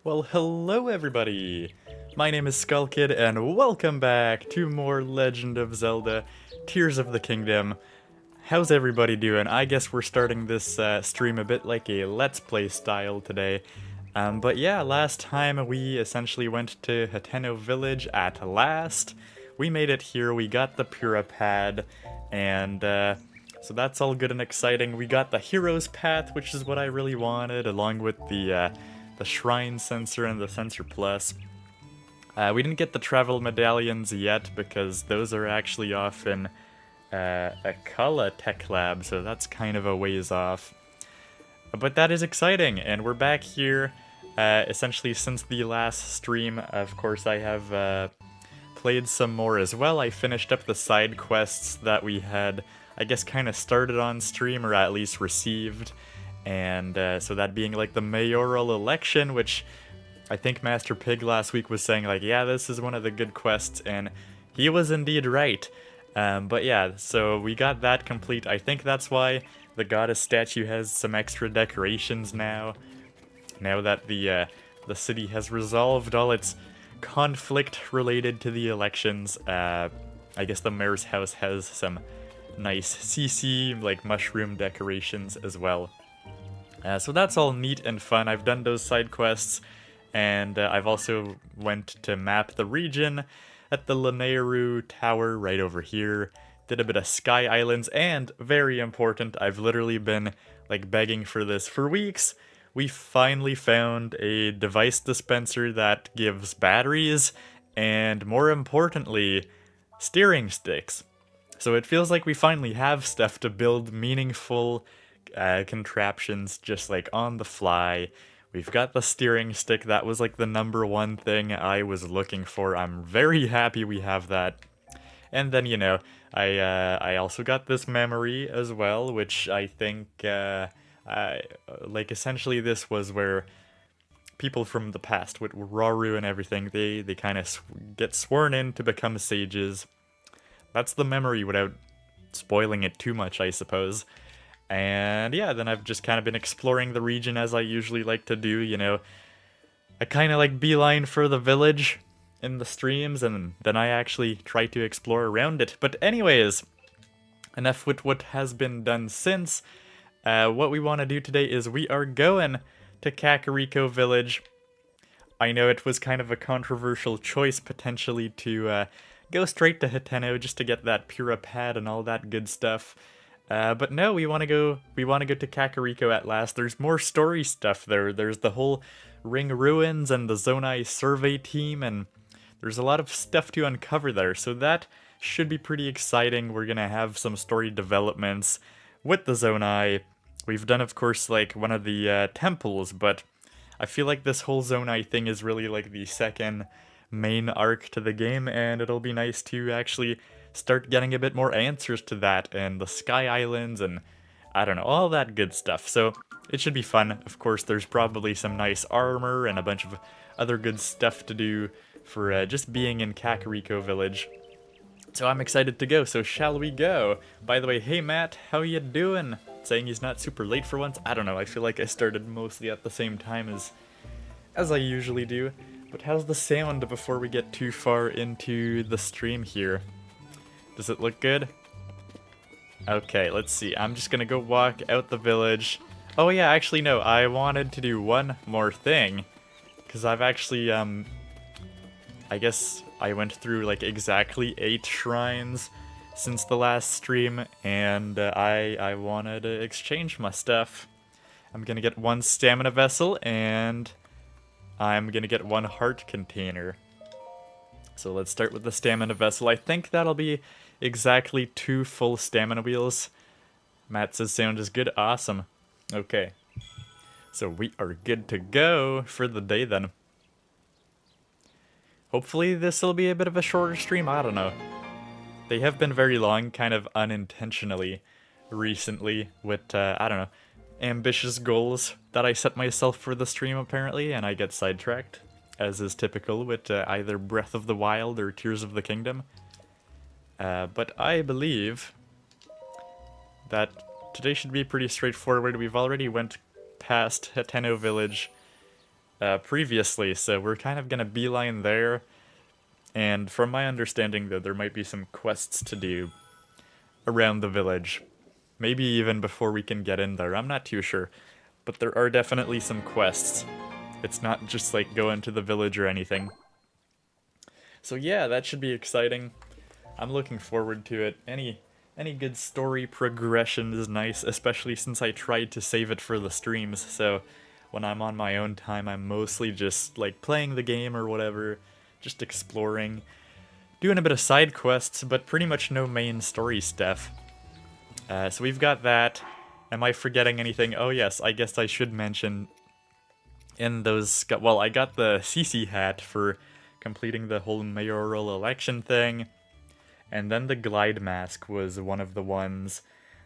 Well, hello everybody! My name is Skullkid, and welcome back to more Legend of Zelda Tears of the Kingdom. How's everybody doing? I guess we're starting this stream a bit like a Let's Play style today. But yeah, last time we essentially went to Kakariko Village at last. We made it here, we got the Purapad, and so that's all good and exciting. We got the Hero's Path, which is what I really wanted, along with the Shrine Sensor and the Sensor Plus. We didn't get the travel medallions yet because those are actually off in a Kala Tech Lab, so that's kind of a ways off. But that is exciting, and we're back here. Essentially, since the last stream, of course, I have played some more as well. I finished up the side quests that we had, I guess, kind of started on stream, or at least received. And so that being like the mayoral election, which I think Master Pig last week was saying like, yeah, this is one of the good quests, and he was indeed right. But yeah, so we got that complete. I think that's why the goddess statue has some extra decorations now. Now that the city has resolved all its conflict related to the elections, I guess the mayor's house has some nice CC, like mushroom decorations as well. So that's all neat and fun. I've done those side quests, and I've also went to map the region at the Lanayru Tower right over here. Did a bit of Sky Islands, and very important, I've literally been like begging for this for weeks. We finally found a device dispenser that gives batteries, and more importantly, steering sticks. So it feels like we finally have stuff to build meaningful contraptions just like on the fly. We've got the steering stick. That was like the #1 thing I was looking for. I'm very happy we have that. And then, you know, I also got this memory as well, which I think like essentially this was where people from the past with Rauru and everything, they kind of get sworn in to become sages. That's the memory without spoiling it too much, I suppose. And yeah, then I've just kind of been exploring the region as I usually like to do, you know. I kind of like beeline for the village in the streams, and then I actually try to explore around it. But anyways, enough with what has been done since. What we want to do today is we are going to Kakariko Village. I know it was kind of a controversial choice potentially to go straight to Hateno just to get that Purapad and all that good stuff. But no, we want to go to Kakariko at last. There's more story stuff there. There's the whole Ring Ruins and the Zonai Survey Team, and there's a lot of stuff to uncover there. So that should be pretty exciting. We're gonna have some story developments with the Zonai. We've done, of course, like one of the temples, but I feel like this whole Zonai thing is really like the second main arc to the game, and it'll be nice to actually start getting a bit more answers to that, and the Sky Islands, and I don't know, all that good stuff. So it should be fun. Of course, there's probably some nice armor and a bunch of other good stuff to do for just being in Kakariko Village. So I'm excited to go, so shall we go? By the way, hey Matt, how you doing? Saying he's not super late for once? I don't know, I feel like I started mostly at the same time as I usually do. But how's the sound before we get too far into the stream here? Does it look good? Okay, let's see. I'm just gonna go walk out the village. Oh yeah, actually no, I wanted to do one more thing. Because I've actually, I guess I went through like exactly 8 shrines since the last stream, and I wanted to exchange my stuff. I'm gonna get 1 stamina vessel, and I'm gonna get 1 heart container. So let's start with the stamina vessel. I think that'll be exactly 2 full stamina wheels. Matt says sound is good. Awesome. Okay. So we are good to go for the day then. Hopefully this will be a bit of a shorter stream. I don't know. They have been very long, kind of unintentionally, recently, with, I don't know, ambitious goals that I set myself for the stream apparently, and I get sidetracked, as is typical with either Breath of the Wild or Tears of the Kingdom. But I believe that today should be pretty straightforward. We've already went past Hateno Village previously, so we're kind of gonna beeline there. And from my understanding, though, there might be some quests to do around the village. Maybe even before we can get in there, I'm not too sure. But there are definitely some quests. It's not just like go into the village or anything. So yeah, that should be exciting. I'm looking forward to it. Any good story progression is nice, especially since I tried to save it for the streams, so when I'm on my own time, I'm mostly just like playing the game or whatever, just exploring, doing a bit of side quests, but pretty much no main story stuff. So we've got that. Am I forgetting anything? Oh yes, I guess I should mention in those... Well, I got the CC hat for completing the whole mayoral election thing, and then the glide mask was one of the ones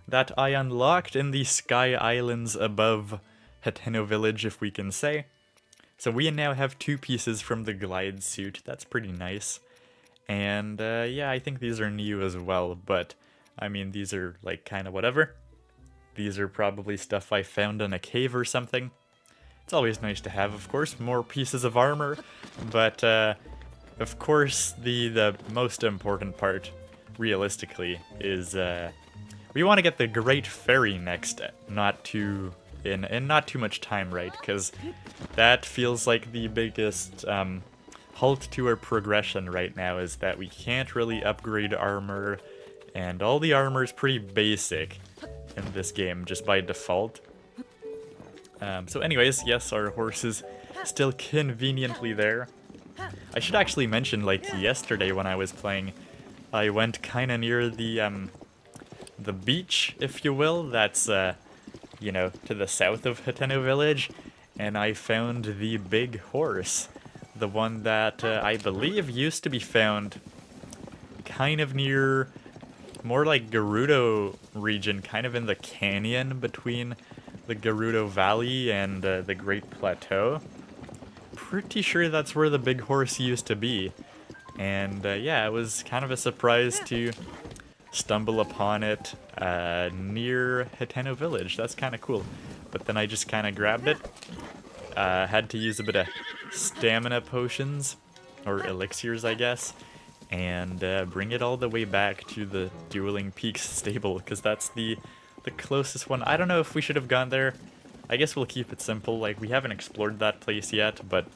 that I unlocked in the Sky Islands above Hateno Village, if we can say. So we now have 2 pieces from the glide suit. That's pretty nice. And yeah, I think these are new as well, but I mean, these are like kind of whatever. These are probably stuff I found in a cave or something. It's always nice to have, of course, more pieces of armor, but of course the most important part, realistically, is we want to get the Great Fairy next, in not too much time, right? Because that feels like the biggest halt to our progression right now, is that we can't really upgrade armor, and all the armor is pretty basic in this game, just by default. So anyways, yes, our horse is still conveniently there. I should actually mention, like, yesterday when I was playing, I went kind of near the beach, if you will, that's, you know, to the south of Hateno Village, and I found the big horse. The one that I believe used to be found kind of near, more like Gerudo region, kind of in the canyon between the Gerudo Valley and the Great Plateau. Pretty sure that's where the big horse used to be. And yeah, it was kind of a surprise to stumble upon it near Hateno Village. That's kind of cool. But then I just kind of grabbed it. Had to use a bit of stamina potions, or elixirs, I guess, and bring it all the way back to the Dueling Peaks stable, because that's the closest one. I don't know if we should have gone there. I guess we'll keep it simple. Like, we haven't explored that place yet, but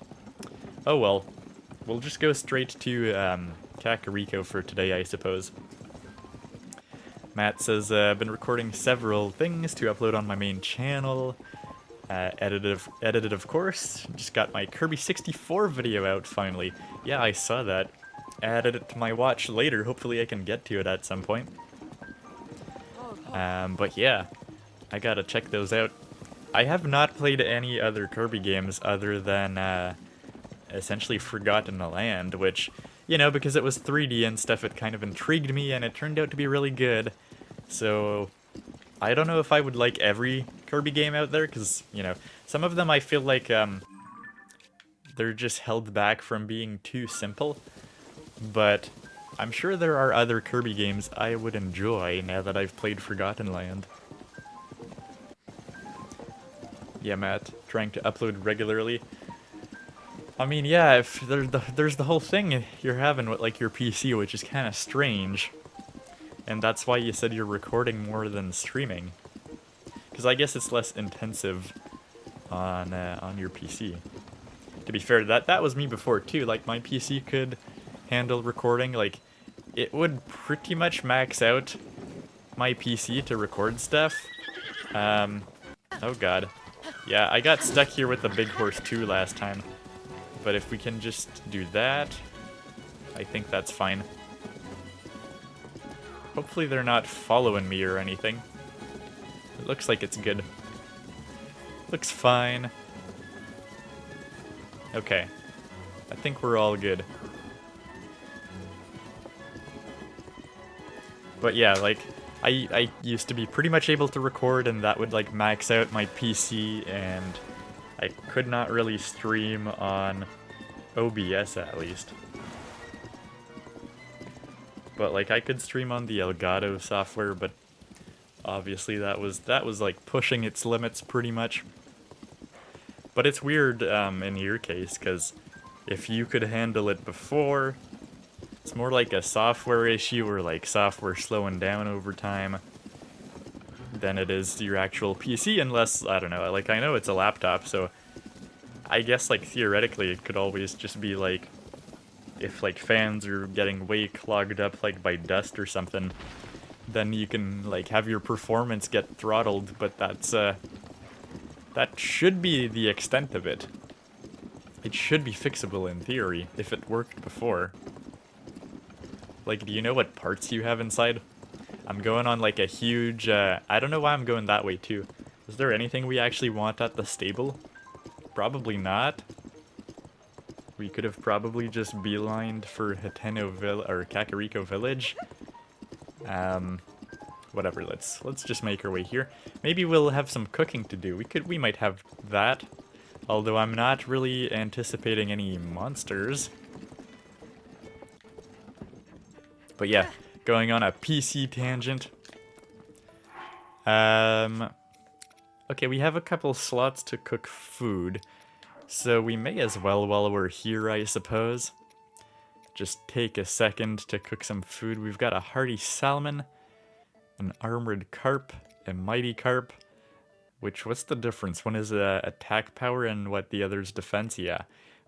oh well. We'll just go straight to Kakariko for today, I suppose. Matt says, I've been recording several things to upload on my main channel. Edited, of course. Just got my Kirby 64 video out, finally. Yeah, I saw that. Added it to my watch later. Hopefully I can get to it at some point. But yeah, I gotta check those out. I have not played any other Kirby games other than, essentially Forgotten Land, which, you know, because it was 3D and stuff, it kind of intrigued me, and it turned out to be really good. So, I don't know if I would like every Kirby game out there, because, you know, some of them I feel like, they're just held back from being too simple. But I'm sure there are other Kirby games I would enjoy now that I've played Forgotten Land. Yeah, Matt, trying to upload regularly. I mean, yeah, if there's the whole thing you're having with, like, your PC, which is kind of strange. And that's why you said you're recording more than streaming. Because I guess it's less intensive on your PC. To be fair, that was me before, too. Like, my PC could handle recording. Like, it would pretty much max out my PC to record stuff. Oh god. Yeah, I got stuck here with the big horse too last time. But if we can just do that, I think that's fine. Hopefully they're not following me or anything. It looks like it's good. Looks fine. Okay. I think we're all good. But yeah, like, I used to be pretty much able to record, and that would, like, max out my PC, and I could not really stream on OBS, at least. But, like, I could stream on the Elgato software, but obviously that was like, pushing its limits pretty much. But it's weird in your case, because if you could handle it before, it's more like a software issue or like software slowing down over time than it is your actual PC, unless, I don't know, like I know it's a laptop, so I guess like theoretically it could always just be like, if like fans are getting way clogged up like by dust or something, then you can like have your performance get throttled, but that's that should be the extent of it. It should be fixable in theory, if it worked before. Like, do you know what parts you have inside? I'm going on like a huge, I don't know why I'm going that way too. Is there anything we actually want at the stable? Probably not. We could have probably just beelined for Kakariko Village. Whatever, let's just make our way here. Maybe we'll have some cooking to do. We might have that. Although I'm not really anticipating any monsters. But yeah, going on a PC tangent. Okay, we have a couple slots to cook food. So we may as well, while we're here, I suppose, just take a second to cook some food. We've got a hearty salmon, an armored carp, a mighty carp. Which, what's the difference? One is attack power and what the other's defense? Yeah.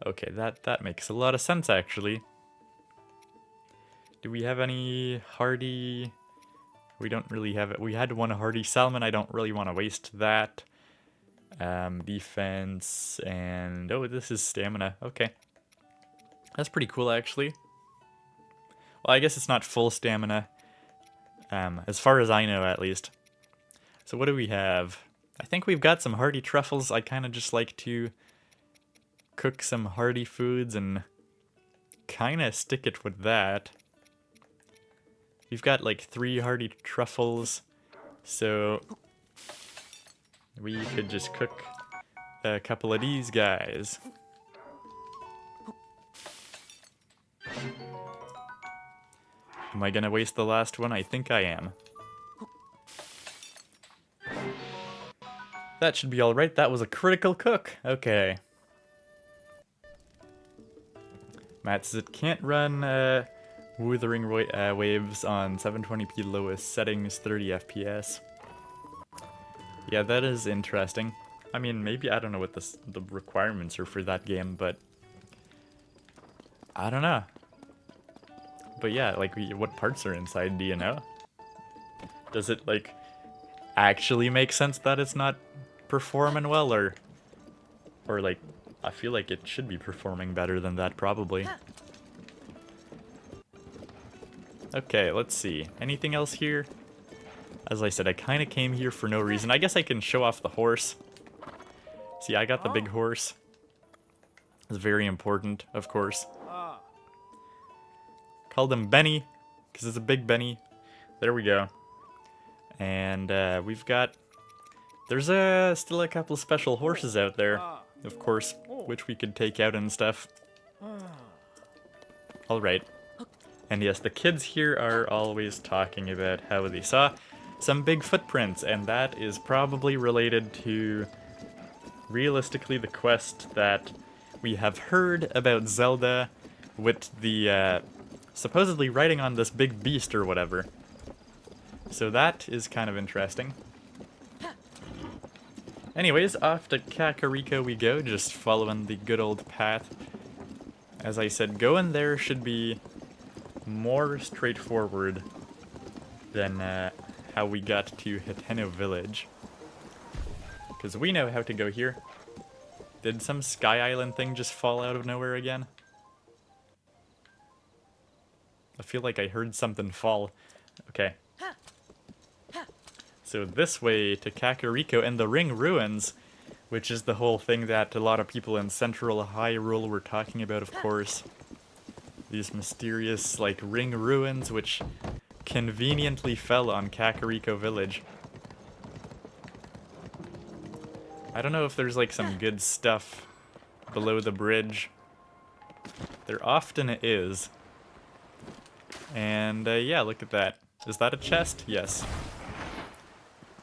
Okay, that makes a lot of sense, actually. Do we have any hardy? We don't really have it. We had one hardy salmon. I don't really want to waste that. Defense and... oh, this is stamina. Okay. That's pretty cool, actually. Well, I guess it's not full stamina. As far as I know, at least. So what do we have? I think we've got some hearty truffles. I kind of just like to cook some hearty foods and kind of stick it with that. We've got like 3 hearty truffles, so we could just cook a couple of these guys. Am I gonna waste the last one? I think I am. That should be alright. That was a critical cook. Okay. Matt says it can't run Wuthering Waves on 720p lowest settings, 30 FPS. Yeah, that is interesting. I mean, maybe I don't know what the requirements are for that game, but I don't know. But yeah, like, what parts are inside, do you know? Does it, like, actually make sense that it's not performing well, or like, I feel like it should be performing better than that, probably. Okay, let's see. Anything else here? As I said, I kind of came here for no reason. I guess I can show off the horse. See, I got the big horse. It's very important, of course. Called him Benny, because it's a big Benny. There we go. And we've got... there's still a couple special horses out there, of course, which we could take out and stuff. Alright. And yes, the kids here are always talking about how they saw some big footprints, and that is probably related to, realistically, the quest that we have heard about Zelda with the, supposedly riding on this big beast or whatever. So that is kind of interesting. Anyways, off to Kakariko we go, just following the good old path. As I said, going there should be more straightforward than how we got to Hiteno Village. Because we know how to go here. Did some Sky Island thing just fall out of nowhere again? I feel like I heard something fall. Okay. So this way to Kakariko and the Ring Ruins, which is the whole thing that a lot of people in Central Hyrule were talking about, of course. These mysterious, like, ring ruins, which conveniently fell on Kakariko Village. I don't know if there's, like, some good stuff below the bridge. There often is. And, yeah, look at that. Is that a chest? Yes.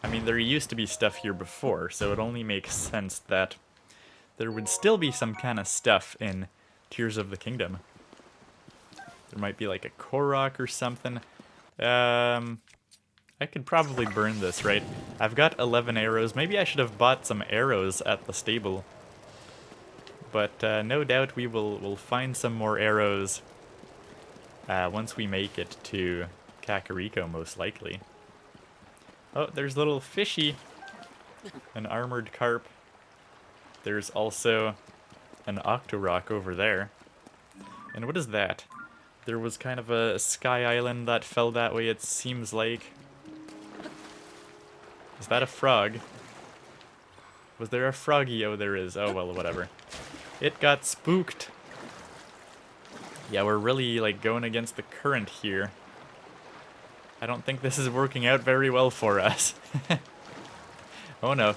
I mean, there used to be stuff here before, so it only makes sense that there would still be some kind of stuff in Tears of the Kingdom. There might be like a Korok or something. I could probably burn this, right? I've got 11 arrows. Maybe I should have bought some arrows at the stable. But no doubt we'll find some more arrows once we make it to Kakariko, most likely. Oh, there's little fishy. An armored carp. There's also an Octorok over there. And what is that? There was kind of a sky island that fell that way, it seems like. Is that a frog? Was there a froggy? Oh, there is. Oh, well, whatever. It got spooked. Yeah, we're really, like, going against the current here. I don't think this is working out very well for us. Oh, no.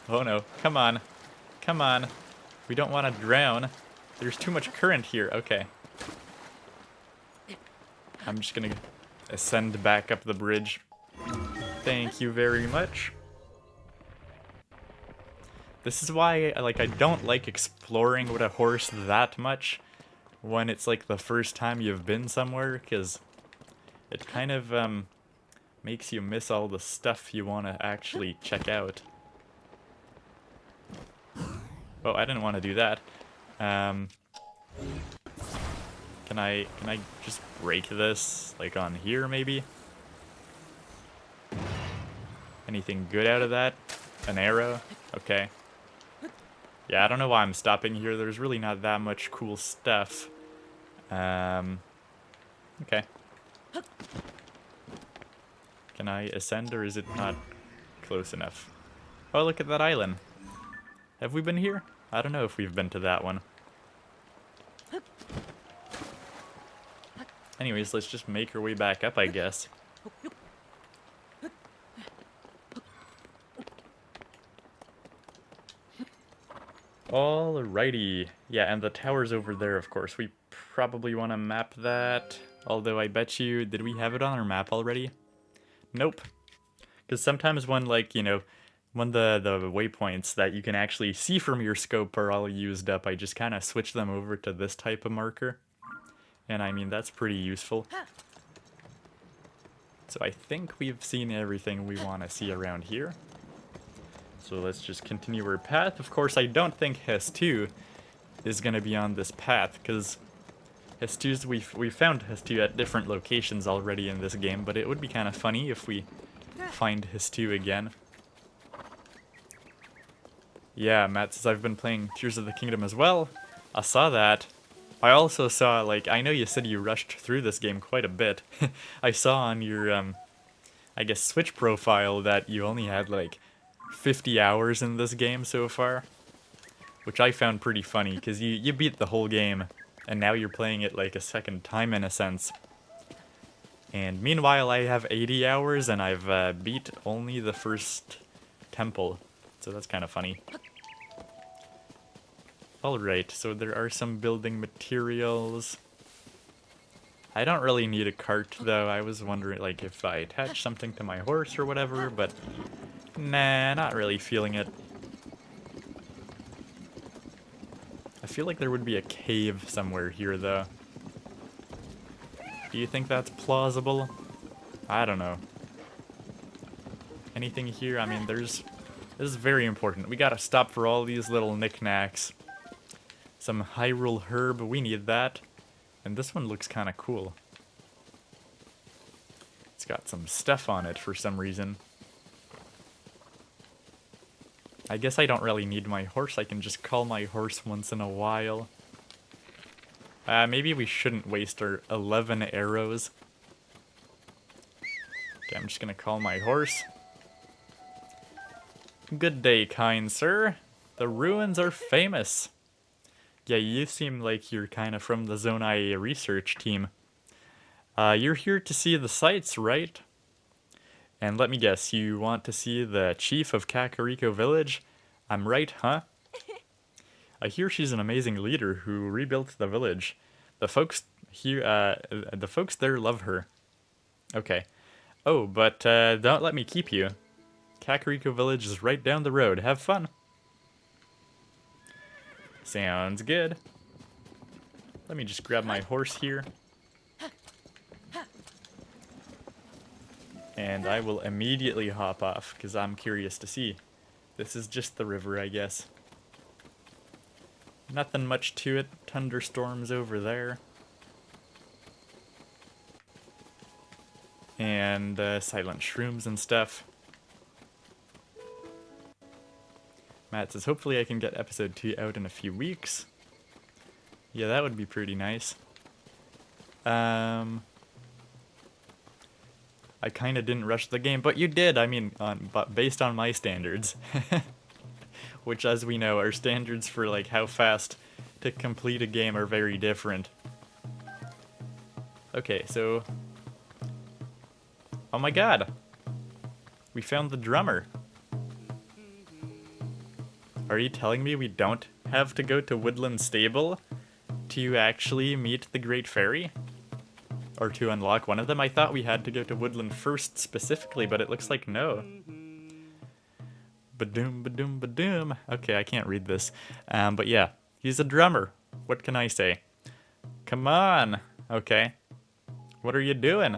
Oh, no. Come on. Come on. We don't want to drown. There's too much current here. Okay. I'm just gonna ascend back up the bridge. Thank you very much. This is why, like, I don't like exploring with a horse that much when it's, like, the first time you've been somewhere, because it kind of, makes you miss all the stuff you want to actually check out. Oh, I didn't want to do that. Can I just break this, like, on here, maybe? Anything good out of that? An arrow? Okay. Yeah, I don't know why I'm stopping here. There's really not that much cool stuff. Okay. Can I ascend, or is it not close enough? Oh, look at that island. Have we been here? I don't know if we've been to that one. Anyways, let's just make our way back up, I guess. Alrighty. Yeah, and the tower's over there, of course. We probably want to map that. Although I bet you... Did we have it on our map already? Nope. Because sometimes when, like, you know, when the waypoints that you can actually see from your scope are all used up, I just kind of switch them over to this type of marker. And I mean, that's pretty useful. So I think we've seen everything we want to see around here. So let's just continue our path. Of course, I don't think Hestu is going to be on this path, because Hestu's, we found Hestu at different locations already in this game, but it would be kind of funny if we find Hestu again. Yeah, Matt says I've been playing Tears of the Kingdom as well. I saw that. I also saw, like, I know you said you rushed through this game quite a bit. I saw on your, I guess, Switch profile that you only had, like, 50 hours in this game so far. Which I found pretty funny, because you beat the whole game, and now you're playing it, like, a second time in a sense. And meanwhile, I have 80 hours, and I've beat only the first temple. So that's kind of funny. Alright, so there are some building materials. I don't really need a cart, though. I was wondering, like, if I attach something to my horse or whatever, but nah, not really feeling it. I feel like there would be a cave somewhere here, though. Do you think that's plausible? I don't know. Anything here? I mean, this is very important. We gotta stop for all these little knickknacks. Some Hyrule herb, we need that. And this one looks kind of cool. It's got some stuff on it for some reason. I guess I don't really need my horse. I can just call my horse once in a while. Maybe we shouldn't waste our 11 arrows. Okay, I'm just gonna call my horse. Good day, kind sir. The ruins are famous. Yeah, you seem like you're kind of from the Zonai research team. You're here to see the sights, right? And let me guess, you want to see the chief of Kakariko Village? I'm right, huh? I hear she's an amazing leader who rebuilt the village. The folks here, the folks there love her. Okay. Oh, but don't let me keep you. Kakariko Village is right down the road. Have fun. Sounds good. Let me just grab my horse here. And I will immediately hop off, because I'm curious to see. This is just the river, I guess. Nothing much to it. Thunderstorms over there. And silent shrooms and stuff. Matt says, hopefully I can get episode 2 out in a few weeks. Yeah, that would be pretty nice. I kind of didn't rush the game, but you did. I mean, but based on my standards, which, as we know, our standards for like how fast to complete a game are very different. Okay, so, oh my God, we found the drummer. Are you telling me we don't have to go to Woodland Stable to actually meet the Great Fairy? Or to unlock one of them? I thought we had to go to Woodland first specifically, but it looks like no. Ba-doom, ba-doom, ba-doom. Okay, I can't read this. But yeah, he's a drummer. What can I say? Come on. Okay. What are you doing?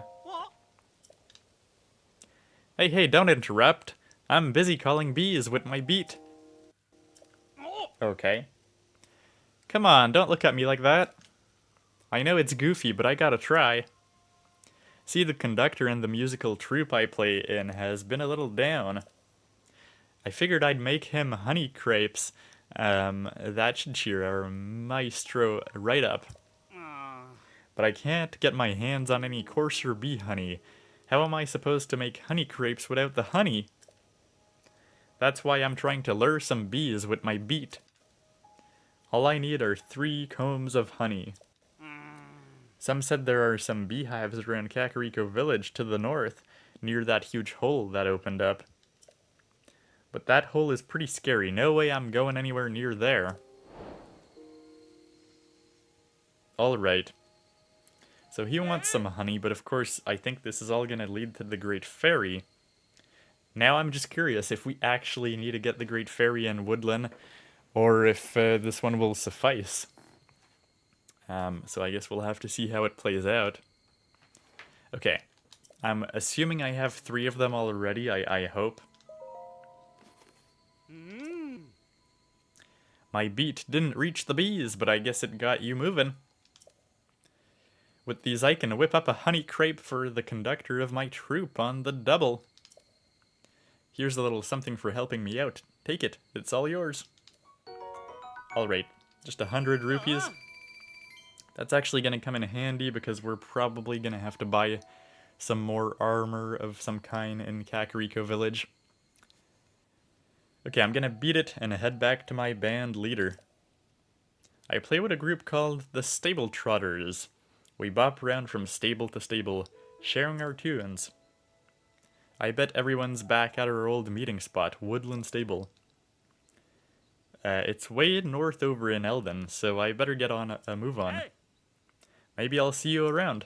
Hey, don't interrupt. I'm busy calling bees with my beat. Okay. Come on, don't look at me like that. I know it's goofy, but I gotta try. See, the conductor in the musical troupe I play in has been a little down. I figured I'd make him honey crepes. That should cheer our maestro right up. But I can't get my hands on any coarser bee honey. How am I supposed to make honey crepes without the honey? That's why I'm trying to lure some bees with my beat. All I need are 3 combs of honey. Some said there are some beehives around Kakariko Village to the north, near that huge hole that opened up. But that hole is pretty scary. No way I'm going anywhere near there. Alright. So he wants some honey, but of course I think this is all gonna lead to the Great Fairy. Now I'm just curious if we actually need to get the Great Fairy in Woodland, or if this one will suffice. So I guess we'll have to see how it plays out. Okay. I'm assuming I have 3 of them already, I hope. My beat didn't reach the bees, but I guess it got you moving. With these I can whip up a honey crepe for the conductor of my troupe on the double. Here's a little something for helping me out. Take it, it's all yours. Alright, just 100 rupees. That's actually going to come in handy because we're probably going to have to buy some more armor of some kind in Kakariko Village. Okay, I'm going to beat it and head back to my band leader. I play with a group called the Stable Trotters. We bop around from stable to stable, sharing our tunes. I bet everyone's back at our old meeting spot, Woodland Stable. It's way north over in Eldon, so I better get on a move on. Maybe I'll see you around.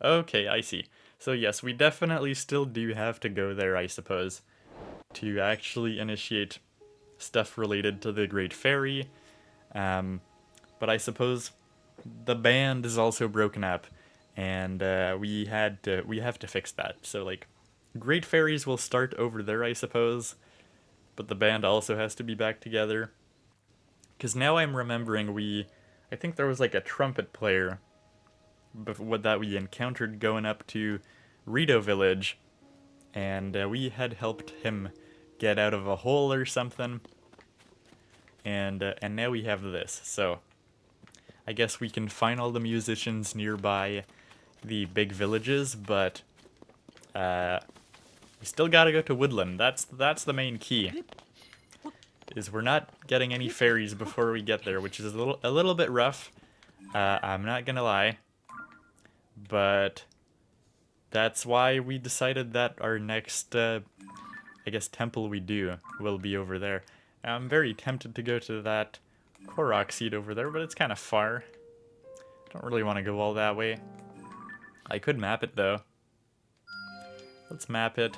Okay, I see. So yes, we definitely still do have to go there, I suppose, to actually initiate stuff related to the Great Fairy. But I suppose the band is also broken up, and we have to fix that. So like, Great Fairies will start over there, I suppose, but the band also has to be back together. Because now I'm remembering I think there was like a trumpet player that we encountered going up to Rito Village, and we had helped him get out of a hole or something, and now we have this. So I guess we can find all the musicians nearby the big villages, but we still gotta go to Woodland. That's the main key. Is we're not getting any fairies before we get there, which is a little bit rough. I'm not gonna lie, but that's why we decided that our next, I guess, temple we do will be over there. I'm very tempted to go to that Korok seed over there, but it's kind of far. Don't really want to go all that way. I could map it though. Let's map it.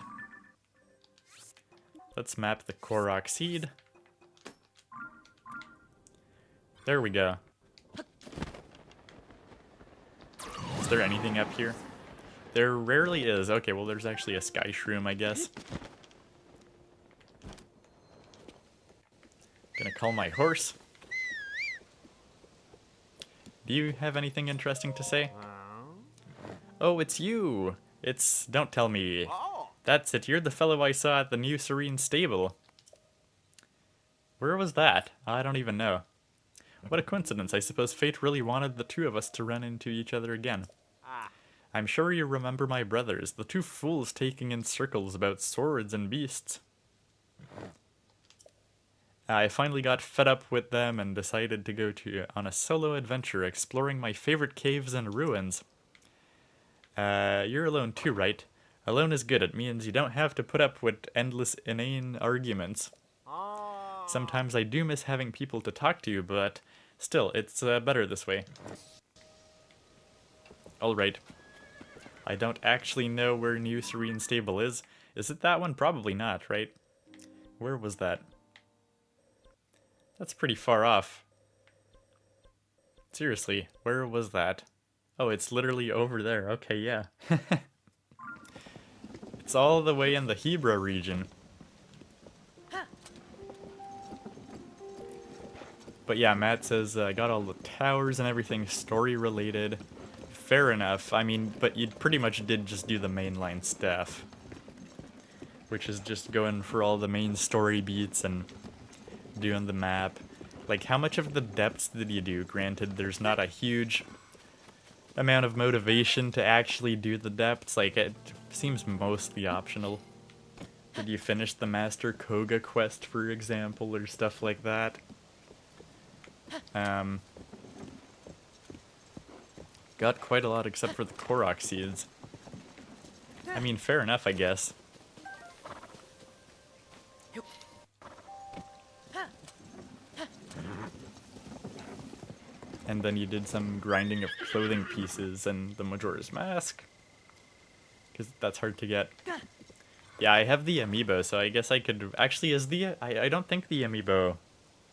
Let's map the Korok seed. There we go. Is there anything up here? There rarely is. Okay, well there's actually a sky shroom, I guess. Gonna call my horse. Do you have anything interesting to say? Oh, it's you! Don't tell me. That's it, you're the fellow I saw at the new Serene stable. Where was that? I don't even know. What a coincidence, I suppose fate really wanted the two of us to run into each other again. I'm sure you remember my brothers, the two fools taking in circles about swords and beasts. I finally got fed up with them and decided to go on a solo adventure exploring my favorite caves and ruins. You're alone too, right? Alone is good. It means you don't have to put up with endless inane arguments. Sometimes I do miss having people to talk to, but still, it's better this way. Alright. I don't actually know where New Serene Stable is. Is it that one? Probably not, right? Where was that? That's pretty far off. Seriously, where was that? Oh, it's literally over there. Okay, yeah. It's all the way in the Hebra region. But yeah, Matt says, I got all the towers and everything story related. Fair enough. I mean, but you pretty much did just do the mainline stuff. Which is just going for all the main story beats and doing the map. Like, how much of the depths did you do? Granted, there's not a huge amount of motivation to actually do the depths. Like, it seems mostly optional. Did you finish the Master Koga quest, for example, or stuff like that? Got quite a lot except for the Korok seeds. I mean, fair enough, I guess. And then you did some grinding of clothing pieces and the Majora's Mask. Because that's hard to get. Yeah, I have the amiibo, so I guess I could... Actually, I don't think the amiibo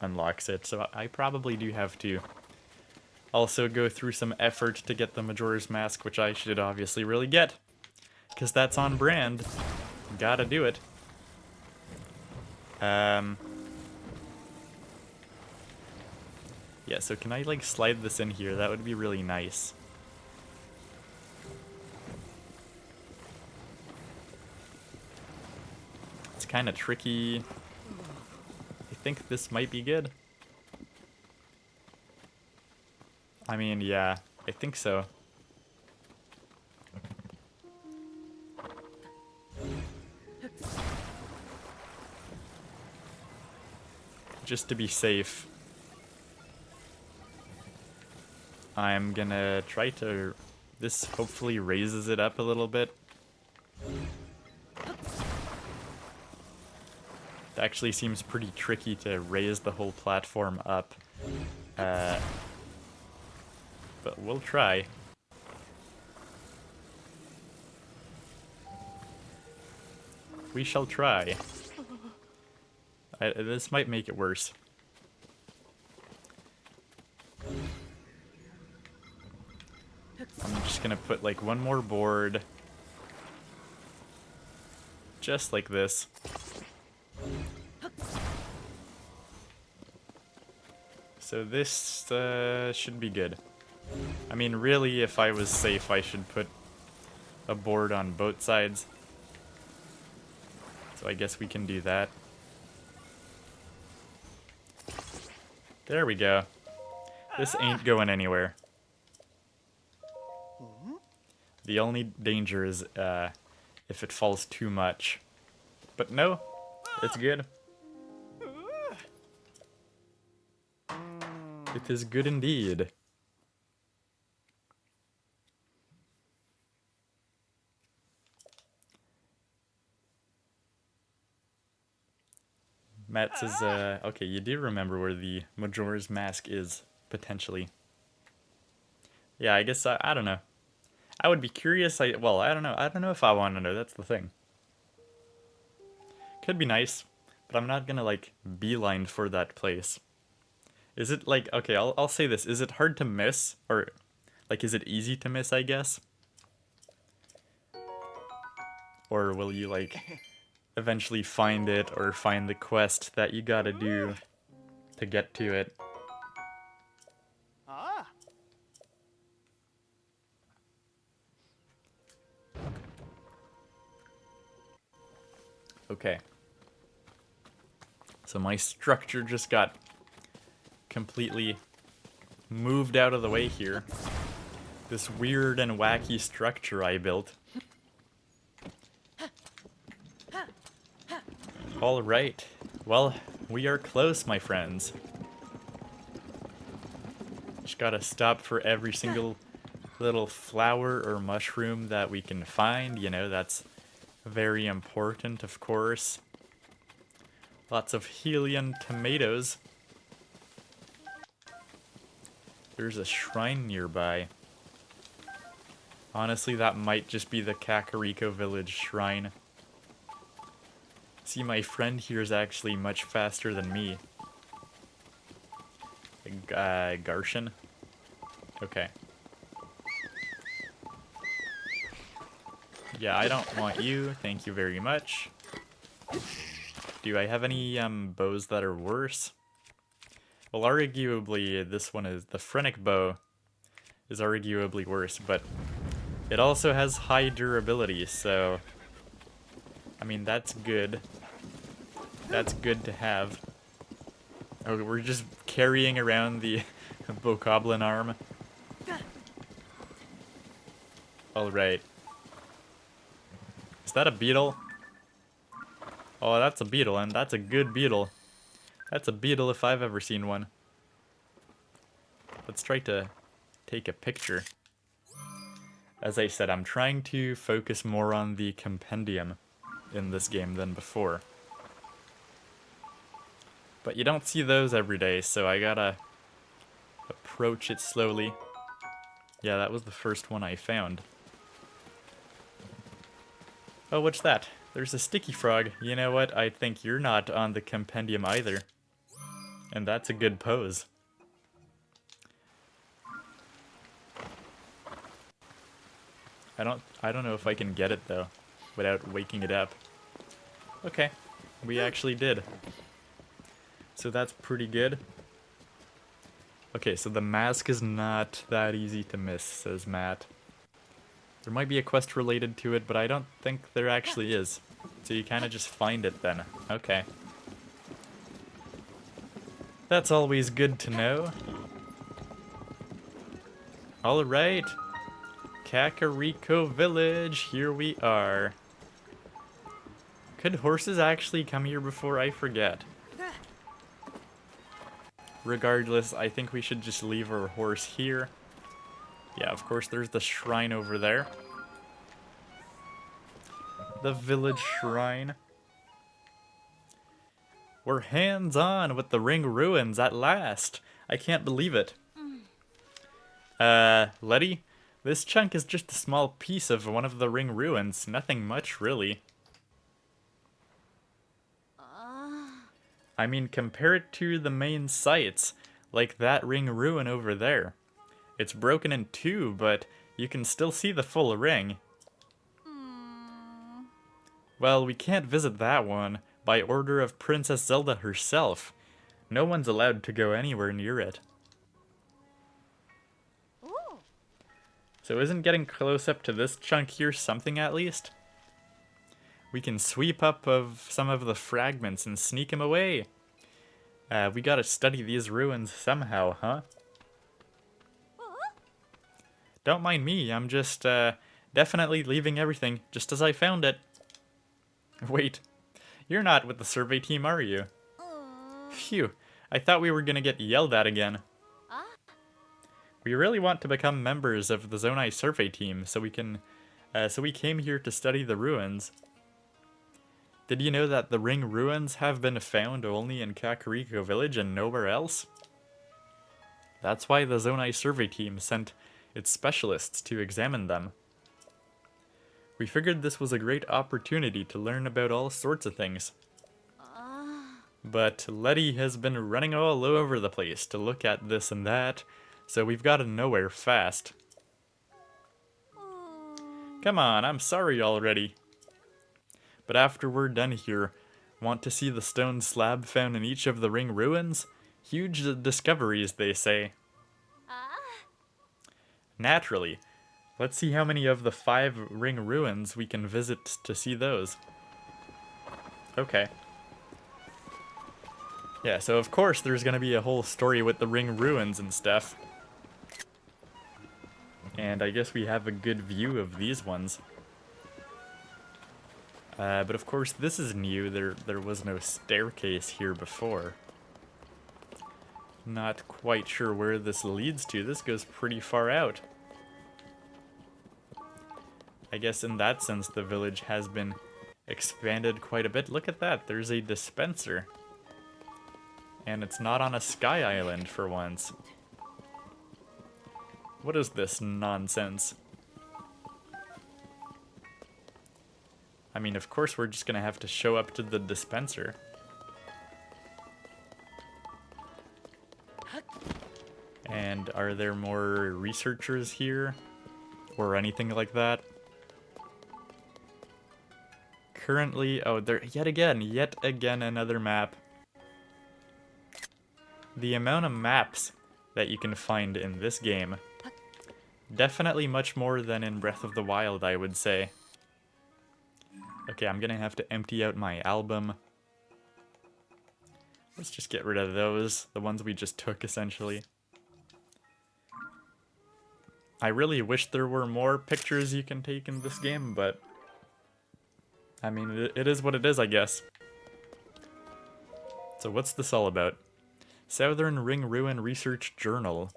unlocks it, so I probably do have to also go through some effort to get the Majora's Mask, which I should obviously really get. Because that's on brand. Gotta do it. Yeah, so can I, like, slide this in here? That would be really nice. It's kind of tricky. I think this might be good. I mean, yeah, I think so. Just to be safe, I'm gonna try to... This hopefully raises it up a little bit. It actually seems pretty tricky to raise the whole platform up. But we'll try. We shall try. This might make it worse. I'm just gonna put like one more board. Just like this. So this should be good. I mean, really, if I was safe, I should put a board on both sides. So I guess we can do that. There we go. This ain't going anywhere. The only danger is if it falls too much. But no, it's good. It is good indeed. Matt says, okay, you do remember where the Majora's Mask is, potentially. Yeah, I guess, I don't know. I would be curious, well, I don't know. I don't know if I want to know, that's the thing. Could be nice, but I'm not gonna, like, beeline for that place. Is it like, okay, I'll say this. Is it hard to miss? Or, like, is it easy to miss, I guess? Or will you, like, eventually find it or find the quest that you gotta do to get to it? Okay. So my structure just got completely moved out of the way here. This weird and wacky structure I built. Alright. Well, we are close, my friends. Just gotta stop for every single little flower or mushroom that we can find. You know, that's very important, of course. Lots of Helian tomatoes. There's a shrine nearby. Honestly, that might just be the Kakariko Village shrine. See, my friend here is actually much faster than me. Garshin? Okay. Yeah, I don't want you. Thank you very much. Do I have any bows that are worse? Well, arguably, this one is the Phrenic bow is arguably worse, but it also has high durability, so I mean that's good. That's good to have. Oh, we're just carrying around the Bokoblin arm. Alright. Is that a beetle? Oh, that's a beetle, and that's a good beetle. That's a beetle if I've ever seen one. Let's try to take a picture. As I said, I'm trying to focus more on the compendium in this game than before. But you don't see those every day, so I gotta approach it slowly. Yeah, that was the first one I found. Oh, what's that? There's a sticky frog. You know what? I think you're not on the compendium either. And that's a good pose. I don't know if I can get it though, without waking it up. Okay, we actually did. So that's pretty good. Okay, so the mask is not that easy to miss, says Matt. There might be a quest related to it, but I don't think there actually is. So you kind of just find it then. Okay. That's always good to know. Alright. Kakariko Village, here we are. Could horses actually come here before I forget? Regardless, I think we should just leave our horse here. Yeah, of course, there's the shrine over there. The village shrine. We're hands-on with the ring ruins at last. I can't believe it. Letty? This chunk is just a small piece of one of the ring ruins. Nothing much, really. I mean, compare it to the main sites, like that ring ruin over there. It's broken in two, but you can still see the full ring. Well, we can't visit that one by order of Princess Zelda herself. No one's allowed to go anywhere near it. So isn't getting close up to this chunk here something at least? We can sweep up of some of the fragments and sneak them away. We gotta study these ruins somehow, huh? Don't mind me, I'm just definitely leaving everything just as I found it. Wait, you're not with the survey team, are you? Phew, I thought we were gonna get yelled at again. We really want to become members of the Zonai Survey Team, so we came here to study the ruins. Did you know that the ring ruins have been found only in Kakariko Village and nowhere else? That's why the Zonai Survey Team sent its specialists to examine them. We figured this was a great opportunity to learn about all sorts of things. But Letty has been running all over the place to look at this and that, so we've got to nowhere fast. Come on, I'm sorry already. But after we're done here, want to see the stone slab found in each of the ring ruins? Huge discoveries, they say. Naturally. Let's see how many of the 5 ring ruins we can visit to see those. Okay. Yeah, so of course there's gonna be a whole story with the ring ruins and stuff. And I guess we have a good view of these ones. But of course this is new, there was no staircase here before. Not quite sure where this leads to, this goes pretty far out. I guess in that sense the village has been expanded quite a bit. Look at that, there's a dispenser. And it's not on a sky island for once. What is this nonsense? I mean, of course we're just gonna have to show up to the dispenser. And are there more researchers here? Or anything like that? Currently, oh, there, yet again another map. The amount of maps that you can find in this game, definitely much more than in Breath of the Wild, I would say. Okay, I'm gonna have to empty out my album. Let's just get rid of those, the ones we just took, essentially. I really wish there were more pictures you can take in this game, but I mean, it is what it is, I guess. So what's this all about? Southern Ring Ruin Research Journal.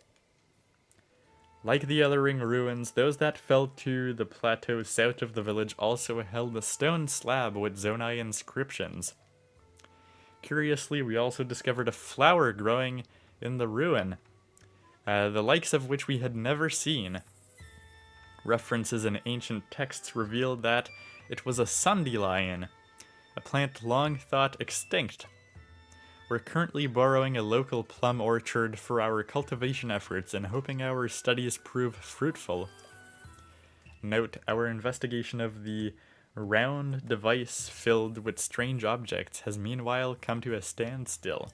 Like the other ring ruins, those that fell to the plateau south of the village also held a stone slab with Zonai inscriptions. Curiously, we also discovered a flower growing in the ruin, the likes of which we had never seen. References in ancient texts revealed that it was a sundelion, a plant long thought extinct. We're currently borrowing a local plum orchard for our cultivation efforts and hoping our studies prove fruitful. Note, our investigation of the round device filled with strange objects has meanwhile come to a standstill.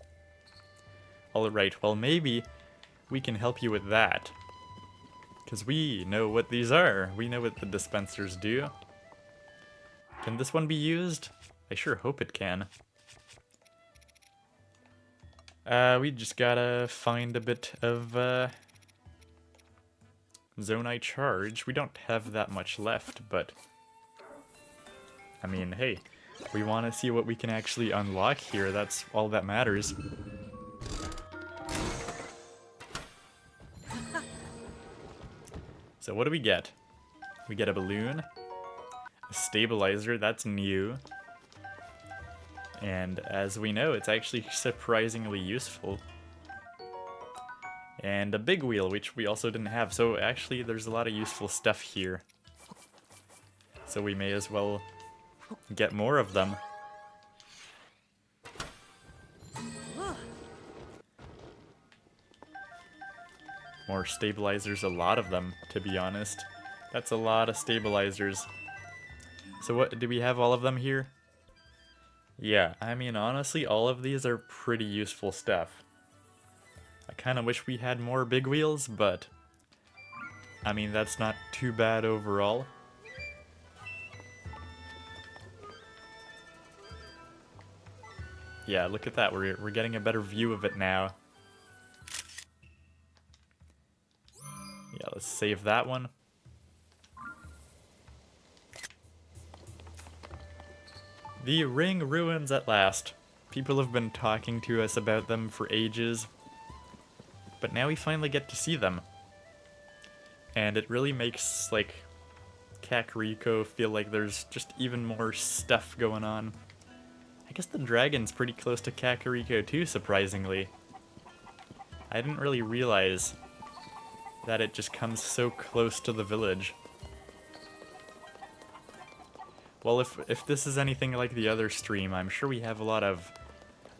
Alright, well maybe we can help you with that. Because we know what these are. We know what the dispensers do. Can this one be used? I sure hope it can. We just gotta find a bit of Zonai charge. We don't have that much left, but I mean, hey, we want to see what we can actually unlock here. That's all that matters. So what do we get? We get a balloon, a stabilizer, that's new. And as we know, it's actually surprisingly useful. And a big wheel, which we also didn't have. So actually, there's a lot of useful stuff here. So we may as well get more of them. More stabilizers, a lot of them, to be honest. That's a lot of stabilizers. So what, do we have all of them here? Yeah, I mean, honestly, all of these are pretty useful stuff. I kind of wish we had more big wheels, but I mean, that's not too bad overall. Yeah, look at that, we're getting a better view of it now. Yeah, let's save that one. The ring ruins at last. People have been talking to us about them for ages, but now we finally get to see them. And it really makes, like, Kakariko feel like there's just even more stuff going on. I guess the dragon's pretty close to Kakariko too, surprisingly. I didn't really realize that it just comes so close to the village. Well, if this is anything like the other stream, I'm sure we have a lot of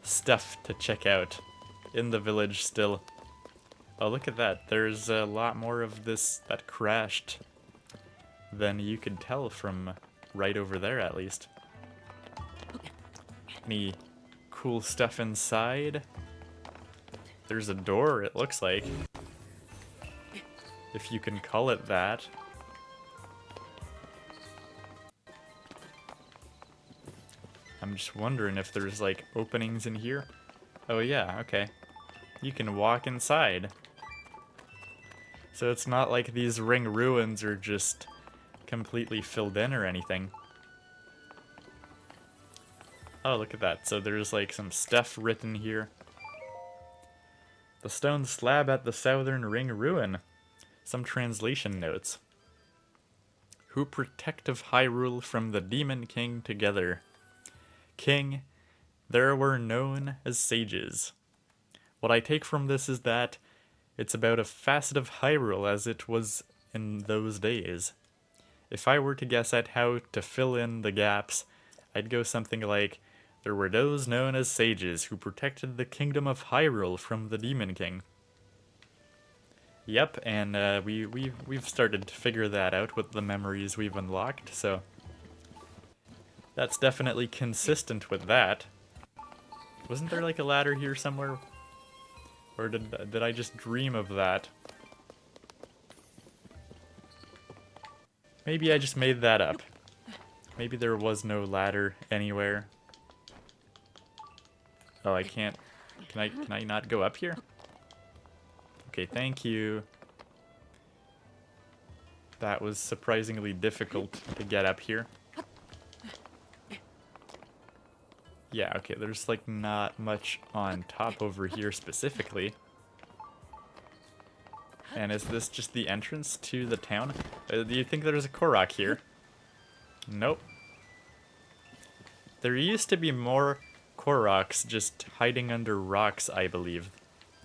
stuff to check out in the village still. Oh, look at that. There's a lot more of this that crashed than you could tell from right over there, at least. Any cool stuff inside? There's a door, it looks like. If you can call it that. I'm just wondering if there's like openings in here. Oh yeah, okay. You can walk inside. So it's not like these ring ruins are just completely filled in or anything. Oh, look at that. So there's like some stuff written here. The stone slab at the southern ring ruin. Some translation notes. Who protective Hyrule from the Demon King together. King, there were known as sages. What I take from this is that it's about a facet of Hyrule as it was in those days. If I were to guess at how to fill in the gaps, I'd go something like, there were those known as sages who protected the kingdom of Hyrule from the Demon King. Yep, and we've started to figure that out with the memories we've unlocked, so that's definitely consistent with that. Wasn't there like a ladder here somewhere? Or did I just dream of that? Maybe I just made that up. Maybe there was no ladder anywhere. Oh, I can't. Can I not go up here? Okay, thank you. That was surprisingly difficult to get up here. Yeah, okay, there's like not much on top over here specifically. And is this just the entrance to the town? Do you think there's a Korok here? Nope. There used to be more Koroks just hiding under rocks, I believe,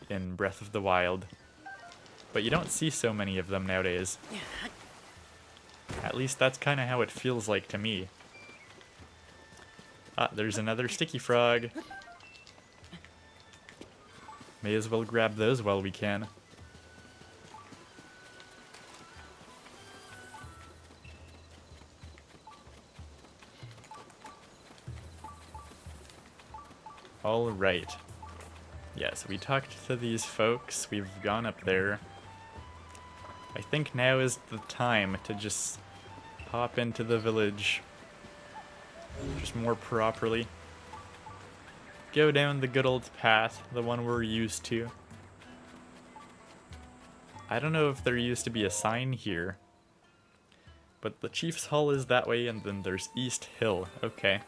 in Breath of the Wild. But you don't see so many of them nowadays. At least that's kind of how it feels like to me. Ah, there's another sticky frog. May as well grab those while we can. Alright. Yes, we talked to these folks. We've gone up there. I think now is the time to just hop into the village. Just more properly. Go down the good old path, the one we're used to. I don't know if there used to be a sign here. But the Chief's Hall is that way, and then there's East Hill. Okay.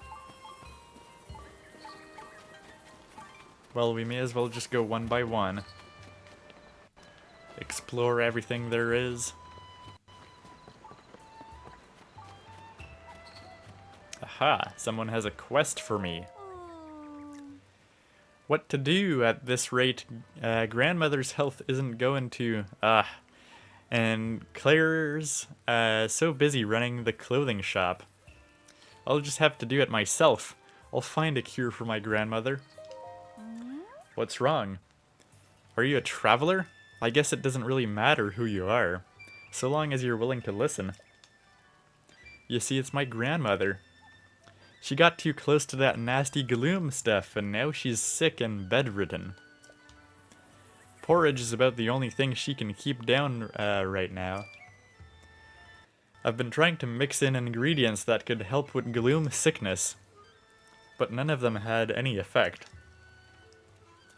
Well, we may as well just go one by one. Explore everything there is. Aha, someone has a quest for me. What to do at this rate? Grandmother's health isn't going to... And Claire's so busy running the clothing shop. I'll just have to do it myself. I'll find a cure for my grandmother. What's wrong? Are you a traveler? I guess it doesn't really matter who you are, so long as you're willing to listen. You see, it's my grandmother. She got too close to that nasty gloom stuff, and now she's sick and bedridden. Porridge is about the only thing she can keep down right now. I've been trying to mix in ingredients that could help with gloom sickness, but none of them had any effect.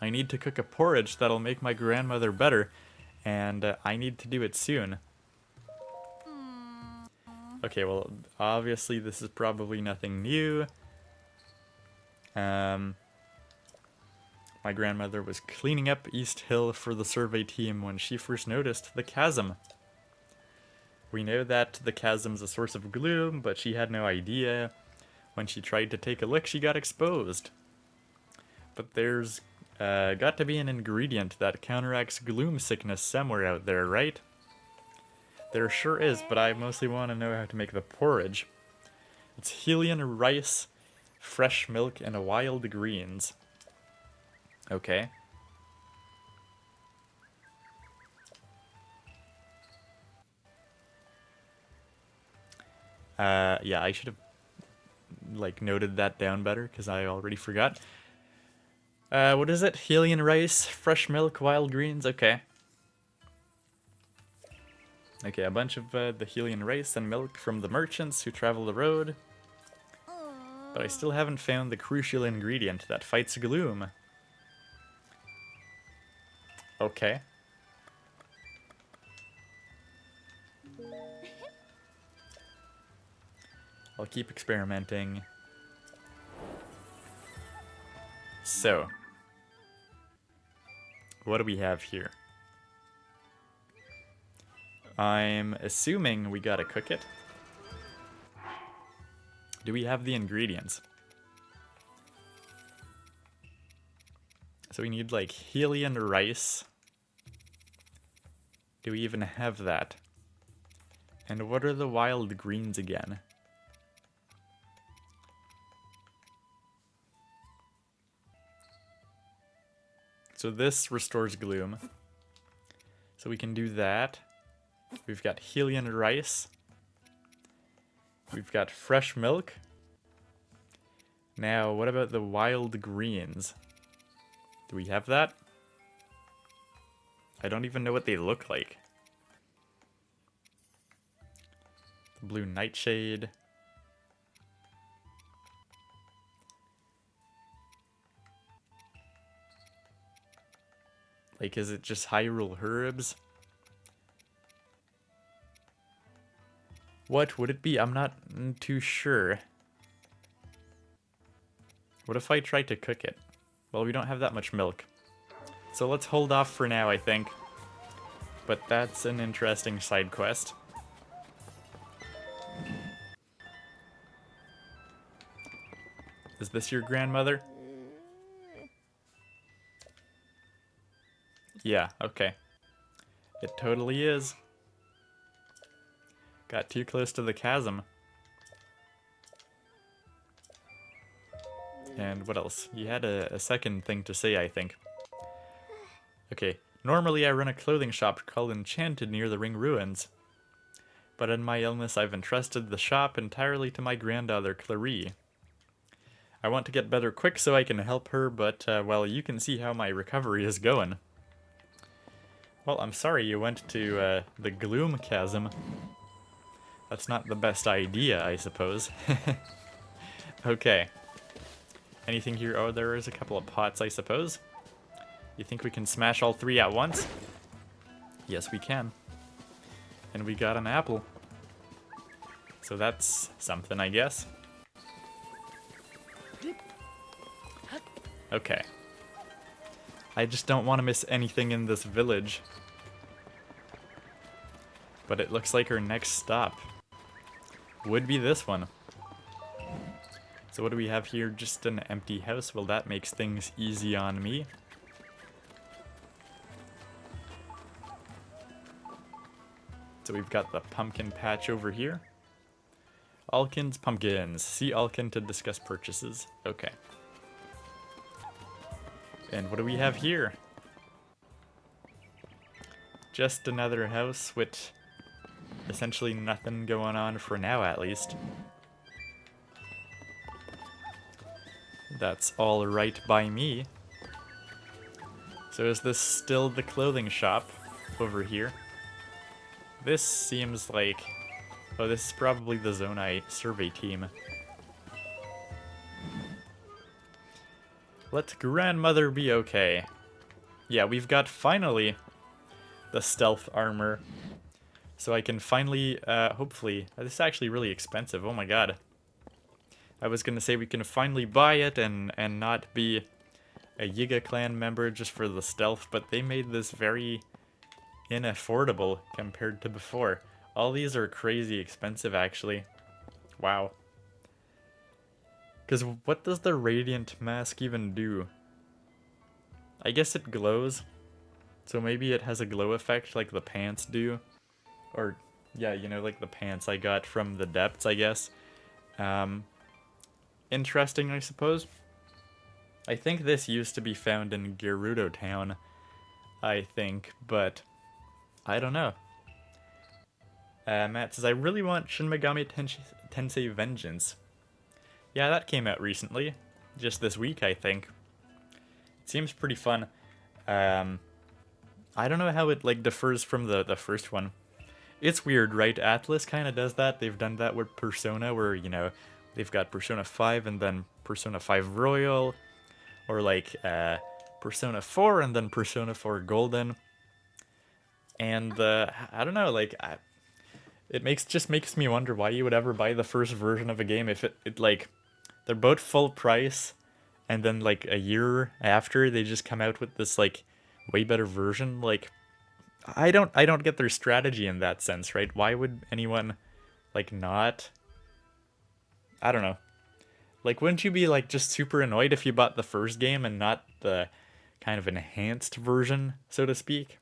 I need to cook a porridge that'll make my grandmother better, and I need to do it soon. Okay, well, obviously this is probably nothing new. My grandmother was cleaning up East Hill for the survey team when she first noticed the chasm. We know that the chasm's a source of gloom, but she had no idea. When she tried to take a look, she got exposed. But there's got to be an ingredient that counteracts gloom sickness somewhere out there, right? There sure is, but I mostly want to know how to make the porridge. It's Hylian rice, fresh milk, and wild greens. Okay. Yeah, I should have like noted that down better because I already forgot. What is it? Helian rice, fresh milk, wild greens. Okay. Okay, a bunch of the Helian rice and milk from the merchants who travel the road. But I still haven't found the crucial ingredient that fights gloom. Okay. I'll keep experimenting. So, what do we have here? I'm assuming we gotta cook it. Do we have the ingredients? So we need like Helian rice. Do we even have that? And what are the wild greens again? So this restores gloom. So we can do that. We've got Helian rice. We've got fresh milk. Now, what about the wild greens? Do we have that? I don't even know what they look like. Blue nightshade. Like, is it just Hyrule herbs? What would it be? I'm not too sure. What if I try to cook it? Well, we don't have that much milk. So let's hold off for now, I think. But that's an interesting side quest. Is this your grandmother? Yeah, okay. It totally is. Got too close to the chasm. And what else? You had a second thing to say, I think. Okay, normally I run a clothing shop called Enchanted near the Ring Ruins. But in my illness I've entrusted the shop entirely to my granddaughter, Clarie. I want to get better quick so I can help her, but, well, you can see how my recovery is going. Well, I'm sorry you went to, the Gloom Chasm. That's not the best idea, I suppose. Okay. Anything here? Oh, there is a couple of pots, I suppose. You think we can smash all three at once? Yes, we can. And we got an apple. So that's something, I guess. Okay. I just don't want to miss anything in this village. But it looks like our next stop would be this one. So what do we have here? Just an empty house. Well, that makes things easy on me. So we've got the pumpkin patch over here. Alkin's pumpkins. See Alkin to discuss purchases. Okay. And what do we have here? Just another house with essentially nothing going on for now, at least. That's all right by me. So is this still the clothing shop over here? This seems like... Oh, this is probably the Zonai Survey Team. Let grandmother be okay. Yeah, we've got finally the stealth armor. So I can finally, hopefully... This is actually really expensive, oh my god. I was gonna say we can finally buy it and not be a Yiga clan member just for the stealth, but they made this very unaffordable compared to before. All these are crazy expensive, actually. Wow. Because what does the radiant mask even do? I guess it glows. So maybe it has a glow effect like the pants do. Or, yeah, you know, like the pants I got from the depths, I guess. Interesting, I suppose. I think this used to be found in Gerudo Town, I think, but I don't know. Matt says, I really want Shin Megami Tensei Vengeance. Yeah, that came out recently. Just this week, I think. It seems pretty fun. I don't know how it like differs from the first one. It's weird, right? Atlas kind of does that. They've done that with Persona, where, you know, they've got Persona 5 and then Persona 5 Royal, or like Persona 4 and then Persona 4 Golden. And I don't know, like it just makes me wonder why you would ever buy the first version of a game if it like they're both full price, and then like a year after they just come out with this like way better version. Like I don't get their strategy in that sense, right? Why would anyone like not? I don't know. Like, wouldn't you be like just super annoyed if you bought the first game and not the kind of enhanced version, so to speak?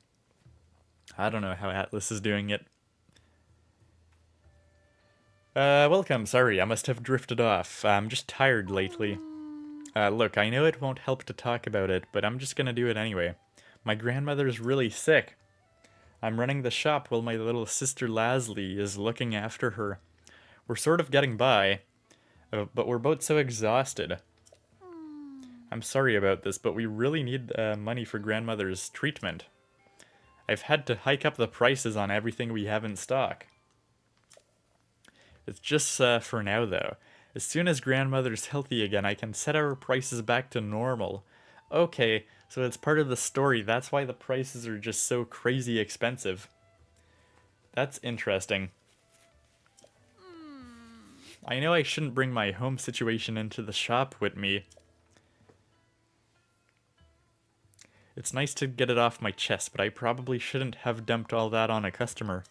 I don't know how Atlas is doing it. Welcome. Sorry, I must have drifted off. I'm just tired lately. Look, I know it won't help to talk about it, but I'm just gonna do it anyway. My grandmother's really sick. I'm running the shop while my little sister Lasley is looking after her. We're sort of getting by, but we're both so exhausted. I'm sorry about this, but we really need money for grandmother's treatment. I've had to hike up the prices on everything we have in stock. It's just for now, though. As soon as grandmother's healthy again, I can set our prices back to normal. Okay, so it's part of the story. That's why the prices are just so crazy expensive. That's interesting. I know I shouldn't bring my home situation into the shop with me. It's nice to get it off my chest, but I probably shouldn't have dumped all that on a customer.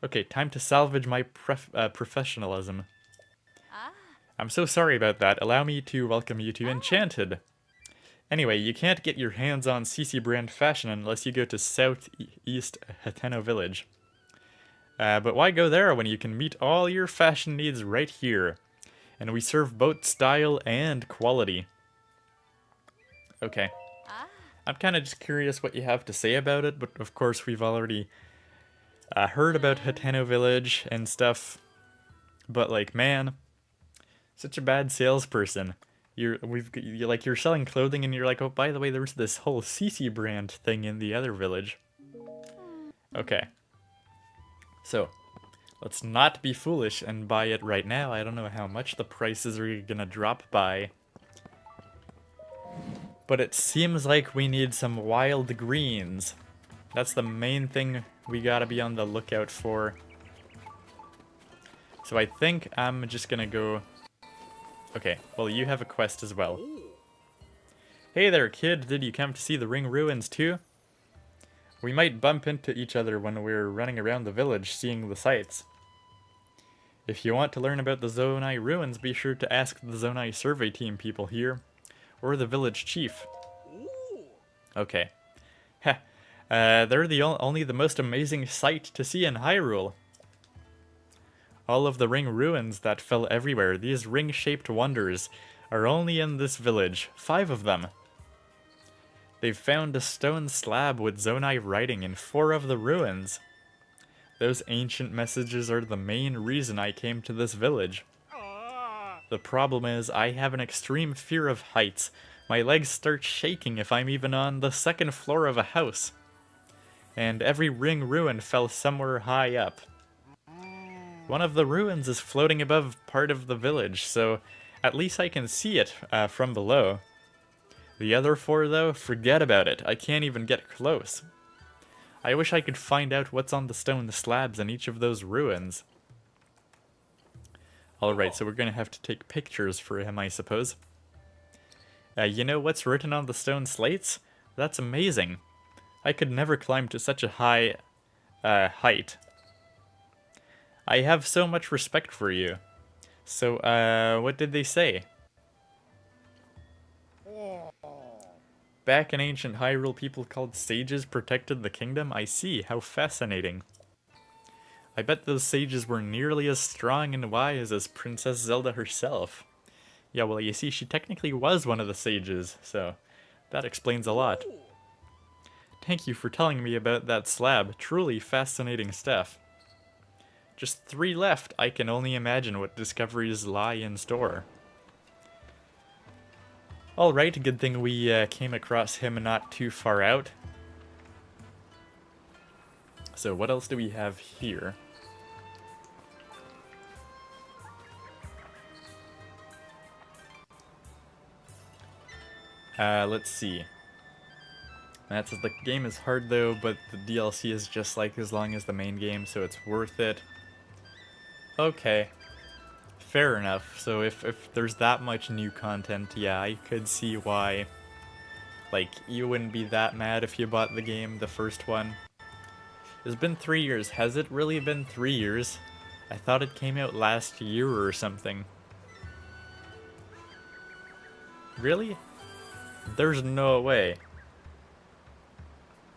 Okay, time to salvage my professionalism. I'm so sorry about that. Allow me to welcome you to Enchanted. Anyway, you can't get your hands on CC brand fashion unless you go to Southeast Hateno Village. But why go there when you can meet all your fashion needs right here? And we serve both style and quality. Okay. I'm kind of just curious what you have to say about it, but of course we've already heard about Hateno Village and stuff. But like, man, such a bad salesperson. You're selling clothing and you're like, oh, by the way, there's this whole CC brand thing in the other village. Okay. So, let's not be foolish and buy it right now. I don't know how much the prices are gonna drop by. But it seems like we need some wild greens. That's the main thing we gotta be on the lookout for. So I think I'm just gonna go... Okay, well, you have a quest as well. Hey there, kid. Did you come to see the ring ruins too? We might bump into each other when we're running around the village seeing the sights. If you want to learn about the Zonai ruins, be sure to ask the Zonai Survey Team people here, or the village chief. Okay. Heh. They're only the most amazing sight to see in Hyrule. All of the ring ruins that fell everywhere, these ring-shaped wonders, are only in this village. 5 of them. They've found a stone slab with Zonai writing in 4 of the ruins. Those ancient messages are the main reason I came to this village. The problem is, I have an extreme fear of heights. My legs start shaking if I'm even on the 2nd floor of a house. And every ring ruin fell somewhere high up. One of the ruins is floating above part of the village, so at least I can see it from below. The other 4, though, forget about it. I can't even get close. I wish I could find out what's on the stone slabs in each of those ruins. Alright, so we're gonna have to take pictures for him, I suppose. You know what's written on the stone slates? That's amazing. I could never climb to such a high height. I have so much respect for you. So, what did they say? Back in ancient Hyrule, people called sages protected the kingdom? I see, how fascinating. I bet those sages were nearly as strong and wise as Princess Zelda herself. Yeah, well, you see, she technically was one of the sages, so that explains a lot. Thank you for telling me about that slab. Truly fascinating stuff. Just 3 left. I can only imagine what discoveries lie in store. Alright, good thing we came across him not too far out. So what else do we have here? Let's see. The game is hard though, but the DLC is just like as long as the main game, so it's worth it. Okay. Fair enough. So if there's that much new content, yeah, I could see why. Like, you wouldn't be that mad if you bought the game, the first one. It's been 3 years. Has it really been 3 years? I thought it came out last year or something. Really? There's no way.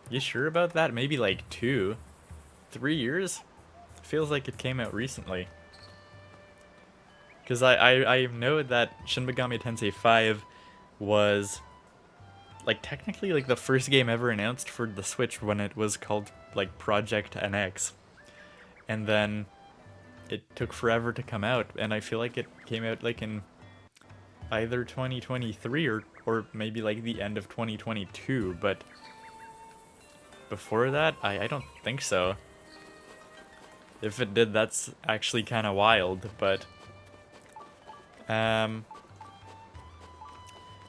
You sure about that? Maybe like 2? 3 years? Feels like it came out recently. Because I know that Shin Megami Tensei 5 was, like, technically like the first game ever announced for the Switch when it was called, like, Project NX. And then it took forever to come out, and I feel like it came out like in either 2023 or maybe like the end of 2022, but before that, I don't think so. If it did, that's actually kind of wild, but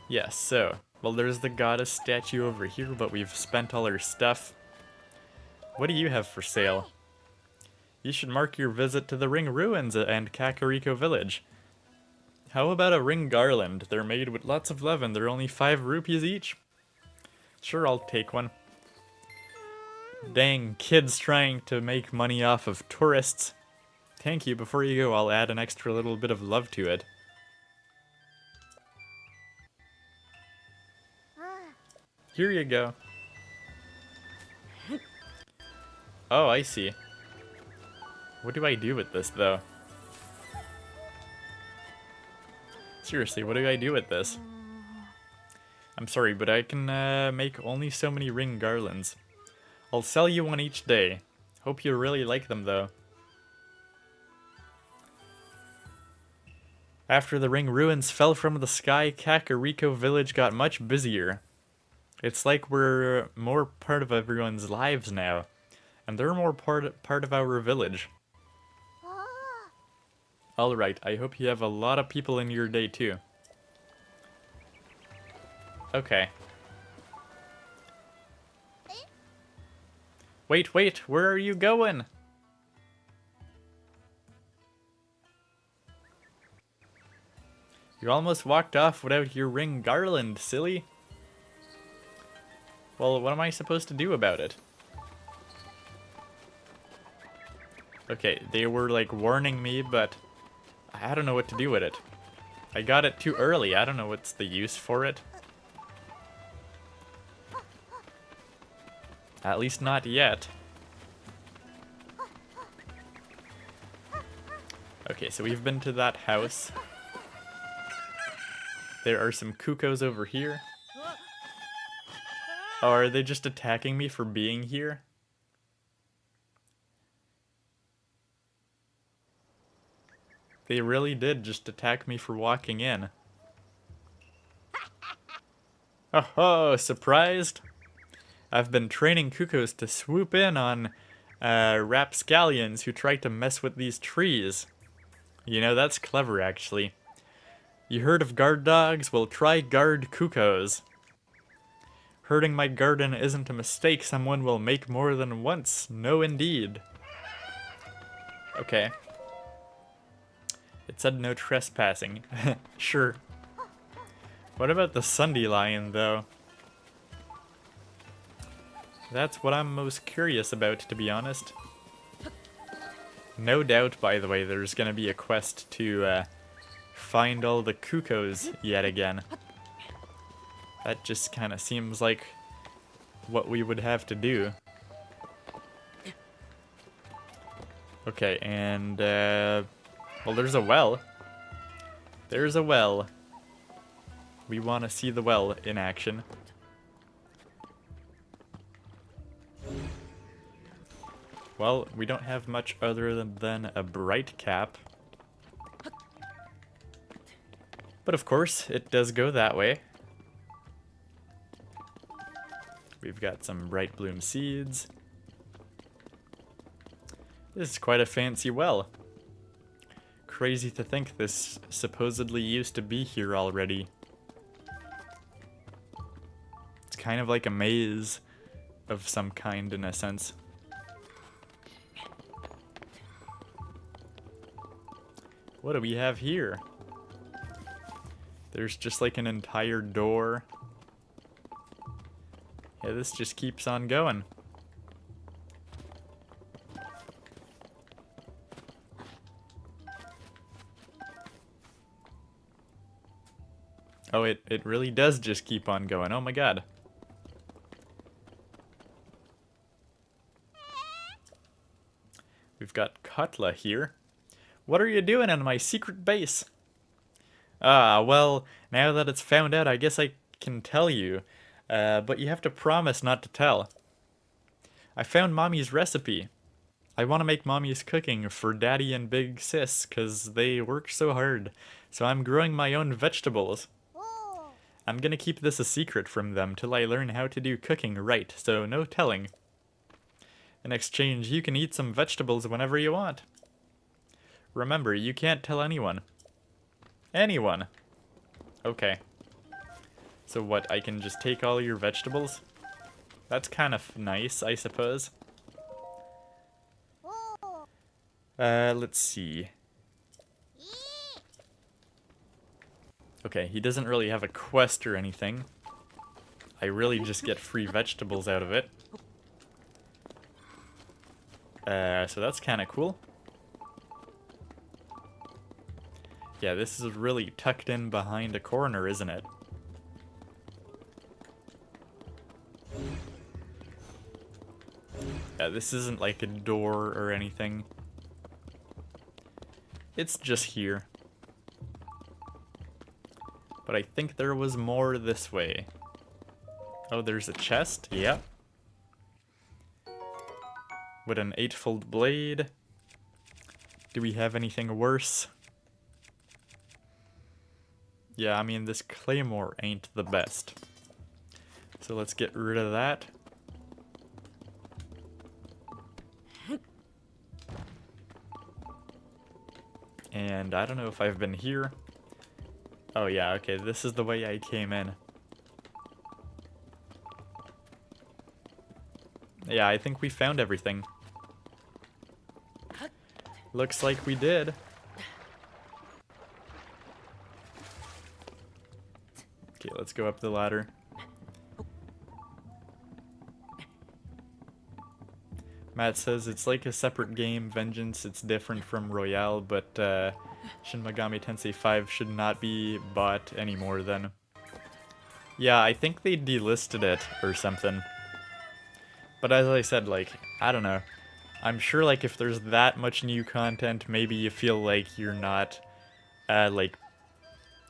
yeah, so, well, there's the goddess statue over here, but we've spent all our stuff. What do you have for sale? You should mark your visit to the Ring Ruins and Kakariko Village. How about a ring garland? They're made with lots of love and they're only 5 rupees each. Sure, I'll take one. Dang, kids trying to make money off of tourists. Thank you, before you go, I'll add an extra little bit of love to it. Here you go. Oh, I see. What do I do with this, though? Seriously, what do I do with this? I'm sorry, but I can make only so many ring garlands. I'll sell you one each day. Hope you really like them, though. After the ring ruins fell from the sky, Kakariko Village got much busier. It's like we're more part of everyone's lives now, and they're more part of our village. Alright, I hope you have a lot of people in your day too. Okay. Wait, where are you going? You almost walked off without your ring garland, silly. Well, what am I supposed to do about it? Okay, they were like warning me, but I don't know what to do with it. I got it too early. I don't know what's the use for it. At least not yet. Okay, so we've been to that house. There are some cuckoos over here. Oh, are they just attacking me for being here? They really did just attack me for walking in. Oh, surprised? I've been training cuckoos to swoop in on rapscallions who try to mess with these trees. You know, that's clever, actually. You heard of guard dogs? Well, try guard cuckoos. Hurting my garden isn't a mistake someone will make more than once. No, indeed. Okay. It said no trespassing. Sure. What about the Sunday lion, though? That's what I'm most curious about, to be honest. No doubt, by the way, there's gonna be a quest to find all the cuckoos yet again. That just kind of seems like what we would have to do. Okay, and well, there's a well. There's a well. We want to see the well in action. Well, we don't have much other than a bright cap. But of course, it does go that way. We've got some bright bloom seeds. This is quite a fancy well. Crazy to think this supposedly used to be here already. It's kind of like a maze of some kind in a sense. What do we have here? There's just like an entire door. Yeah, this just keeps on going. Oh, it really does just keep on going. Oh my god. We've got Katla here. What are you doing in my secret base? Ah, well, now that it's found out, I guess I can tell you. But you have to promise not to tell. I found Mommy's recipe. I want to make Mommy's cooking for Daddy and Big Sis, because they work so hard. So I'm growing my own vegetables. I'm gonna keep this a secret from them till I learn how to do cooking right, so no telling. In exchange, you can eat some vegetables whenever you want. Remember, you can't tell anyone. Anyone. Okay. So what, I can just take all your vegetables? That's kind of nice, I suppose. Let's see. Okay, he doesn't really have a quest or anything. I really just get free vegetables out of it. So that's kind of cool. Yeah, this is really tucked in behind a corner, isn't it? Yeah, this isn't like a door or anything. It's just here. But I think there was more this way. Oh, there's a chest? Yeah. With an 8-fold blade. Do we have anything worse? Yeah, I mean, this claymore ain't the best. So let's get rid of that. And I don't know if I've been here. Oh yeah, okay, this is the way I came in. Yeah, I think we found everything. Looks like we did. Okay, let's go up the ladder. Matt says it's like a separate game, Vengeance. It's different from Royale, but Shin Megami Tensei 5 should not be bought anymore then. Yeah, I think they delisted it or something. But as I said, like, I don't know. I'm sure, like, if there's that much new content, maybe you feel like you're not, like,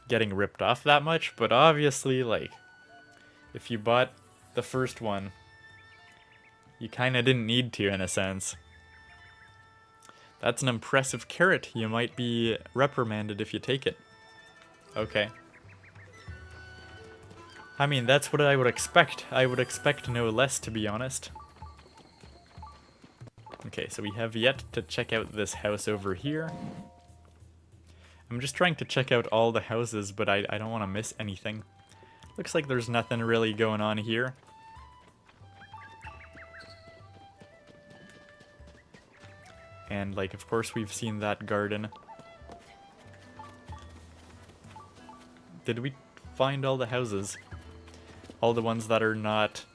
getting ripped off that much. But obviously, like, if you bought the first one, you kinda didn't need to, in a sense. That's an impressive carrot. You might be reprimanded if you take it. Okay. I mean, that's what I would expect. I would expect no less, to be honest. Okay, so we have yet to check out this house over here. I'm just trying to check out all the houses, but I don't want to miss anything. Looks like there's nothing really going on here. And, like, of course we've seen that garden. Did we find all the houses? All the ones that are not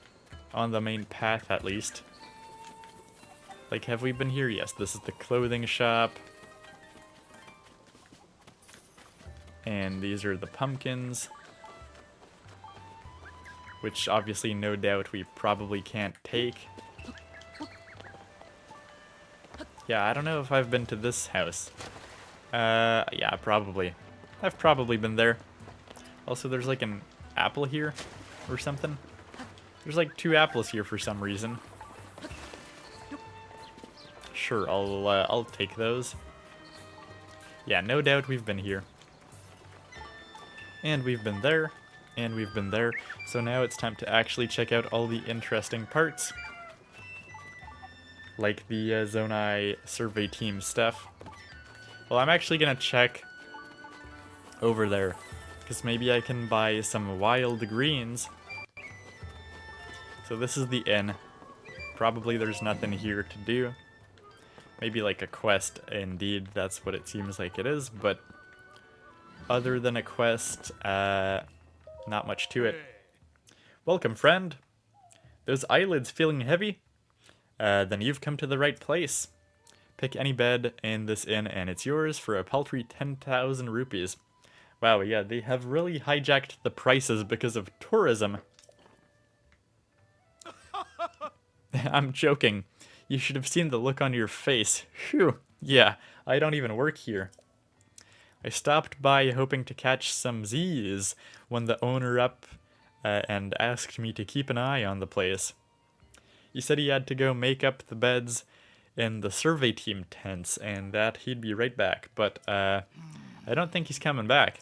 on the main path, at least. Like, have we been here? Yes, this is the clothing shop. And these are the pumpkins. Which, obviously, no doubt, we probably can't take. Yeah, I don't know if I've been to this house. Yeah, probably. I've probably been there. Also, there's like an apple here or something. There's like 2 apples here for some reason. Sure, I'll take those. Yeah, no doubt we've been here. And we've been there. And we've been there. So now it's time to actually check out all the interesting parts. Like the Zonai Survey Team stuff. Well, I'm actually gonna check over there. Because maybe I can buy some wild greens. So this is the inn. Probably there's nothing here to do. Maybe like a quest, indeed, that's what it seems like it is, but other than a quest, not much to it. Welcome, friend. Those eyelids feeling heavy? Then you've come to the right place. Pick any bed in this inn and it's yours for a paltry 10,000 rupees. Wow, yeah, they have really hijacked the prices because of tourism. I'm joking. You should have seen the look on your face. Phew. Yeah, I don't even work here. I stopped by hoping to catch some Z's when the owner up and asked me to keep an eye on the place. He said he had to go make up the beds in the survey team tents and that he'd be right back, but I don't think he's coming back.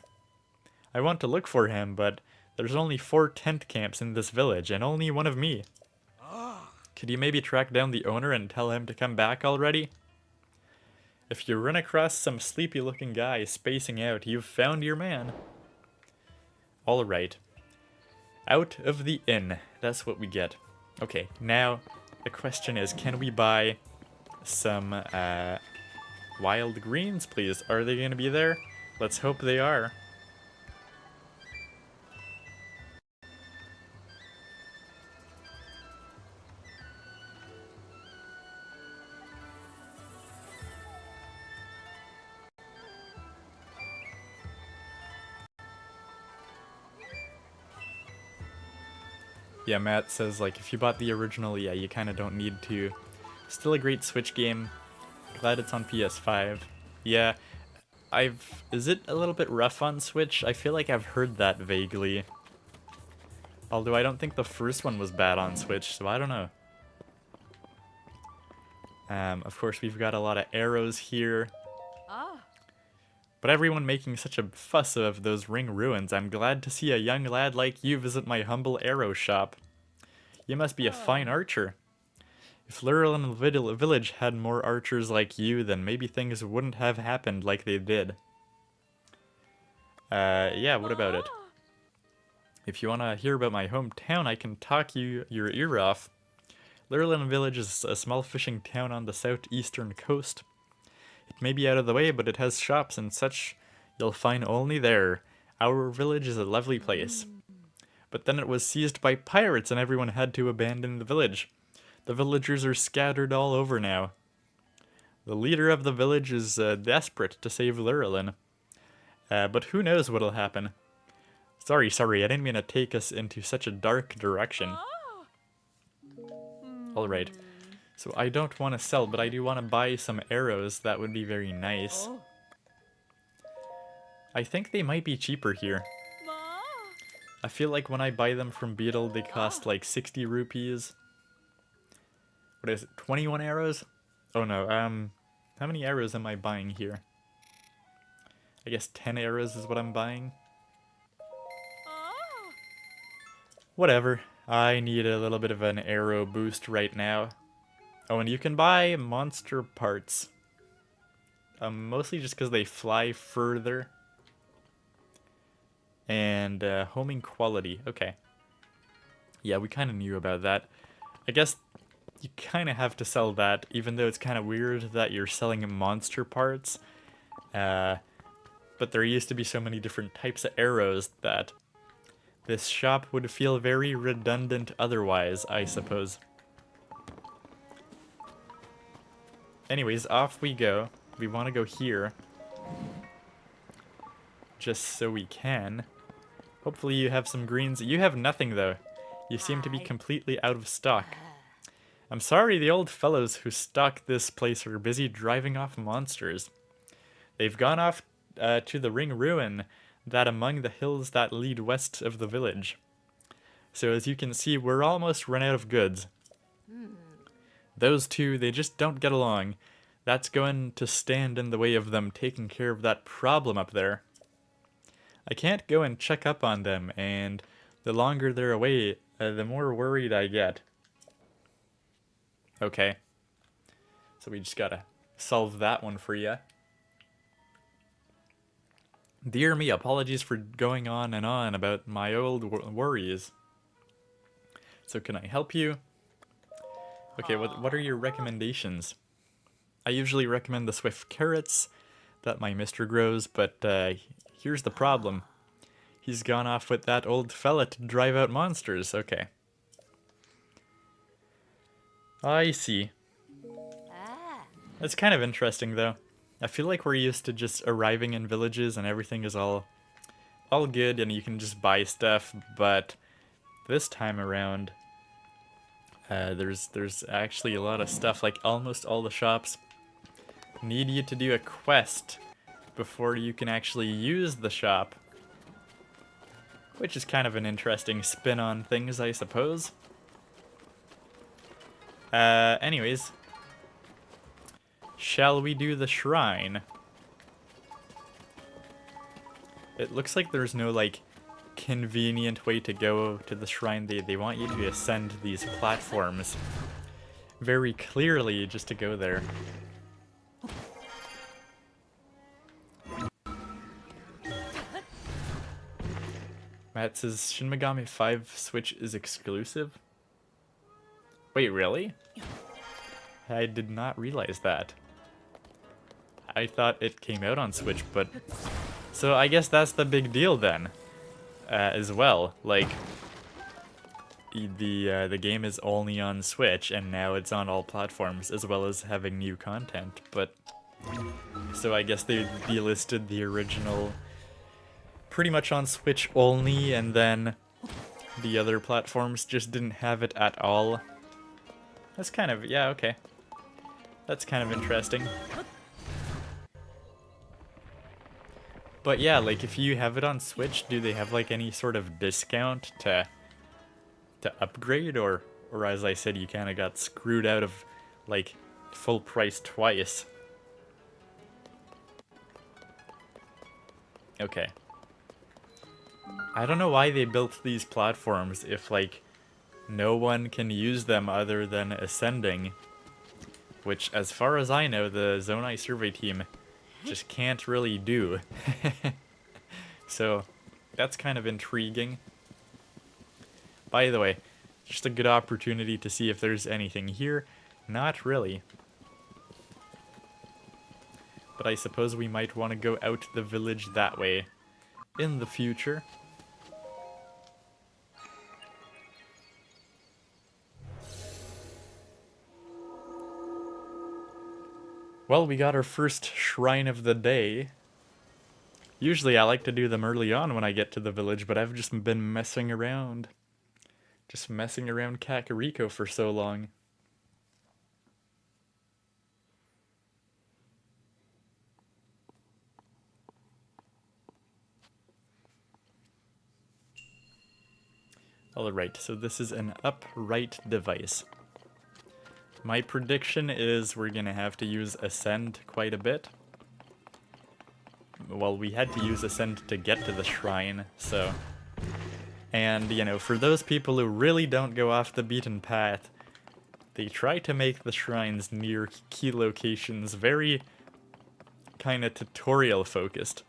I want to look for him, but there's only 4 tent camps in this village and only one of me. Could you maybe track down the owner and tell him to come back already? If you run across some sleepy-looking guy spacing out, you've found your man. Alright. Out of the inn. That's what we get. Okay, now the question is, can we buy some wild greens, please? Are they going to be there? Let's hope they are. Yeah, Matt says, like, if you bought the original, yeah, you kind of don't need to. Still a great Switch game. Glad it's on PS5. Yeah, is it a little bit rough on Switch? I feel like I've heard that vaguely. Although I don't think the first one was bad on Switch, so I don't know. Of course, we've got a lot of arrows here. But everyone making such a fuss of those ring ruins, I'm glad to see a young lad like you visit my humble arrow shop. You must be a fine archer. If Hyrule Village had more archers like you, then maybe things wouldn't have happened like they did. Yeah, what about it? If you want to hear about my hometown, I can talk you your ear off. Hyrule Village is a small fishing town on the southeastern coast. It may be out of the way, but it has shops and such you'll find only there. Our village is a lovely place. But then it was seized by pirates and everyone had to abandon the village. The villagers are scattered all over now. The leader of the village is desperate to save Hyrule. But who knows what'll happen. Sorry, I didn't mean to take us into such a dark direction. Alright. So I don't want to sell, but I do want to buy some arrows. That would be very nice. I think they might be cheaper here. I feel like when I buy them from Beetle, they cost like 60 rupees. What is it, 21 arrows? Oh no, how many arrows am I buying here? I guess 10 arrows is what I'm buying. Whatever, I need a little bit of an arrow boost right now. Oh, and you can buy monster parts. Mostly just because they fly further. And homing quality. Okay. Yeah, we kind of knew about that. I guess you kind of have to sell that, even though it's kind of weird that you're selling monster parts. But there used to be so many different types of arrows that this shop would feel very redundant otherwise, I suppose. Anyways, off we go. We want to go here. Just so we can. Hopefully you have some greens. You have nothing, though. You seem to be completely out of stock. I'm sorry, the old fellows who stock this place are busy driving off monsters. They've gone off to the ring ruin that among the hills that lead west of the village. So as you can see, we're almost run out of goods. Those two, they just don't get along. That's going to stand in the way of them taking care of that problem up there. I can't go and check up on them, and the longer they're away, the more worried I get. Okay. So we just gotta solve that one for ya. Dear me, apologies for going on and on about my old worries. So can I help you? Okay, what are your recommendations? I usually recommend the swift carrots that my mister grows, but here's the problem. He's gone off with that old fella to drive out monsters. Okay. I see. That's kind of interesting, though. I feel like we're used to just arriving in villages and everything is all good and you can just buy stuff, but this time around, there's actually a lot of stuff. Like almost all the shops need you to do a quest before you can actually use the shop, which is kind of an interesting spin on things, I suppose. Anyways, shall we do the shrine? It looks like there's no, like, convenient way to go to the shrine. They want you to ascend these platforms very clearly just to go there. Matt says Shin Megami 5 Switch is exclusive. Wait, really? I did not realize that. I thought it came out on Switch, but... So I guess that's the big deal then, as well. Like, the game is only on Switch, and now it's on all platforms, as well as having new content, but... So I guess they delisted the original pretty much on Switch only, and then the other platforms just didn't have it at all. That's kind of, yeah, okay. That's kind of interesting. But yeah, like if you have it on Switch, do they have like any sort of discount to upgrade, or as I said, you kind of got screwed out of like full price twice? Okay. I don't know why they built these platforms if like no one can use them other than ascending, which as far as I know the Zonai Survey Team just can't really do. So that's kind of intriguing. By the way, just a good opportunity to see if there's anything here. Not really. But I suppose we might want to go out the village that way in the future. Well, we got our first shrine of the day. Usually I like to do them early on when I get to the village, but I've just been messing around. Just messing around Kakariko for so long. Alright, so this is an upright device. My prediction is we're gonna have to use Ascend quite a bit. Well, we had to use Ascend to get to the shrine, so... And, you know, for those people who really don't go off the beaten path, they try to make the shrines near key locations very kinda tutorial focused.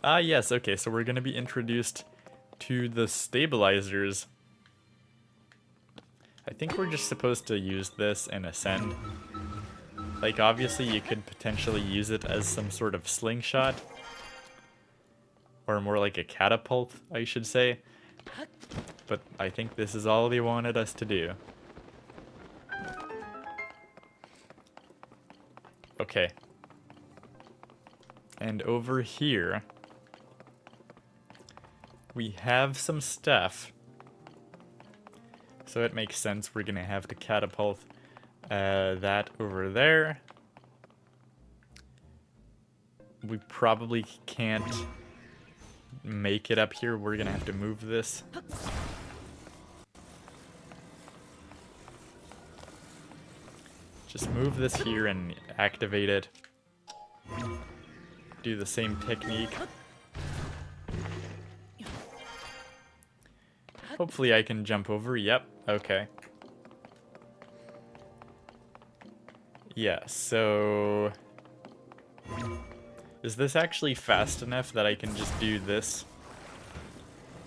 Ah yes, okay, so we're gonna be introduced to the stabilizers. I think we're just supposed to use this and ascend. Like, obviously you could potentially use it as some sort of slingshot. Or more like a catapult, I should say. But I think this is all they wanted us to do. Okay. And over here, we have some stuff. So it makes sense we're gonna have to catapult that over there. We probably can't make it up here, we're gonna have to move this. Just move this here and activate it. Do the same technique. Hopefully I can jump over. Yep, okay. Yeah, so... is this actually fast enough that I can just do this?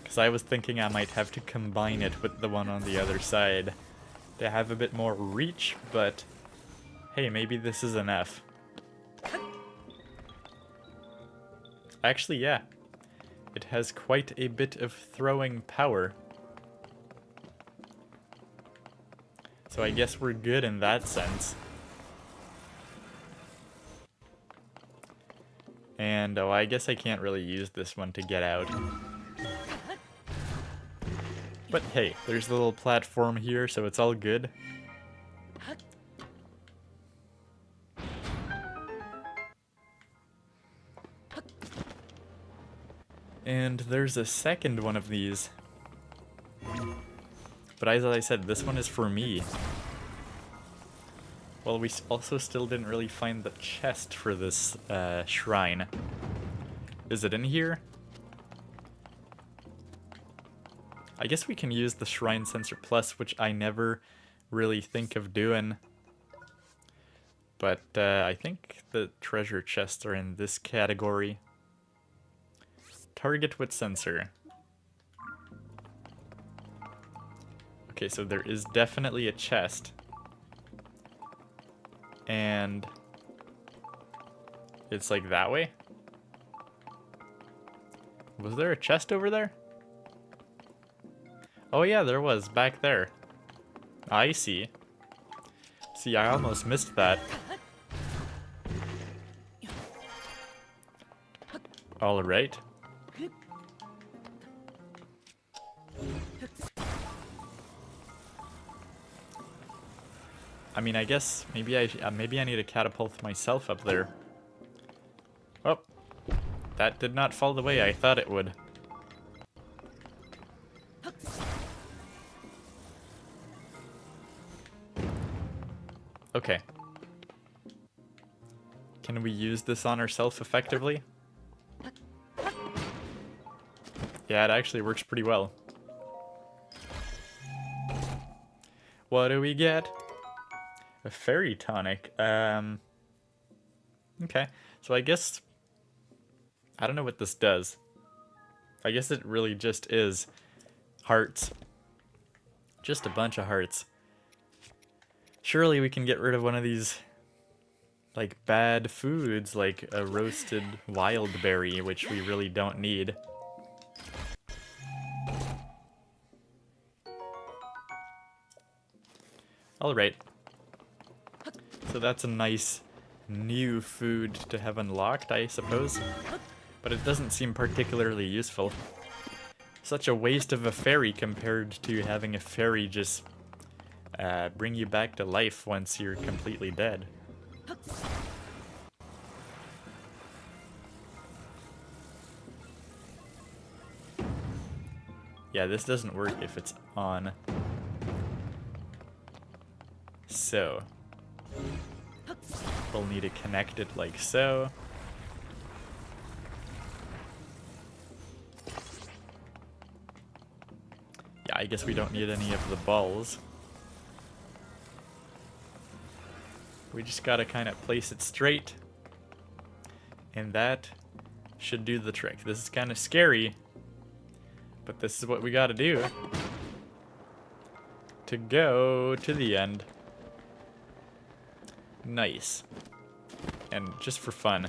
Because I was thinking I might have to combine it with the one on the other side to have a bit more reach, but hey, maybe this is enough. Actually, yeah. It has quite a bit of throwing power. So I guess we're good in that sense. And, oh, I guess I can't really use this one to get out. But hey, there's the little platform here, so it's all good. And there's a second one of these. But as I said, this one is for me. Well, we also still didn't really find the chest for this shrine. Is it in here? I guess we can use the Shrine Sensor Plus, which I never really think of doing. But I think the treasure chests are in this category. Target with sensor. Okay, so there is definitely a chest. And it's like that way? Was there a chest over there? Oh yeah, there was, back there. I see. See, I almost missed that. Alright. I mean, I guess maybe I need to catapult myself up there. Oh, that did not fall the way I thought it would. Okay. Can we use this on ourselves effectively? Yeah, it actually works pretty well. What do we get? A fairy tonic. Okay. So I guess... I don't know what this does. I guess it really just is hearts. Just a bunch of hearts. Surely we can get rid of one of these, like, bad foods, like a roasted wild berry, which we really don't need. Alright. So that's a nice new food to have unlocked, I suppose. But it doesn't seem particularly useful. Such a waste of a fairy compared to having a fairy just bring you back to life once you're completely dead. Yeah, this doesn't work if it's on. So, we'll need to connect it like so. Yeah, I guess we don't need any of the balls. We just gotta kind of place it straight. And that should do the trick. This is kind of scary, but this is what we gotta do to go to the end. Nice. And just for fun,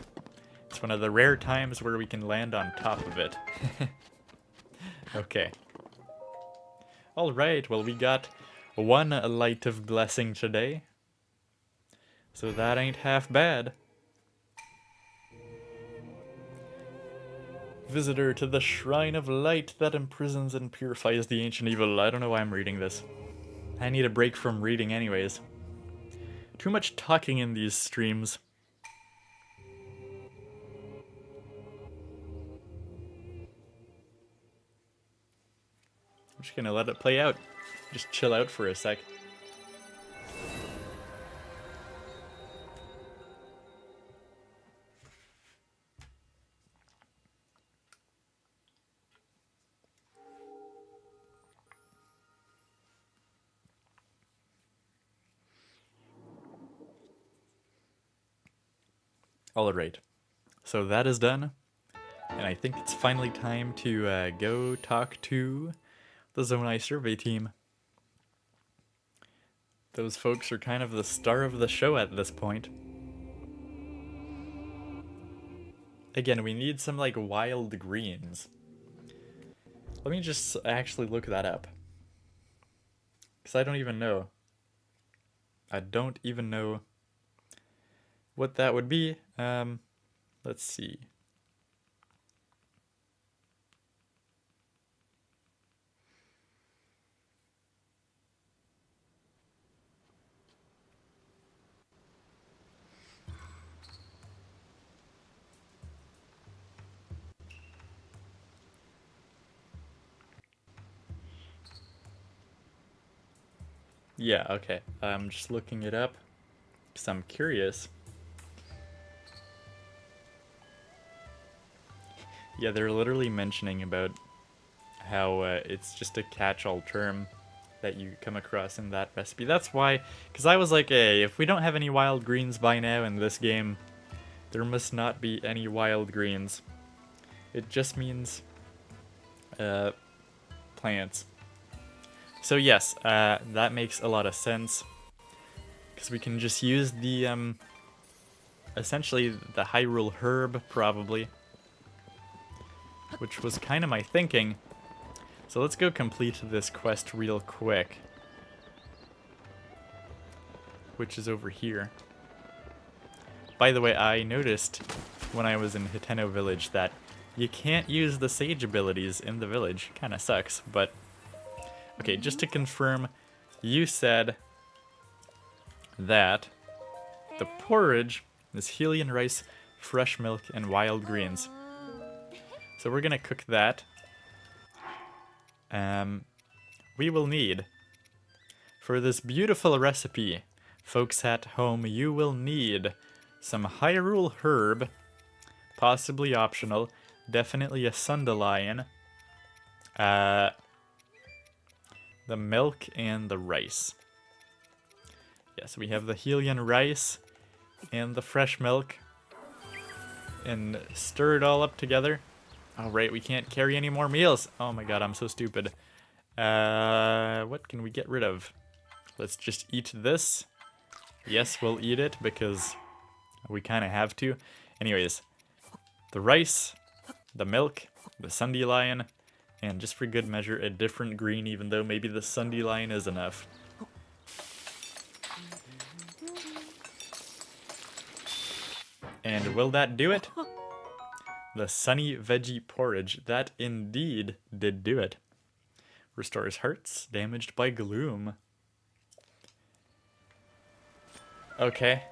it's one of the rare times where we can land on top of it. Okay. Alright, well, we got one light of blessing today. So that ain't half bad. Visitor to the Shrine of Light that imprisons and purifies the ancient evil. I don't know why I'm reading this. I need a break from reading anyways. Too much talking in these streams. just gonna let it play out. Just chill out for a sec. Alright, so that is done, and I think it's finally time to go talk to the Zonai Survey Team. Those folks are kind of the star of the show at this point. Again, we need some like wild greens. Let me just actually look that up. Because I don't even know. I don't even know what that would be. Let's see. Yeah, okay. I'm just looking it up because I'm curious. Yeah, they're literally mentioning about how it's just a catch-all term that you come across in that recipe. That's why, because I was like, hey, if we don't have any wild greens by now in this game, there must not be any wild greens. It just means plants. So yes, that makes a lot of sense, because we can just use the, essentially the Hyrule herb, probably, which was kind of my thinking. So let's go complete this quest real quick, which is over here. By the way, I noticed when I was in Hiteno Village that you can't use the sage abilities in the village. Kind of sucks, but... Okay, just to confirm, you said that the porridge is Hylian rice, fresh milk, and wild greens. So we're gonna cook that. We will need, for this beautiful recipe, folks at home, you will need some Hyrule herb, possibly optional, definitely a Sundelion, the milk and the rice. Yes, we have the Hylian rice and the fresh milk, and stir it all up together. Oh, right, we can't carry any more meals. Oh my god, I'm so stupid. What can we get rid of? Let's just eat this. Yes, we'll eat it because we kind of have to. Anyways, the rice, the milk, the Sundelion, and just for good measure, a different green, even though maybe the Sundelion is enough. And will that do it? The sunny veggie porridge, that indeed did do it. Restores hearts damaged by gloom. Okay.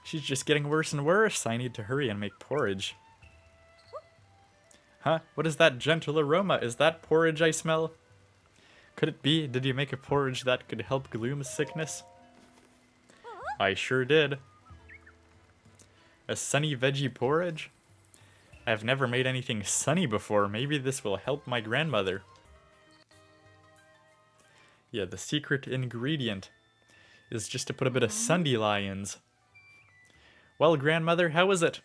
She's just getting worse and worse. I need to hurry and make porridge. Huh? What is that gentle aroma? Is that porridge I smell? Could it be? Did you make a porridge that could help gloom sickness? I sure did. A sunny veggie porridge? I've never made anything sunny before. Maybe this will help my grandmother. Yeah, the secret ingredient is just to put a bit of Sundelions. Well, grandmother, how was it?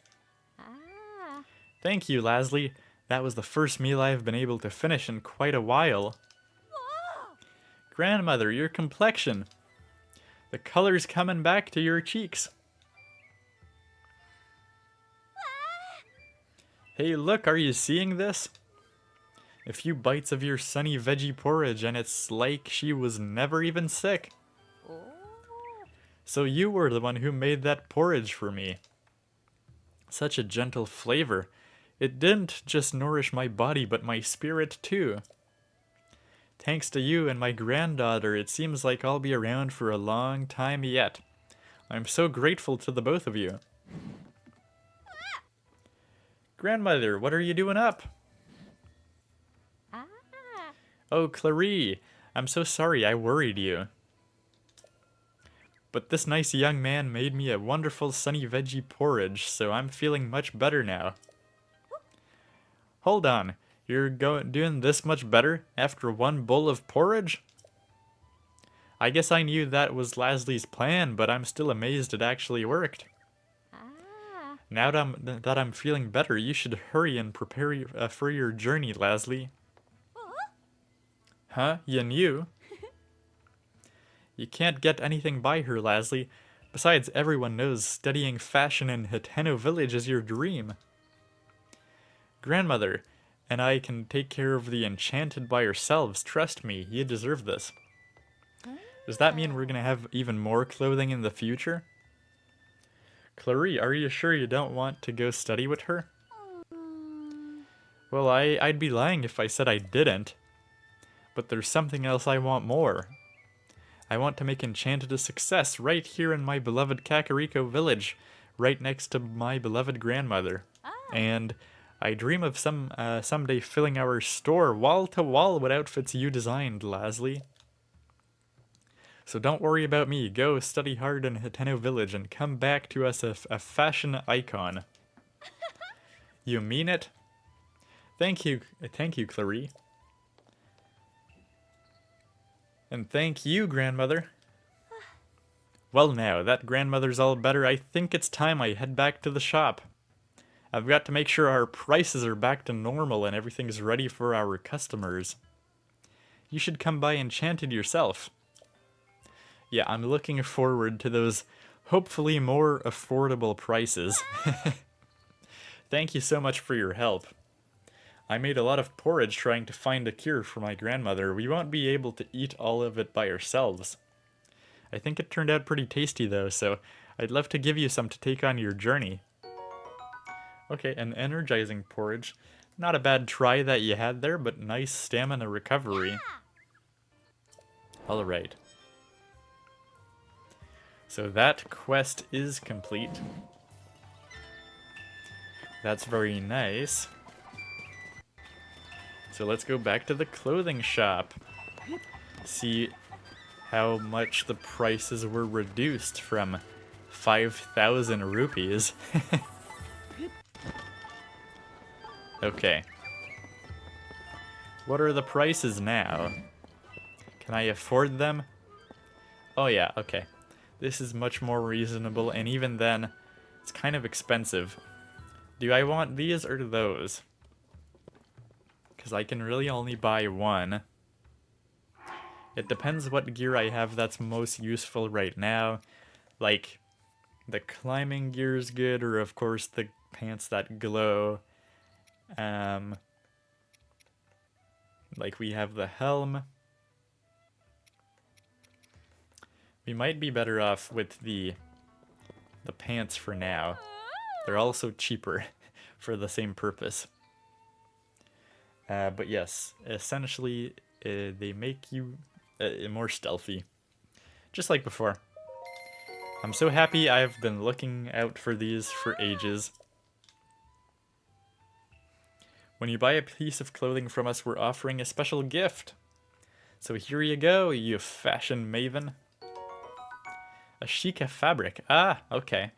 Thank you, Lasley. That was the first meal I've been able to finish in quite a while. Grandmother, your complexion. The color's coming back to your cheeks. Hey, look, are you seeing this? A few bites of your sunny veggie porridge and it's like she was never even sick. So you were the one who made that porridge for me. Such a gentle flavor. It didn't just nourish my body, but my spirit too. Thanks to you and my granddaughter, it seems like I'll be around for a long time yet. I'm so grateful to the both of you. Grandmother, what are you doing up? Oh, Clarie, I'm so sorry I worried you. But this nice young man made me a wonderful sunny veggie porridge, so I'm feeling much better now. Hold on, you're doing this much better after one bowl of porridge? I guess I knew that was Laslie's plan, but I'm still amazed it actually worked. Now that I'm feeling better, you should hurry and prepare for your journey, Laslie. Huh? You knew? You can't get anything by her, Laslie. Besides, everyone knows studying fashion in Hiteno Village is your dream. Grandmother and I can take care of the enchanted by ourselves. Trust me, you deserve this. Does that mean we're gonna have even more clothing in the future? Clarie, are you sure you don't want to go study with her? Well, I'd be lying if I said I didn't. But there's something else I want more. I want to make Enchanted a success right here in my beloved Kakariko Village, right next to my beloved grandmother. And I dream of someday filling our store wall to wall with outfits you designed, Laslie. So don't worry about me. Go study hard in Hiteno Village and come back to us a fashion icon. You mean it? Thank you, Clarie. And thank you, grandmother. Well now, that grandmother's all better, I think it's time I head back to the shop. I've got to make sure our prices are back to normal and everything's ready for our customers. You should come by Enchanted yourself. Yeah, I'm looking forward to those hopefully more affordable prices. Thank you so much for your help. I made a lot of porridge trying to find a cure for my grandmother. We won't be able to eat all of it by ourselves. I think it turned out pretty tasty though, so I'd love to give you some to take on your journey. Okay, an energizing porridge. Not a bad try that you had there, but nice stamina recovery. Alright. So that quest is complete. That's very nice. So let's go back to the clothing shop. See how much the prices were reduced from 5,000 rupees. Okay. What are the prices now? Can I afford them? Oh yeah, okay. This is much more reasonable, and even then, it's kind of expensive. Do I want these or those? Because I can really only buy one. It depends what gear I have that's most useful right now. Like, the climbing gear is good, or of course the pants that glow. Like we have the helm. We might be better off with the pants for now. They're also cheaper for the same purpose. But yes, essentially they make you more stealthy. Just like before. I'm so happy I've been looking out for these for ages. When you buy a piece of clothing from us, we're offering a special gift. So here you go, you fashion maven. A Sheikah fabric. Ah, okay.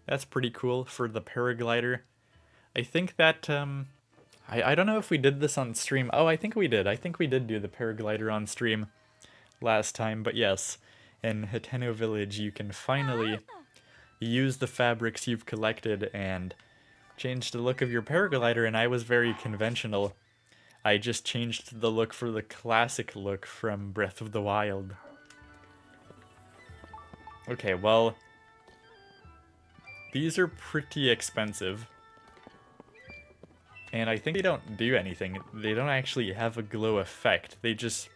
That's pretty cool for the paraglider. I think that, I don't know if we did this on stream. Oh, I think we did. I think we did do the paraglider on stream last time. But yes, in Hiteno Village, you can finally use the fabrics you've collected and change the look of your paraglider. And I was very conventional. I just changed the look for the classic look from Breath of the Wild. Okay, well, these are pretty expensive. And I think they don't do anything. They don't actually have a glow effect. They just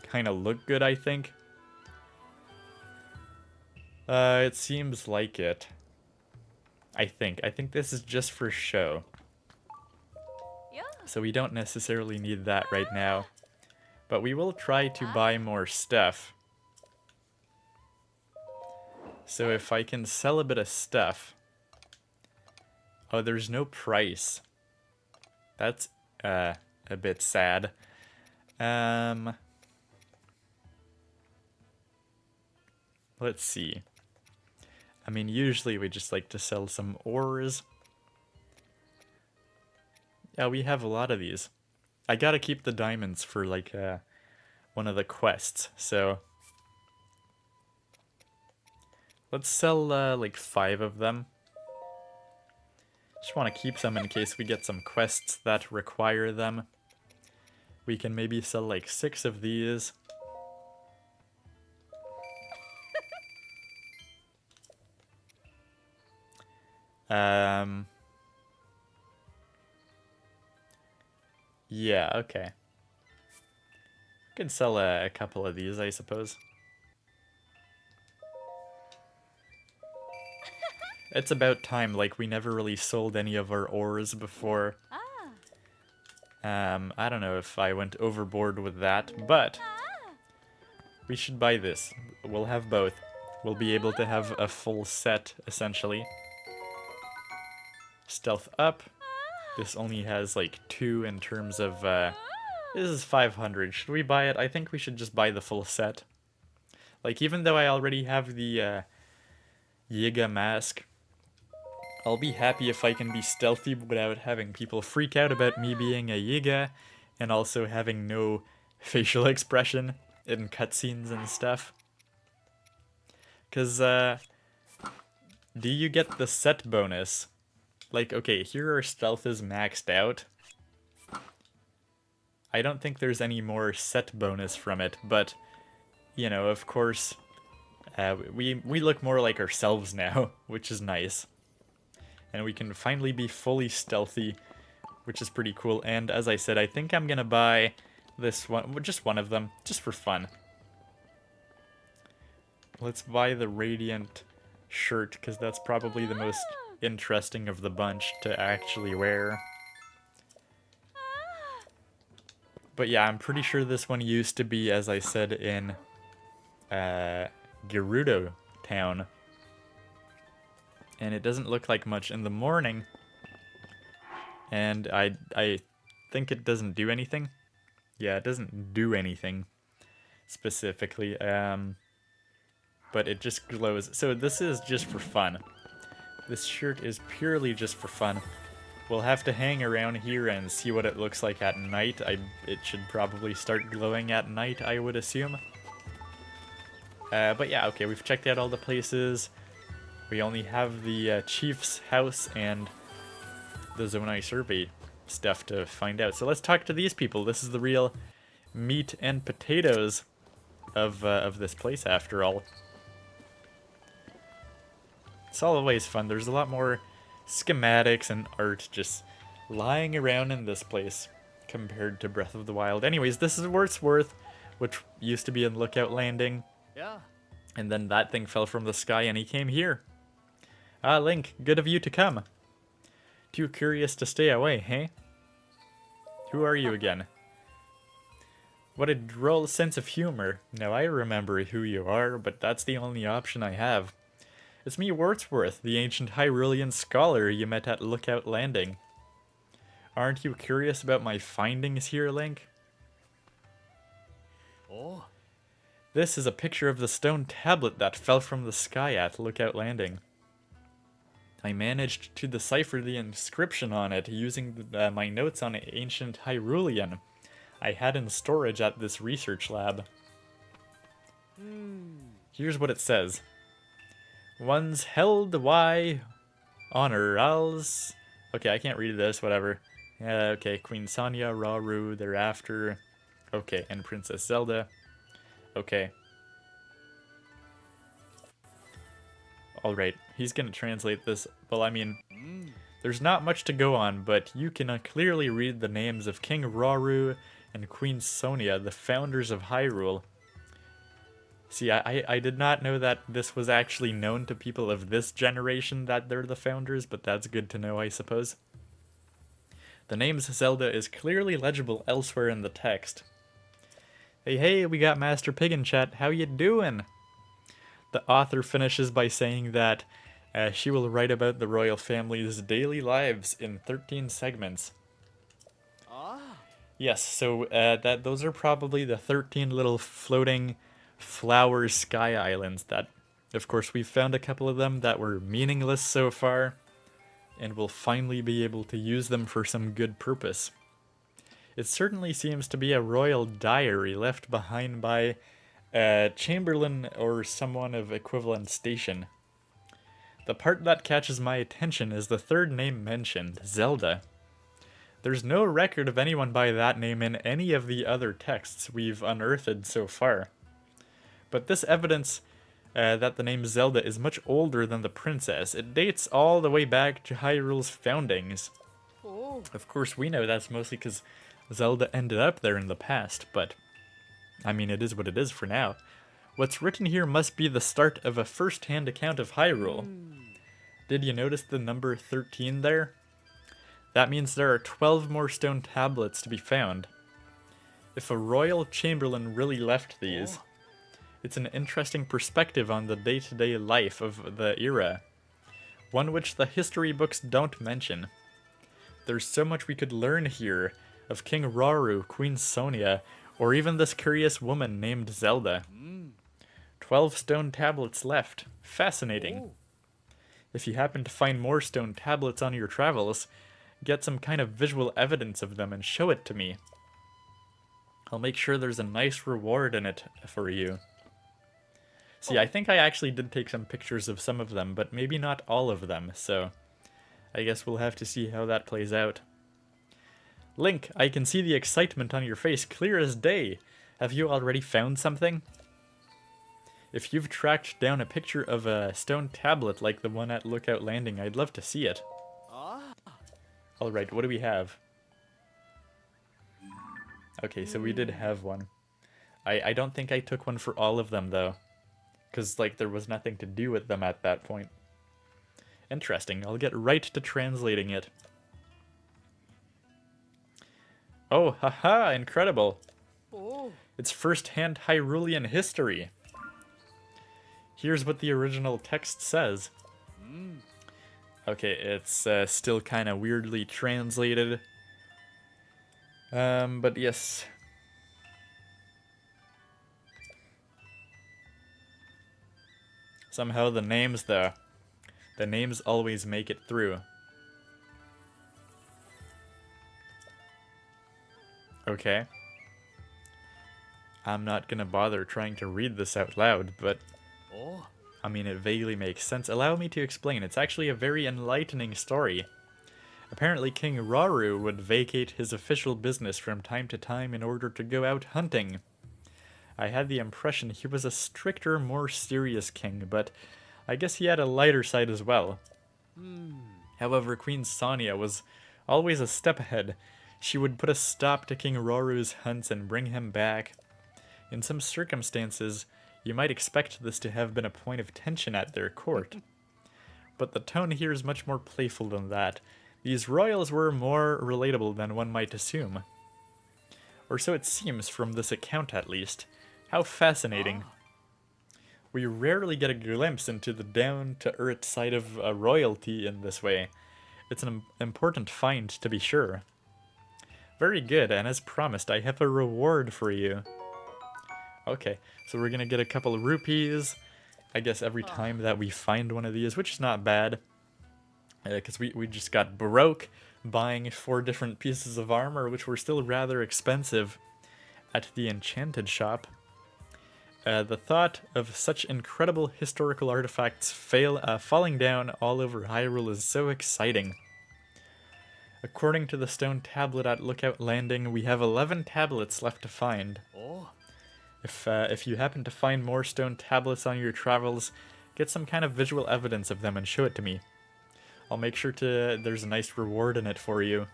kind of look good, I think. It seems like it. I think this is just for show. So we don't necessarily need that right now. But we will try to buy more stuff. So if I can sell a bit of stuff... Oh, there's no price. That's a bit sad. Let's see. I mean, usually we just like to sell some ores. Yeah, we have a lot of these. I gotta keep the diamonds for like one of the quests, so let's sell like 5 of them. Just want to keep some in case we get some quests that require them. We can maybe sell like 6 of these. Yeah, okay. Could sell a couple of these, I suppose. It's about time, like we never really sold any of our ores before. I don't know if I went overboard with that, but we should buy this. We'll have both. We'll be able to have a full set, essentially. Stealth up. This only has like 2 in terms of, this is 500. Should we buy it? I think we should just buy the full set. Like, even though I already have the, Yiga mask, I'll be happy if I can be stealthy without having people freak out about me being a Yiga, and also having no facial expression in cutscenes and stuff. Cause, do you get the set bonus? Like, okay, here our stealth is maxed out. I don't think there's any more set bonus from it, but, you know, of course, we look more like ourselves now, which is nice. And we can finally be fully stealthy, which is pretty cool. And as I said, I think I'm gonna buy this one, just one of them, just for fun. Let's buy the Radiant shirt, because that's probably the most interesting of the bunch to actually wear. But yeah, I'm pretty sure this one used to be, as I said, in Gerudo Town. And it doesn't look like much in the morning. And I think it doesn't do anything. Yeah, it doesn't do anything specifically. But it just glows. So this is just for fun. This shirt is purely just for fun. We'll have to hang around here and see what it looks like at night. It should probably start glowing at night, I would assume. But yeah, okay, we've checked out all the places. We only have the chief's house and the Zonai Survey stuff to find out. So let's talk to these people. This is the real meat and potatoes of this place, after all. It's always fun. There's a lot more schematics and art just lying around in this place compared to Breath of the Wild. Anyways, this is Wordsworth, which used to be in Lookout Landing. Yeah. And then that thing fell from the sky and he came here. Ah, Link, good of you to come. Too curious to stay away, hey? Who are you again? What a droll sense of humor. Now I remember who you are, but that's the only option I have. It's me, Wordsworth, the ancient Hyrulean scholar you met at Lookout Landing. Aren't you curious about my findings here, Link? Oh. This is a picture of the stone tablet that fell from the sky at Lookout Landing. I managed to decipher the inscription on it using my notes on ancient Hyrulean I had in storage at this research lab. Here's what it says. One's held why honor als. Okay, I can't read this, whatever. Okay, Queen Sonia, Rauru, thereafter. Okay, and Princess Zelda. Okay. Alright, he's gonna translate this. Well, I mean, there's not much to go on, but you can clearly read the names of King Rauru and Queen Sonia, the founders of Hyrule. See, I did not know that this was actually known to people of this generation, that they're the founders, but that's good to know, I suppose. The name Zelda is clearly legible elsewhere in the text. Hey, we got Master Pig in chat. How you doing? The author finishes by saying that she will write about the royal family's daily lives in 13 segments. Yes, so those are probably the 13 little floating flower sky islands that, of course, we've found a couple of them that were meaningless so far, and we'll finally be able to use them for some good purpose. It certainly seems to be a royal diary left behind by a chamberlain or someone of equivalent station. The part that catches my attention is the third name mentioned, Zelda. There's no record of anyone by that name in any of the other texts we've unearthed so far. But this evidence that the name Zelda is much older than the princess. It dates all the way back to Hyrule's foundings. Oh. Of course, we know that's mostly because Zelda ended up there in the past, but I mean, it is what it is for now. What's written here must be the start of a first-hand account of Hyrule. Did you notice the number 13 there? That means there are 12 more stone tablets to be found. If a royal chamberlain really left these, it's an interesting perspective on the day-to-day life of the era, one which the history books don't mention. There's so much we could learn here of King Rauru, Queen Sonia, or even this curious woman named Zelda. 12 stone tablets left. Fascinating. If you happen to find more stone tablets on your travels, get some kind of visual evidence of them and show it to me. I'll make sure there's a nice reward in it for you. See, I think I actually did take some pictures of some of them, but maybe not all of them, so I guess we'll have to see how that plays out. Link, I can see the excitement on your face clear as day. Have you already found something? If you've tracked down a picture of a stone tablet like the one at Lookout Landing, I'd love to see it. Alright, what do we have? Okay, so we did have one. I don't think I took one for all of them, though. Because, like, there was nothing to do with them at that point. Interesting. I'll get right to translating it. Oh, haha, incredible. It's first-hand Hyrulean history. Here's what the original text says. Okay, it's still kind of weirdly translated. But yes. Somehow the names, though. The names always make it through. Okay. I'm not gonna bother trying to read this out loud, but I mean, it vaguely makes sense. Allow me to explain. It's actually a very enlightening story. Apparently, King Rauru would vacate his official business from time to time in order to go out hunting. I had the impression he was a stricter, more serious king, but I guess he had a lighter side as well. However, Queen Sonia was always a step ahead. She would put a stop to King Rauru's hunts and bring him back. In some circumstances, you might expect this to have been a point of tension at their court. But the tone here is much more playful than that. These royals were more relatable than one might assume. Or so it seems from this account, at least. How fascinating. We rarely get a glimpse into the down-to-earth side of royalty in this way. It's an important find, to be sure. Very good, and as promised, I have a reward for you. Okay, so we're gonna get a couple of rupees, I guess every time that we find one of these, which is not bad. Because we just got broke buying 4 different pieces of armor, which were still rather expensive at the enchanted shop. The thought of such incredible historical artifacts falling down all over Hyrule is so exciting. According to the stone tablet at Lookout Landing, we have 11 tablets left to find. If you happen to find more stone tablets on your travels, get some kind of visual evidence of them and show it to me. I'll make sure there's a nice reward in it for you.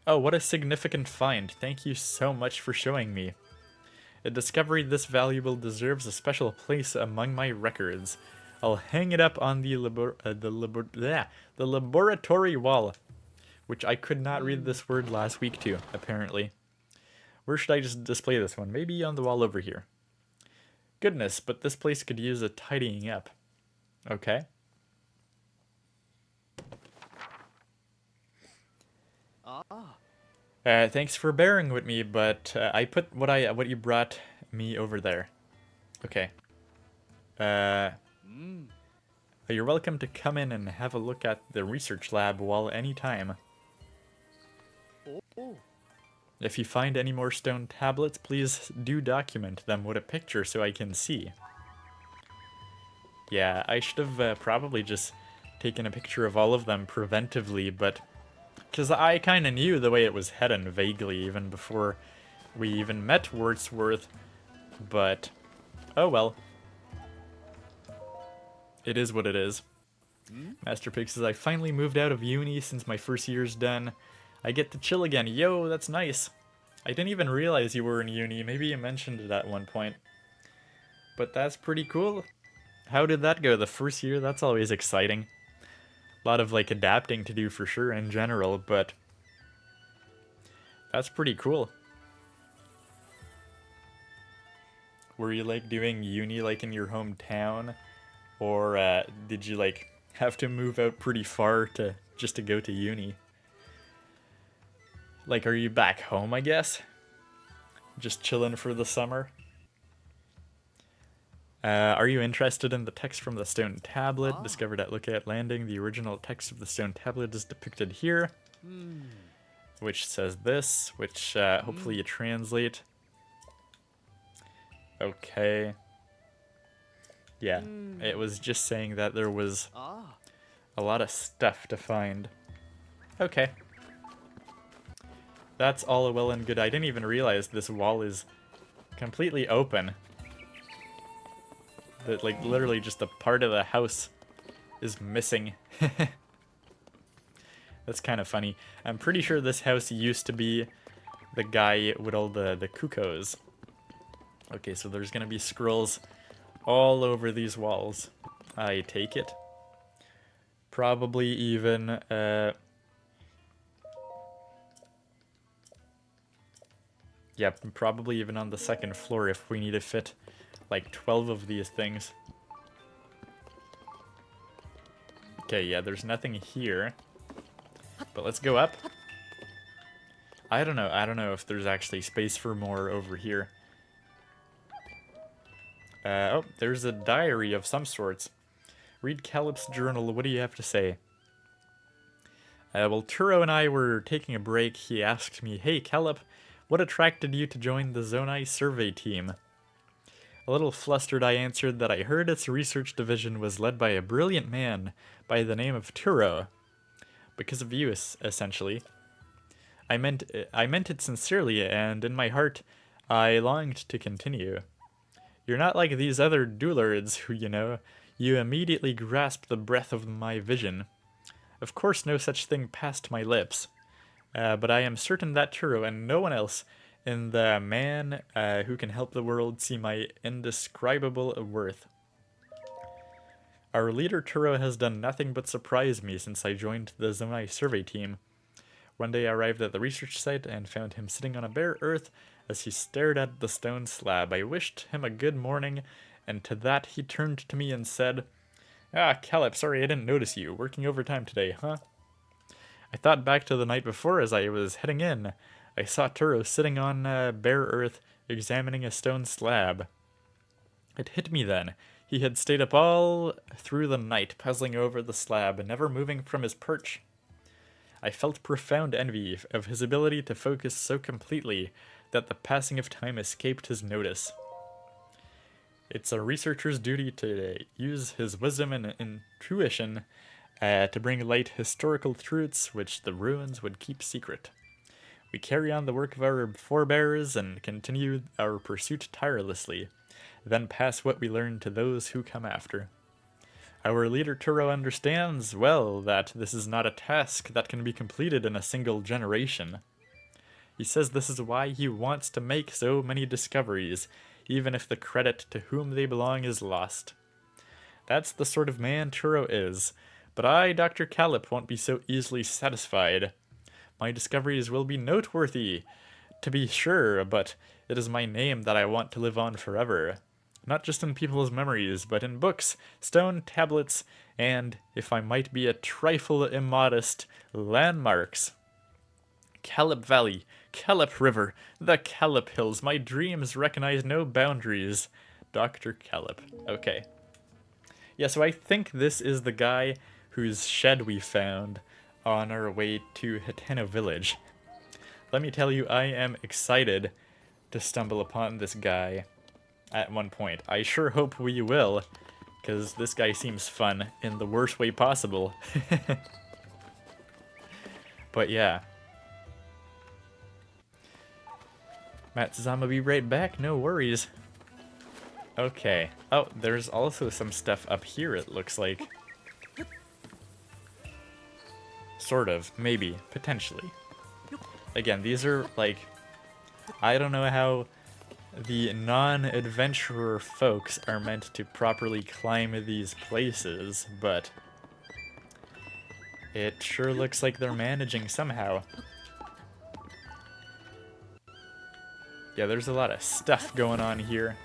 Oh, what a significant find. Thank you so much for showing me. A discovery this valuable deserves a special place among my records. I'll hang it up on the laboratory wall, which I could not read this word last week too, apparently. Where should I just display this one? Maybe on the wall over here. Goodness, but this place could use a tidying up. Okay. Thanks for bearing with me, but I put what you brought me over there. Okay. You're welcome to come in and have a look at the research lab while any time. If you find any more stone tablets, please do document them with a picture so I can see. Yeah, I should have probably just taken a picture of all of them preventively, but because I kind of knew the way it was heading vaguely even before we even met Wordsworth, but oh well. It is what it is. Master Pig says, I finally moved out of uni since my first year's done. I get to chill again. Yo, that's nice. I didn't even realize you were in uni. Maybe you mentioned it at one point. But that's pretty cool. How did that go? The first year? That's always exciting. A lot of like adapting to do for sure in general, but that's pretty cool. Were you like doing uni like in your hometown? Or did you like have to move out pretty far just to go to uni? Like, are you back home, I guess? Just chilling for the summer? Are you interested in the text from the stone tablet discovered at Lookout Landing? The original text of the stone tablet is depicted here, which says this, which hopefully you translate. Okay. Yeah, it was just saying that there was a lot of stuff to find. Okay. That's all well and good. I didn't even realize this wall is completely open. That, like, literally just a part of the house is missing. That's kind of funny. I'm pretty sure this house used to be the guy with all the cuckoos. Okay, so there's gonna be scrolls all over these walls, I take it. Probably even, yeah, probably even on the second floor if we need to fit like 12 of these things. Okay, yeah, there's nothing here. But let's go up. I don't know if there's actually space for more over here. Oh, there's a diary of some sorts. Read Calip's journal, what do you have to say? While Turo and I were taking a break, he asked me, hey Calip, what attracted you to join the Zonai Survey Team? A little flustered, I answered that I heard its research division was led by a brilliant man by the name of Turo. Because of you, essentially. I meant it sincerely, and in my heart, I longed to continue. You're not like these other duelards who, you immediately grasp the breadth of my vision. Of course no such thing passed my lips, but I am certain that Turo and no one else in the man who can help the world see my indescribable worth. Our leader Turo has done nothing but surprise me since I joined the Zonai Survey Team. One day I arrived at the research site and found him sitting on a bare earth as he stared at the stone slab. I wished him a good morning, and to that he turned to me and said, Ah, Calip, sorry I didn't notice you. Working overtime today, huh? I thought back to the night before as I was heading in. I saw Turo sitting on bare earth, examining a stone slab. It hit me then. He had stayed up all through the night, puzzling over the slab, never moving from his perch. I felt profound envy of his ability to focus so completely that the passing of time escaped his notice. It's a researcher's duty to use his wisdom and intuition to bring light historical truths which the ruins would keep secret. We carry on the work of our forebears and continue our pursuit tirelessly, then pass what we learn to those who come after. Our leader Turo understands well that this is not a task that can be completed in a single generation. He says this is why he wants to make so many discoveries, even if the credit to whom they belong is lost. That's the sort of man Turo is, but I, Dr. Calip, won't be so easily satisfied. My discoveries will be noteworthy, to be sure, but it is my name that I want to live on forever. Not just in people's memories, but in books, stone tablets, and, if I might be a trifle immodest, landmarks. Calip Valley, Calip River, the Calip Hills. My dreams recognize no boundaries. Dr. Calip. Okay. Yeah, so I think this is the guy whose shed we found on our way to Hiteno Village. Let me tell you, I am excited to stumble upon this guy at one point. I sure hope we will, because this guy seems fun in the worst way possible. But yeah. Matsuzama will be right back, no worries. Okay. Oh, there's also some stuff up here, it looks like. Sort of. Maybe. Potentially. Again, these are, like... I don't know how the non-adventurer folks are meant to properly climb these places, but... it sure looks like they're managing somehow. Yeah, there's a lot of stuff going on here.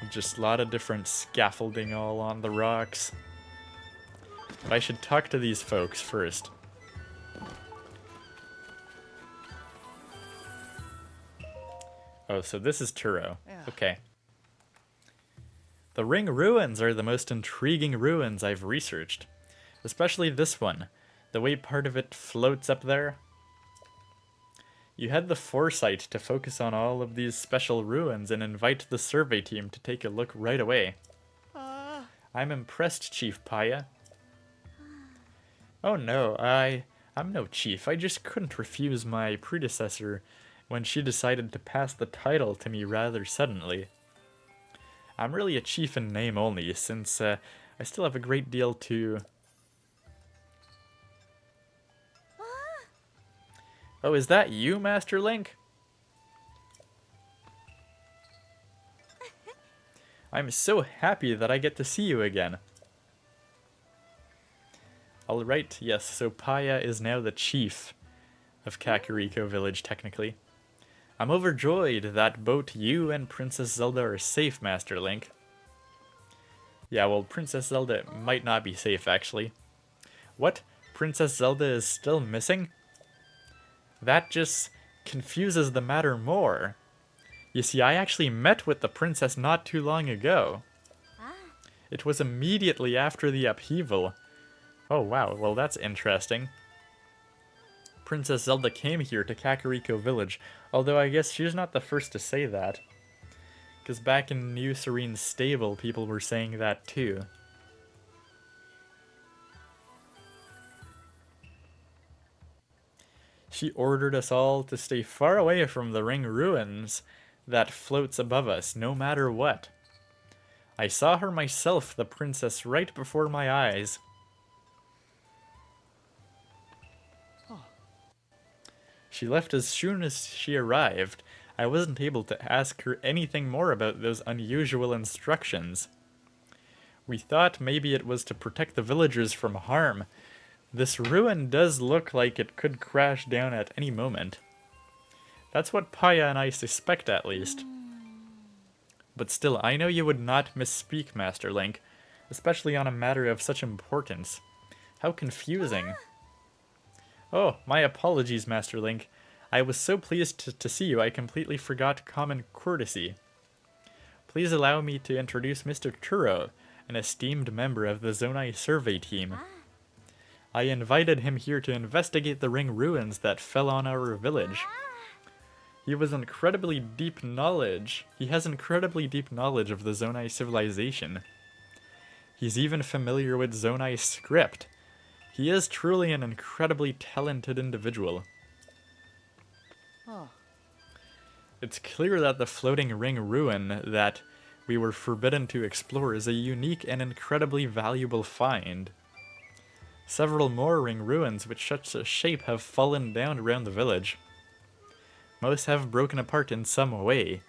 Just a lot of different scaffolding all on the rocks. But I should talk to these folks first. Oh, so this is Turo. Okay. The Ring Ruins are the most intriguing ruins I've researched. Especially this one. The way part of it floats up there. You had the foresight to focus on all of these special ruins and invite the survey team to take a look right away. I'm impressed, Chief Paya. Oh no, I'm no chief. I just couldn't refuse my predecessor when she decided to pass the title to me rather suddenly. I'm really a chief in name only, since I still have a great deal to... Oh, is that you, Master Link? I'm so happy that I get to see you again. Alright, yes, so Paya is now the chief of Kakariko Village, technically. I'm overjoyed that both you and Princess Zelda are safe, Master Link. Yeah, well, Princess Zelda might not be safe, actually. What? Princess Zelda is still missing? That just confuses the matter more. You see, I actually met with the princess not too long ago. It was immediately after the upheaval. Oh wow, well that's interesting. Princess Zelda came here to Kakariko Village, although I guess she's not the first to say that. Because back in New Serene's stable, people were saying that too. She ordered us all to stay far away from the Ring Ruins that floats above us, no matter what. I saw her myself, the princess, right before my eyes. She left as soon as she arrived. I wasn't able to ask her anything more about those unusual instructions. We thought maybe it was to protect the villagers from harm. This ruin does look like it could crash down at any moment. That's what Paya and I suspect, at least. But still, I know you would not misspeak, Master Link, especially on a matter of such importance. How confusing. Oh, my apologies, Master Link. I was so pleased to see you, I completely forgot common courtesy. Please allow me to introduce Mr. Turo, an esteemed member of the Zonai Survey Team. I invited him here to investigate the Ring Ruins that fell on our village. He has incredibly deep knowledge of the Zonai civilization. He's even familiar with Zonai script. He is truly an incredibly talented individual. It's clear that the floating ring ruin that we were forbidden to explore is a unique and incredibly valuable find. Several more ring ruins with such a shape have fallen down around the village. Most have broken apart in some way.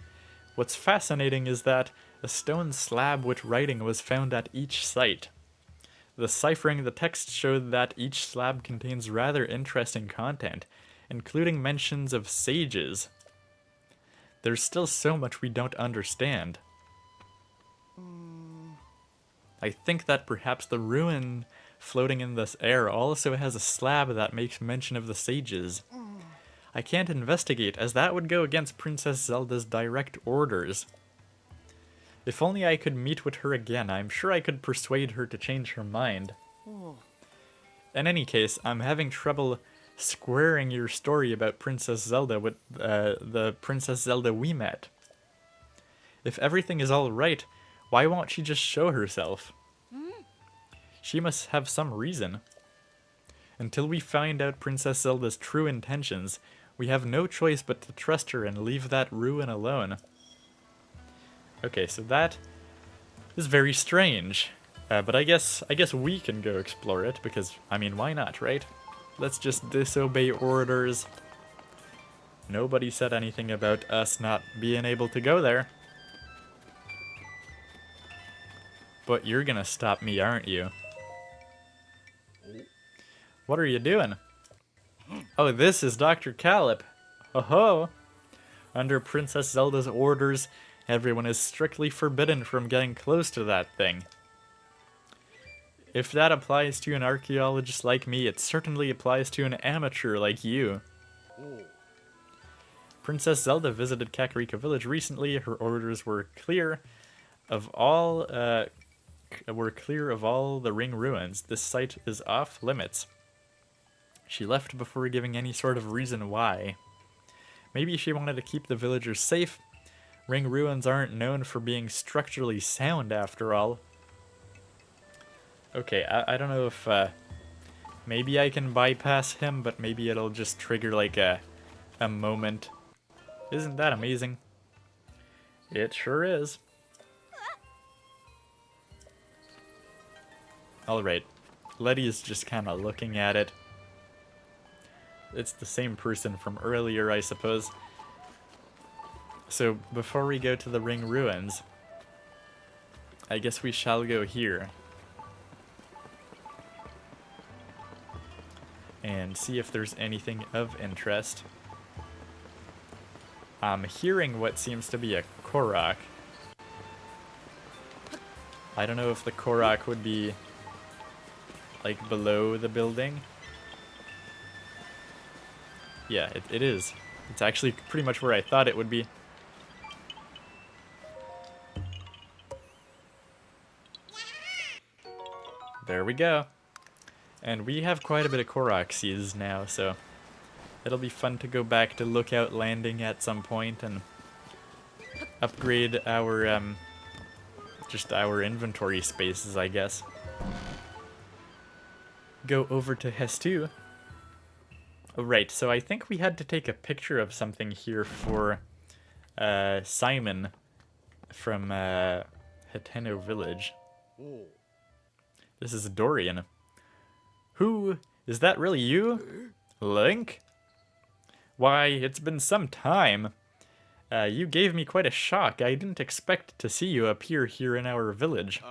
What's fascinating is that a stone slab with writing was found at each site. Deciphering the text showed that each slab contains rather interesting content, including mentions of sages. There's still so much we don't understand. I think that perhaps the ruin floating in this air also has a slab that makes mention of the sages. I can't investigate, as that would go against Princess Zelda's direct orders. If only I could meet with her again, I'm sure I could persuade her to change her mind. In any case, I'm having trouble squaring your story about Princess Zelda with the Princess Zelda we met. If everything is all right, why won't she just show herself? She must have some reason. Until we find out Princess Zelda's true intentions, we have no choice but to trust her and leave that ruin alone. Okay, so that is very strange. But I guess we can go explore it, because, I mean, why not, right? Let's just disobey orders. Nobody said anything about us not being able to go there. But you're gonna stop me, aren't you? What are you doing? Oh, this is Dr. Callip. Oh-ho! Under Princess Zelda's orders, everyone is strictly forbidden from getting close to that thing. If that applies to an archaeologist like me, it certainly applies to an amateur like you. Princess Zelda visited Kakariko Village recently. Her orders were clear of all the ring ruins. This site is off limits. She left before giving any sort of reason why. Maybe she wanted to keep the villagers safe. Ring ruins aren't known for being structurally sound, after all. Okay, I don't know if maybe I can bypass him, but maybe it'll just trigger like a moment. Isn't that amazing? It sure is. Alright, Letty's just kind of looking at it. It's the same person from earlier, I suppose. So, before we go to the ring ruins, I guess we shall go here. And see if there's anything of interest. I'm hearing what seems to be a Korok. I don't know if the Korok would be like below the building. Yeah, it is. It's actually pretty much where I thought it would be. There we go. And we have quite a bit of Korok seeds now, so it'll be fun to go back to Lookout Landing at some point and upgrade our just our inventory spaces, I guess. Go over to Hestu. Oh, right, so I think we had to take a picture of something here for Simon from Hateno Village. This is Dorian. Who? Is that really you? Link? Why, it's been some time. You gave me quite a shock. I didn't expect to see you appear here in our village.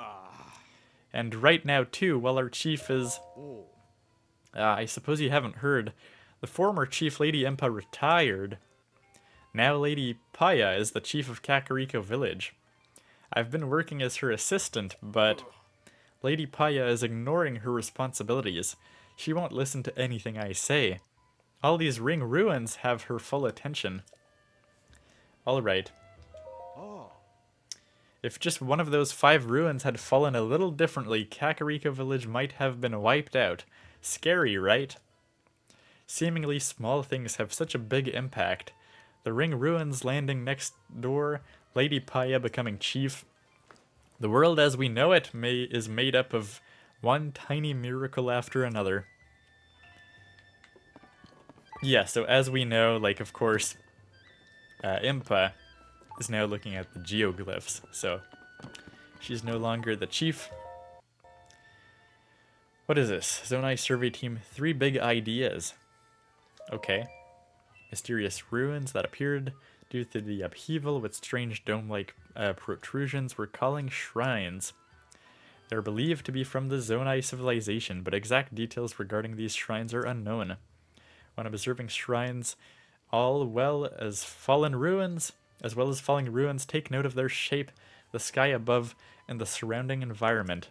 And right now, too, while our chief is... I suppose you haven't heard. The former chief, Lady Impa, retired. Now Lady Paya is the chief of Kakariko Village. I've been working as her assistant, but... Lady Paya is ignoring her responsibilities. She won't listen to anything I say. All these ring ruins have her full attention. Alright. If just one of those 5 ruins had fallen a little differently, Kakariko Village might have been wiped out. Scary, right? Seemingly small things have such a big impact. The ring ruins landing next door, Lady Paya becoming chief. The world as we know it is made up of one tiny miracle after another. Yeah, so as we know, like, of course, Impa is now looking at the geoglyphs, so she's no longer the chief. What is this? Zonai Survey Team, 3 big ideas. Okay. Mysterious ruins that appeared due to the upheaval with strange dome-like protrusions we're calling shrines. They're believed to be from the Zonai civilization, but exact details regarding these shrines are unknown. When observing shrines, as well as falling ruins, take note of their shape, the sky above, and the surrounding environment.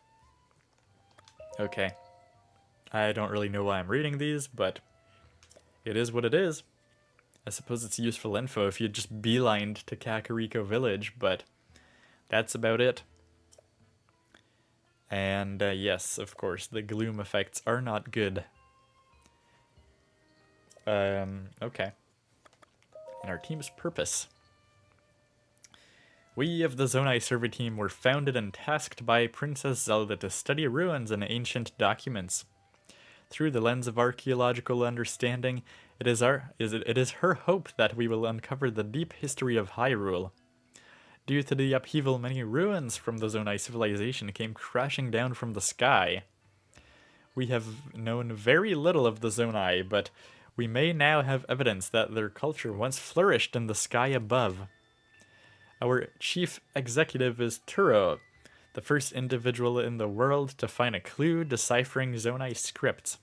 Okay. I don't really know why I'm reading these, but it is what it is. I suppose it's useful info if you just beelined to Kakariko Village, but that's about it. And yes, of course, the gloom effects are not good. Okay. And our team's purpose. We of the Zonai Survey Team were founded and tasked by Princess Zelda to study ruins and ancient documents. Through the lens of archaeological understanding, it is her hope that we will uncover the deep history of Hyrule. Due to the upheaval, many ruins from the Zonai civilization came crashing down from the sky. We have known very little of the Zonai, but we may now have evidence that their culture once flourished in the sky above. Our chief executive is Turo, the first individual in the world to find a clue deciphering Zonai scripts.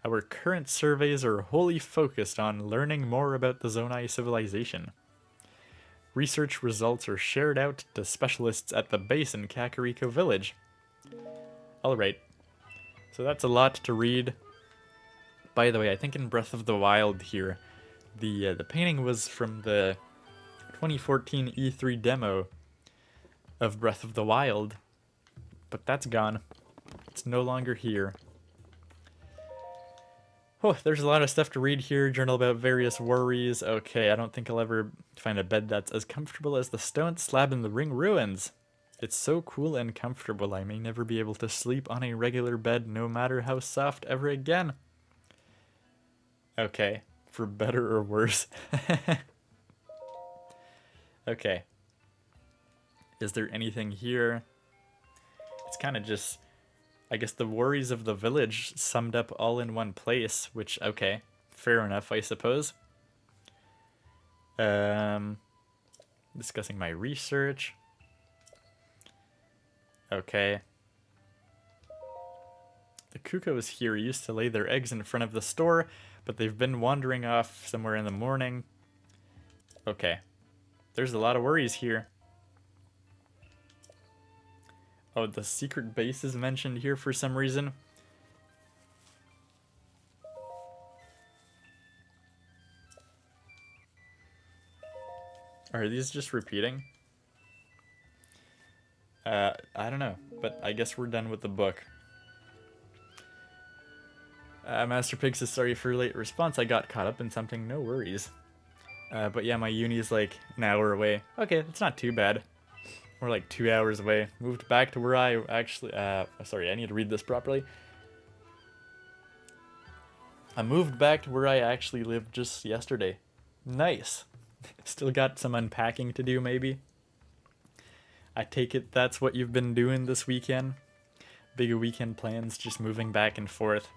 Our current surveys are wholly focused on learning more about the Zonai civilization. Research results are shared out to specialists at the base in Kakariko Village. Alright, so that's a lot to read. By the way, I think in Breath of the Wild here, the painting was from the 2014 E3 demo of Breath of the Wild, but that's gone. It's no longer here. Oh, there's a lot of stuff to read here. Journal about various worries. Okay, I don't think I'll ever find a bed that's as comfortable as the stone slab in the Ring Ruins. It's so cool and comfortable, I may never be able to sleep on a regular bed, no matter how soft, ever again. Okay, for better or worse. Okay. Is there anything here? It's kind of just, I guess, the worries of the village summed up all in one place, which, okay, fair enough, I suppose. Discussing my research. Okay. The cuckoos here used to lay their eggs in front of the store, but they've been wandering off somewhere in the morning. Okay. There's a lot of worries here. Oh, the secret base is mentioned here for some reason. Are these just repeating? I don't know, but I guess we're done with the book. Master Pig says, sorry for late response, I got caught up in something, no worries. But yeah, my uni is like an hour away. Okay, that's not too bad. We're like 2 hours away. Moved back to where I actually, sorry, I need to read this properly. I moved back to where I actually lived just yesterday. Nice. Still got some unpacking to do, maybe. I take it that's what you've been doing this weekend? Big weekend plans, just moving back and forth.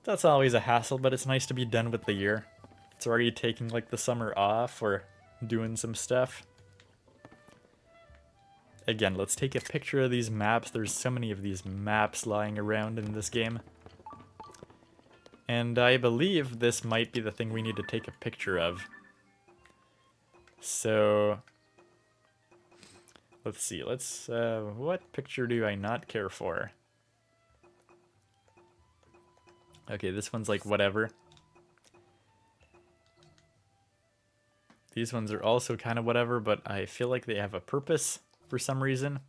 That's always a hassle, but it's nice to be done with the year. It's already taking like the summer off or doing some stuff. Again, let's take a picture of these maps. There's so many of these maps lying around in this game. And I believe this might be the thing we need to take a picture of. So let's see. What picture do I not care for? Okay, this one's like whatever. These ones are also kind of whatever, but I feel like they have a purpose for some reason.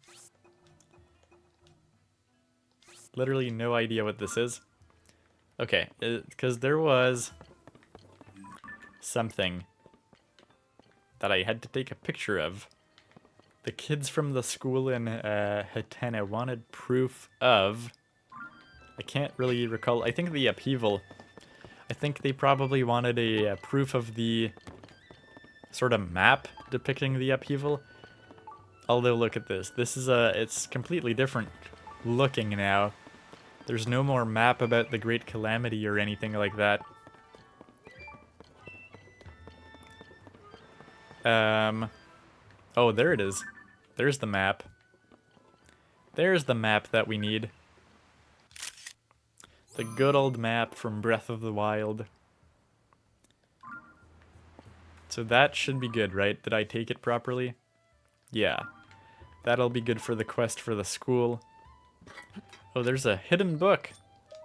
Literally no idea what this is. Okay, because there was something that I had to take a picture of. The kids from the school in Hatena wanted proof of... I can't really recall. I think the upheaval. I think they probably wanted a proof of the sort of map depicting the upheaval. Although, look at this. This is it's completely different looking now. There's no more map about the Great Calamity or anything like that. Oh, there it is. There's the map. There's the map that we need. The good old map from Breath of the Wild. So that should be good, right? Did I take it properly? Yeah. That'll be good for the quest for the school. Oh, there's a hidden book.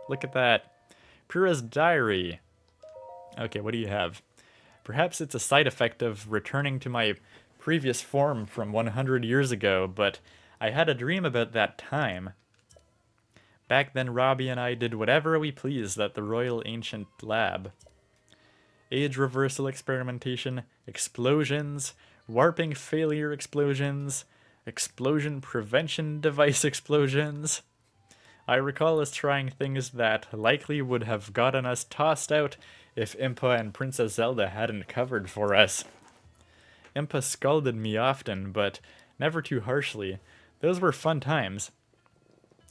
Look at that. Pura's diary. Okay, what do you have? Perhaps it's a side effect of returning to my previous form from 100 years ago, but I had a dream about that time. Back then, Robbie and I did whatever we pleased at the Royal Ancient Lab. Age reversal experimentation, explosions, warping failure explosions, explosion prevention device explosions. I recall us trying things that likely would have gotten us tossed out if Impa and Princess Zelda hadn't covered for us. Impa scolded me often, but never too harshly. Those were fun times.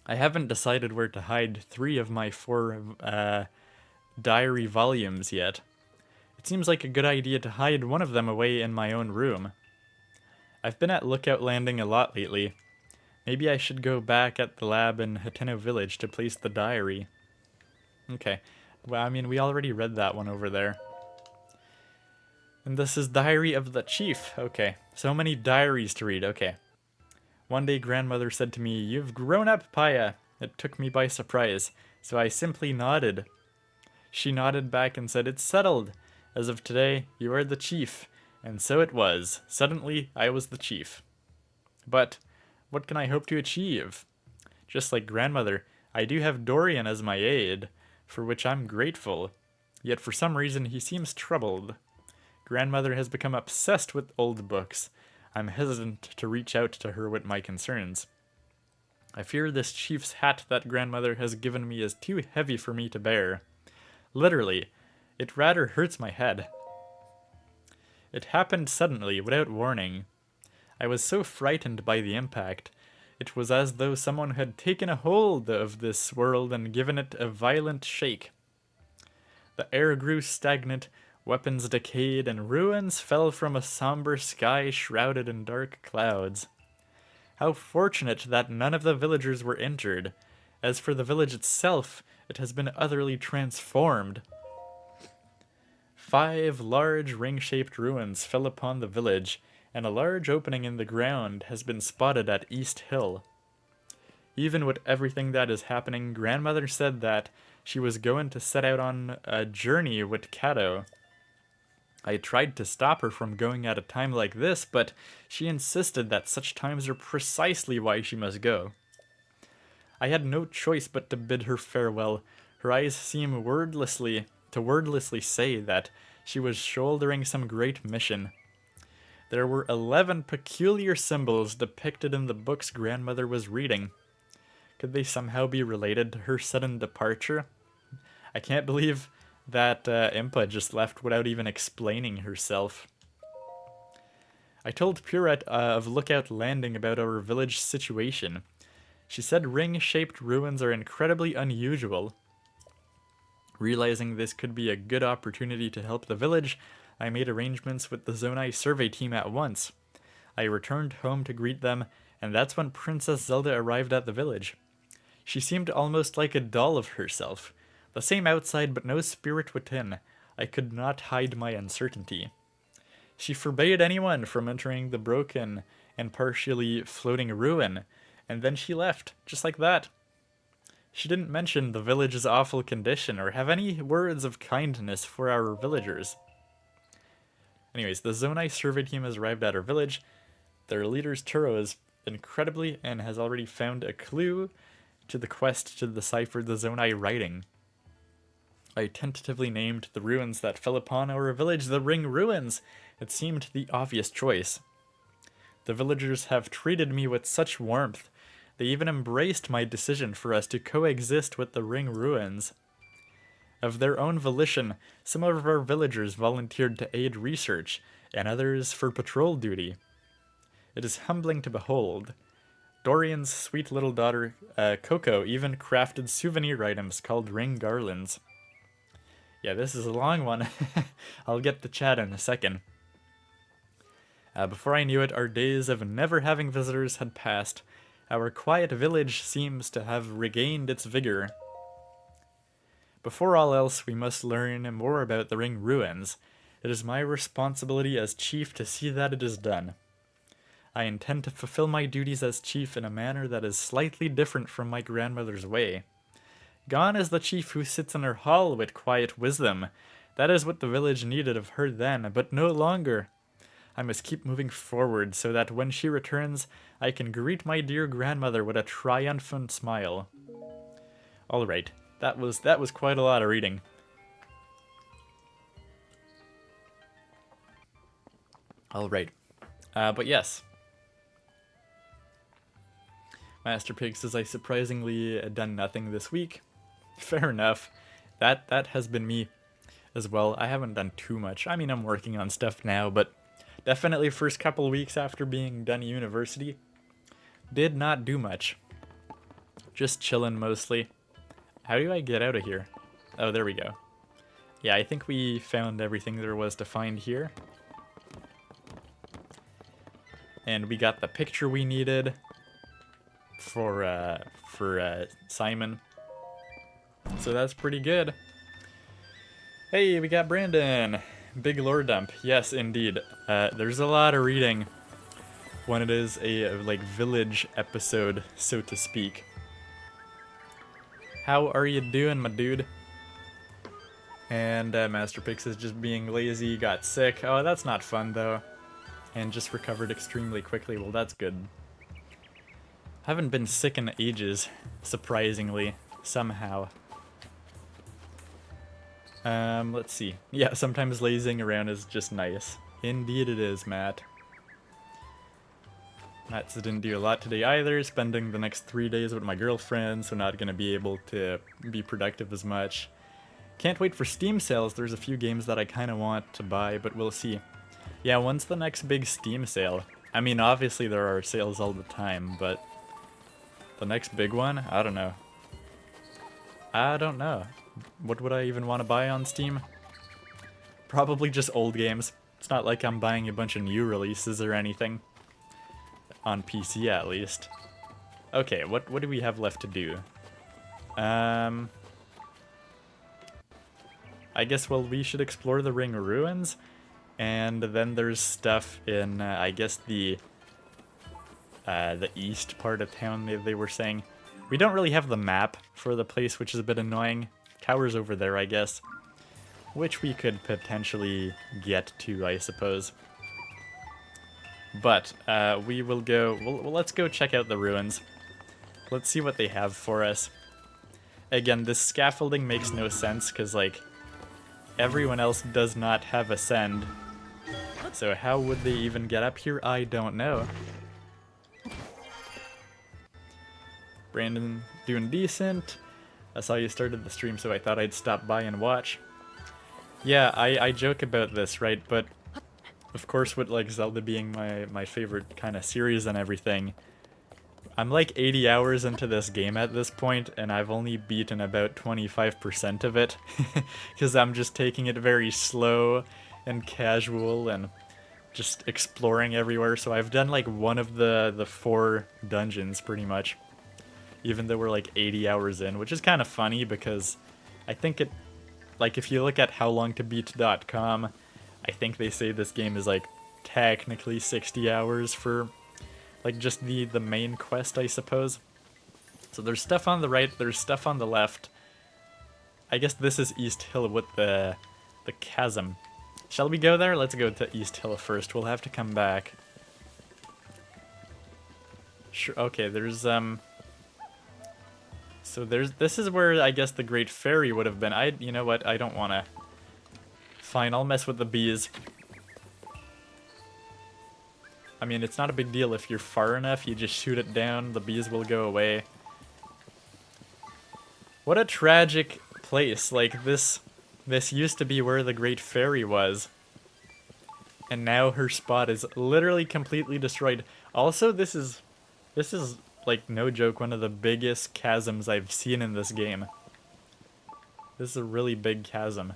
I haven't decided where to hide 3 of my 4 diary volumes yet. It seems like a good idea to hide one of them away in my own room. I've been at Lookout Landing a lot lately. Maybe I should go back at the lab in Hateno Village to place the diary. Okay. Well, I mean, we already read that one over there. And this is Diary of the Chief. Okay. So many diaries to read. Okay. One day, grandmother said to me, "You've grown up, Paya." It took me by surprise, so I simply nodded. She nodded back and said, "It's settled. As of today, you are the chief." And so it was. Suddenly, I was the chief. But what can I hope to achieve? Just like grandmother, I do have Dorian as my aide, for which I'm grateful. Yet for some reason, he seems troubled. Grandmother has become obsessed with old books. I'm hesitant to reach out to her with my concerns. I fear this chief's hat that grandmother has given me is too heavy for me to bear. Literally, it rather hurts my head. It happened suddenly, without warning. I was so frightened by the impact. It was as though someone had taken a hold of this world and given it a violent shake. The air grew stagnant, weapons decayed, and ruins fell from a somber sky shrouded in dark clouds. How fortunate that none of the villagers were injured. As for the village itself, it has been utterly transformed. 5 large ring-shaped ruins fell upon the village, and a large opening in the ground has been spotted at East Hill. Even with everything that is happening, grandmother said that she was going to set out on a journey with Kato. I tried to stop her from going at a time like this, but she insisted that such times are precisely why she must go. I had no choice but to bid her farewell. Her eyes seem wordlessly say that she was shouldering some great mission. There were 11 peculiar symbols depicted in the books grandmother was reading. Could they somehow be related to her sudden departure? I can't believe that Impa just left without even explaining herself. I told Puret of Lookout Landing about our village situation. She said ring-shaped ruins are incredibly unusual. Realizing this could be a good opportunity to help the village, I made arrangements with the Zonai Survey Team at once. I returned home to greet them, and that's when Princess Zelda arrived at the village. She seemed almost like a doll of herself. The same outside but no spirit within. I could not hide my uncertainty. She forbade anyone from entering the broken and partially floating ruin, and then she left, just like that. She didn't mention the village's awful condition or have any words of kindness for our villagers. Anyways, the Zonai Survey Team has arrived at our village. Their leader's Turo is incredibly and has already found a clue to the quest to decipher the Zonai writing. I tentatively named the ruins that fell upon our village the Ring Ruins. It seemed the obvious choice. The villagers have treated me with such warmth. They even embraced my decision for us to coexist with the Ring Ruins. Of their own volition, some of our villagers volunteered to aid research, and others for patrol duty. It is humbling to behold. Dorian's sweet little daughter, Coco, even crafted souvenir items called ring garlands. Yeah, this is a long one. I'll get to chat in a second. Before I knew it, our days of never having visitors had passed. Our quiet village seems to have regained its vigor. Before all else, we must learn more about the Ring Ruins. It is my responsibility as chief to see that it is done. I intend to fulfill my duties as chief in a manner that is slightly different from my grandmother's way. Gone is the chief who sits in her hall with quiet wisdom. That is what the village needed of her then, but no longer. I must keep moving forward so that when she returns, I can greet my dear grandmother with a triumphant smile. Alright, that was quite a lot of reading. Alright, but yes. Master Pig says I surprisingly done nothing this week. Fair enough. That has been me as well. I haven't done too much. I mean, I'm working on stuff now, but definitely first couple weeks after being done university, did not do much. Just chilling mostly. How do I get out of here? Oh, there we go. Yeah, I think we found everything there was to find here. And we got the picture we needed for Simon. So that's pretty good. Hey, we got Brandon. Big lore dump. Yes, indeed. There's a lot of reading when it is a like village episode, so to speak. How are you doing, my dude? And Master Pix is just being lazy, got sick. Oh, that's not fun though. And just recovered extremely quickly. Well, that's good. Haven't been sick in ages, surprisingly, somehow. Let's see. Yeah, sometimes lazing around is just nice. Indeed it is, Matt. Matt didn't do a lot today either, spending the next 3 days with my girlfriend, so not gonna be able to be productive as much. Can't wait for Steam sales. There's a few games that I kinda want to buy, but we'll see. Yeah, when's the next big Steam sale? I mean, obviously there are sales all the time, but the next big one? I don't know. I don't know. What would I even want to buy on Steam? Probably just old games. It's not like I'm buying a bunch of new releases or anything. On PC, at least. Okay, what do we have left to do? I guess, well, we should explore the Ring Ruins. And then there's stuff in, I guess, the east part of town, they were saying. We don't really have the map for the place, which is a bit annoying. Tower's over there, I guess. Which we could potentially get to, I suppose. But, we will go... Well, let's go check out the ruins. Let's see what they have for us. Again, this scaffolding makes no sense, because, like, everyone else does not have Ascend. So how would they even get up here? I don't know. Brandon doing decent. I saw you started the stream, so I thought I'd stop by and watch. Yeah, I joke about this, right? But of course, with like Zelda being my favorite kind of series and everything, I'm like 80 hours into this game at this point, and I've only beaten about 25% of it, because I'm just taking it very slow and casual and just exploring everywhere. So I've done like one of the 4 dungeons pretty much, even though we're like 80 hours in, which is kind of funny because I think it, like if you look at howlongtobeat.com, I think they say this game is like technically 60 hours for like just the main quest, I suppose. So there's stuff on the right, there's stuff on the left. I guess this is East Hill with the chasm. Shall we go there? Let's go to East Hill first. We'll have to come back. Sure. Okay, there's so this is where I guess the Great Fairy would have been. You know what? I don't want to. Fine, I'll mess with the bees. I mean, it's not a big deal if you're far enough. You just shoot it down, the bees will go away. What a tragic place. Like this used to be where the Great Fairy was. And now her spot is literally completely destroyed. Also, this is like no joke, one of the biggest chasms I've seen in this game. This is a really big chasm.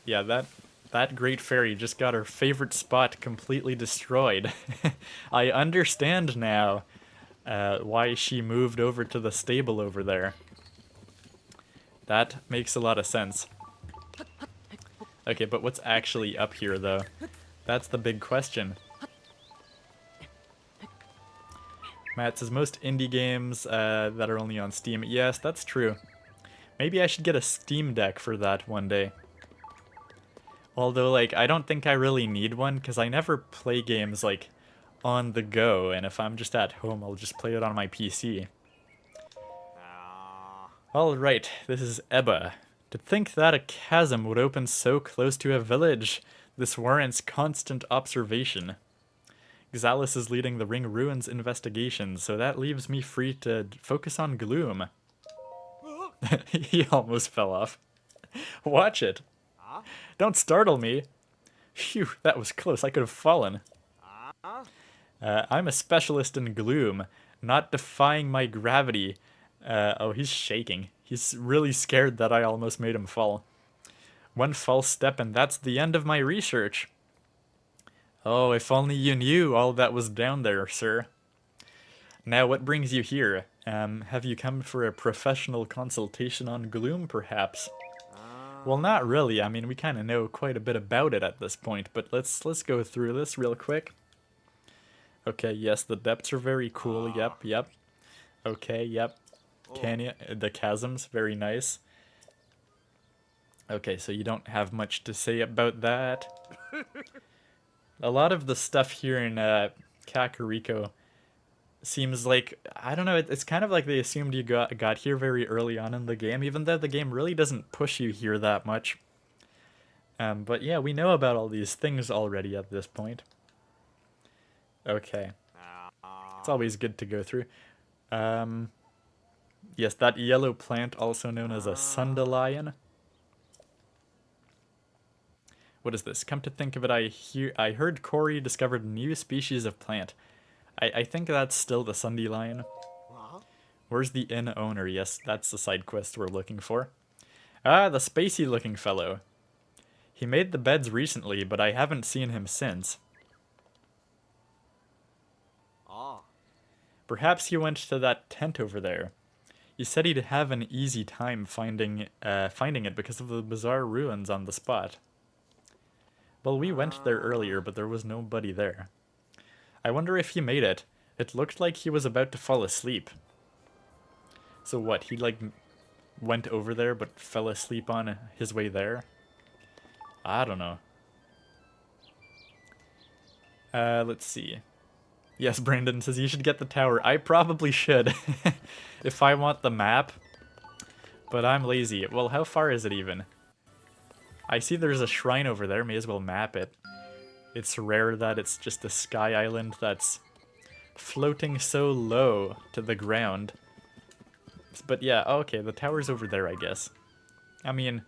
Yeah, that Great Fairy just got her favorite spot completely destroyed. I understand now why she moved over to the stable over there. That makes a lot of sense. Okay, but what's actually up here, though? That's the big question. Matt says most indie games that are only on Steam. Yes, that's true. Maybe I should get a Steam Deck for that one day. Although, like, I don't think I really need one, because I never play games, like, on the go, and if I'm just at home, I'll just play it on my PC. Alright, this is Ebba. To think that a chasm would open so close to a village. This warrants constant observation. Xalis is leading the Ring Ruins investigation, so that leaves me free to focus on Gloom. He almost fell off. Watch it. Don't startle me. Phew, that was close. I could have fallen. I'm a specialist in Gloom, not defying my gravity. Oh, he's shaking. He's really scared that I almost made him fall. One false step and that's the end of my research. Oh, if only you knew all that was down there, sir. Now, what brings you here? Have you come for a professional consultation on Gloom, perhaps? Well, not really. I mean, we kind of know quite a bit about it at this point, but let's go through this real quick. Okay, yes, the depths are very cool. Yep. Okay, yep. The chasms, very nice. Okay, so you don't have much to say about that. A lot of the stuff here in Kakariko seems like, I don't know, it's kind of like they assumed you got here very early on in the game, even though the game really doesn't push you here that much. But yeah, we know about all these things already at this point. Okay. It's always good to go through. Yes, that yellow plant, also known as a sundelion. What is this? Come to think of it, I heard Corey discovered a new species of plant. I think that's still the sundelion. Where's the inn owner? Yes, that's the side quest we're looking for. Ah, the spacey looking fellow. He made the beds recently, but I haven't seen him since. Perhaps he went to that tent over there. He said he'd have an easy time finding it because of the bizarre ruins on the spot. Well, we went there earlier, but there was nobody there. I wonder if he made it. It looked like he was about to fall asleep. So what, he like went over there but fell asleep on his way there? I don't know. Let's see. Yes, Brandon says you should get the tower. I probably should. If I want the map. But I'm lazy. Well, how far is it even? I see there's a shrine over there. May as well map it. It's rare that it's just a sky island that's floating so low to the ground. But yeah, okay, the tower's over there, I guess. I mean,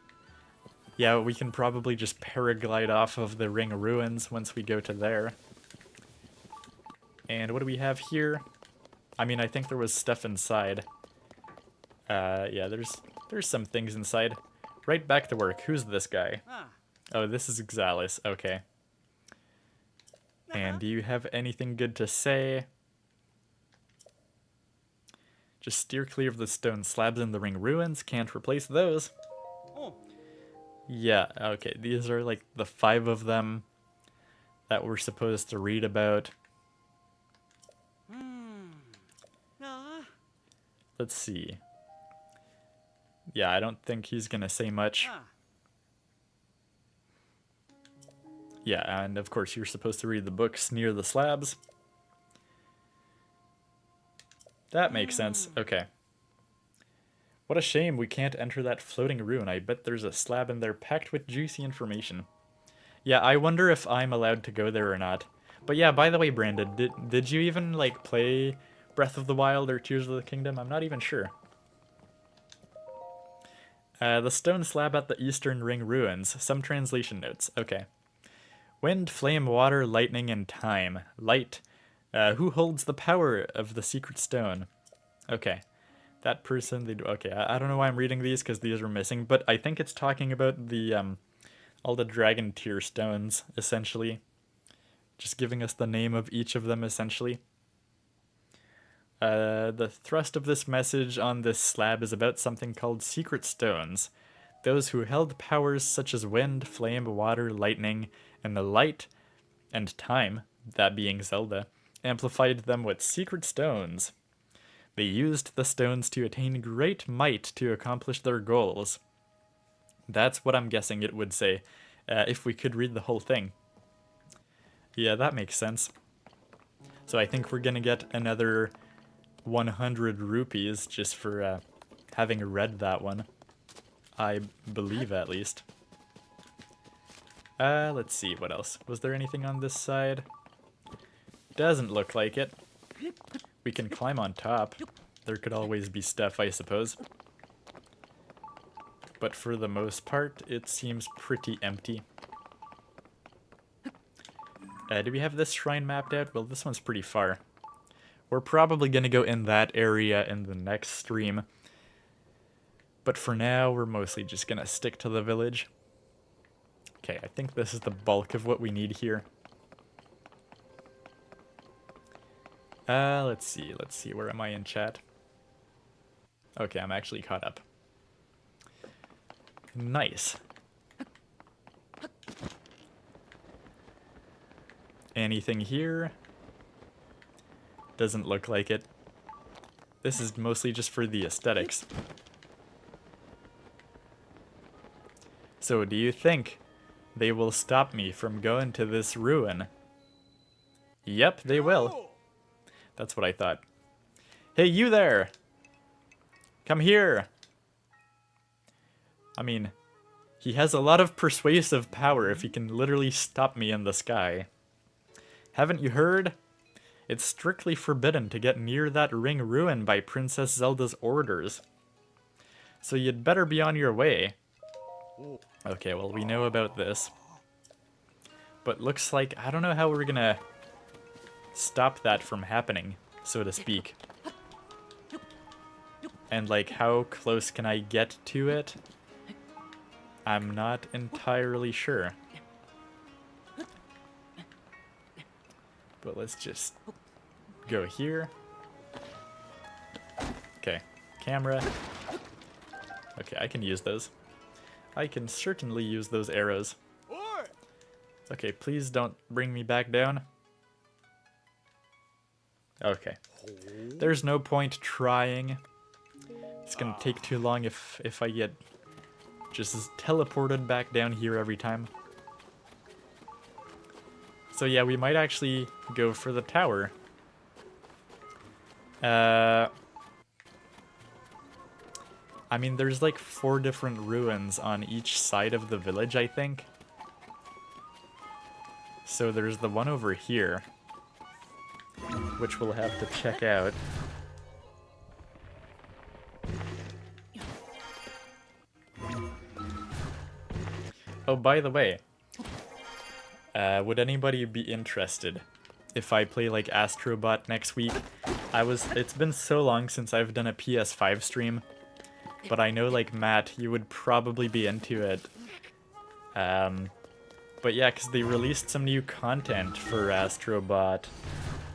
yeah, we can probably just paraglide off of the Ring Ruins once we go to there. And what do we have here? I mean, I think there was stuff inside. Yeah, there's some things inside. Right back to work. Who's this guy? Oh, this is Xalis. Okay. And do you have anything good to say? Just steer clear of the stone slabs in the Ring Ruins. Can't replace those. Yeah, okay. These are like the 5 of them that we're supposed to read about. Let's see. Yeah, I don't think he's gonna say much. Yeah, and of course you're supposed to read the books near the slabs. That makes sense. Okay. What a shame we can't enter that floating ruin. I bet there's a slab in there packed with juicy information. Yeah, I wonder if I'm allowed to go there or not. But yeah, by the way, Brandon, did you even, like, play Breath of the Wild or Tears of the Kingdom? I'm not even sure. The stone slab at the Eastern Ring Ruins. Some translation notes. Okay. Wind, flame, water, lightning, and time. Light. Who holds the power of the secret stone? Okay. That person, okay, I don't know why I'm reading these because these are missing, but I think it's talking about the, all the dragon tier stones, essentially. Just giving us the name of each of them, essentially. The thrust of this message on this slab is about something called secret stones. Those who held powers such as wind, flame, water, lightning, and the light, and time, that being Zelda, amplified them with secret stones. They used the stones to attain great might to accomplish their goals. That's what I'm guessing it would say, if we could read the whole thing. Yeah, that makes sense. So I think we're gonna get another 100 rupees just for having read that one. I believe, at least. Let's see, what else? Was there anything on this side? Doesn't look like it. We can climb on top. There could always be stuff, I suppose. But for the most part, it seems pretty empty. Do we have this shrine mapped out? Well, this one's pretty far. We're probably gonna go in that area in the next stream. But for now, we're mostly just gonna stick to the village. Okay, I think this is the bulk of what we need here. Let's see, where am I in chat? Okay, I'm actually caught up. Nice. Anything here? Doesn't look like it. This is mostly just for the aesthetics. So do you think they will stop me from going to this ruin? Yep, they will. That's what I thought. Hey, you there! Come here! I mean, he has a lot of persuasive power if he can literally stop me in the sky. Haven't you heard? It's strictly forbidden to get near that ring ruin by Princess Zelda's orders. So you'd better be on your way. Okay, well, we know about this. But looks like, I don't know how we're gonna stop that from happening, so to speak. And like, how close can I get to it? I'm not entirely sure. But let's just go here. Okay, camera. Okay, I can use those. I can certainly use those arrows. Okay, please don't bring me back down. Okay. There's no point trying. It's gonna take too long if I get just teleported back down here every time. So yeah, we might actually go for the tower. I mean, there's like 4 different ruins on each side of the village, I think. So there's the one over here, which we'll have to check out. Oh, by the way, would anybody be interested if I play like Astrobot next week? It's been so long since I've done a PS5 stream, but I know like Matt, you would probably be into it. But yeah, because they released some new content for Astrobot,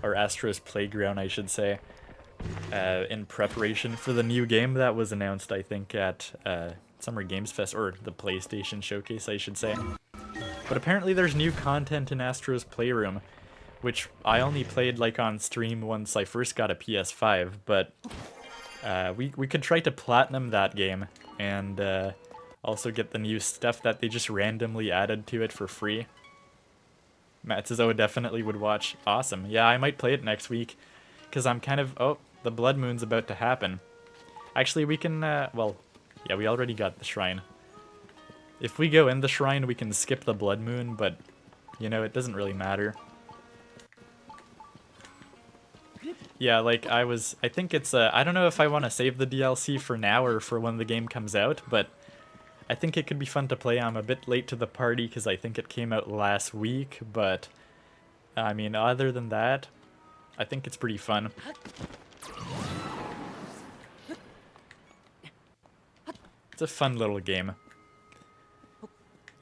or Astro's Playground, I should say, in preparation for the new game that was announced, I think, at Summer Games Fest, or the PlayStation Showcase, I should say. But apparently there's new content in Astro's Playroom, which I only played like on stream once I first got a PS5, but we could try to platinum that game, and also get the new stuff that they just randomly added to it for free. Matt says, oh, definitely would watch. Awesome. Yeah, I might play it next week, because I'm kind of... Oh, the Blood Moon's about to happen. Actually, we can... well, yeah, we already got the shrine. If we go in the shrine, we can skip the Blood Moon, but, you know, it doesn't really matter. Yeah, like, I think it's... I don't know if I want to save the DLC for now or for when the game comes out, but I think it could be fun to play. I'm a bit late to the party because I think it came out last week, but I mean, other than that, I think it's pretty fun. It's a fun little game.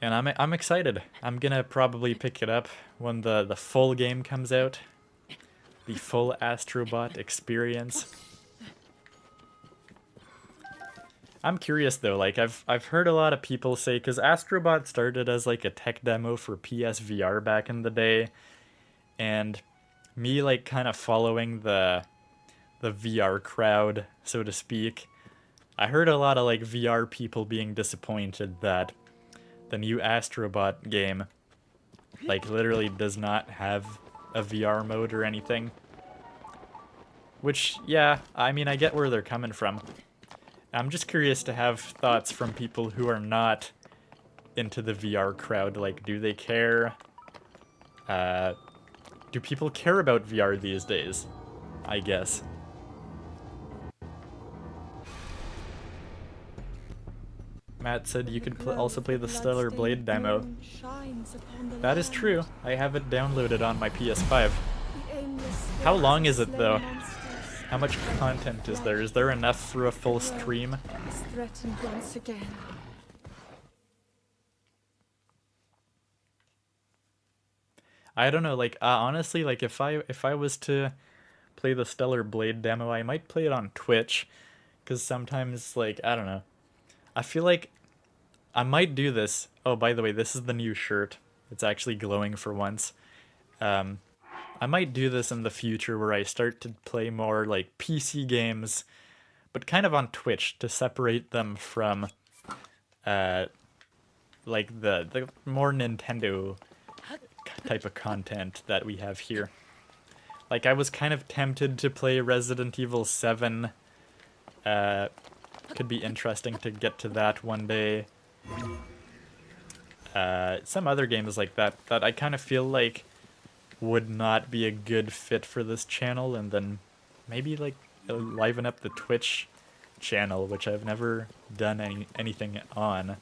And I'm excited. I'm gonna probably pick it up when the full game comes out. The full Astrobot experience. I'm curious though, like I've heard a lot of people say, because Astrobot started as like a tech demo for PSVR back in the day, and me like kind of following the VR crowd, so to speak. I heard a lot of like VR people being disappointed that the new Astrobot game like literally does not have a VR mode or anything. Which, yeah, I mean, I get where they're coming from. I'm just curious to have thoughts from people who are not into the VR crowd. Like, do they care? Do people care about VR these days? I guess. Matt said you could also play the Stellar Blade demo. That is true. I have it downloaded on my PS5. How long is it though? How much content is there? Is there enough for a full stream? I don't know, like honestly, like if I was to play the Stellar Blade demo, I might play it on Twitch, cuz sometimes like I don't know. I feel like I might do this. Oh, by the way, this is the new shirt. It's actually glowing for once. I might do this in the future where I start to play more like PC games, but kind of on Twitch to separate them from like the more Nintendo type of content that we have here. Like I was kind of tempted to play Resident Evil 7. Could be interesting to get to that one day. Some other games like that I kind of feel like would not be a good fit for this channel, and then maybe like liven up the Twitch channel, which I've never done anything on.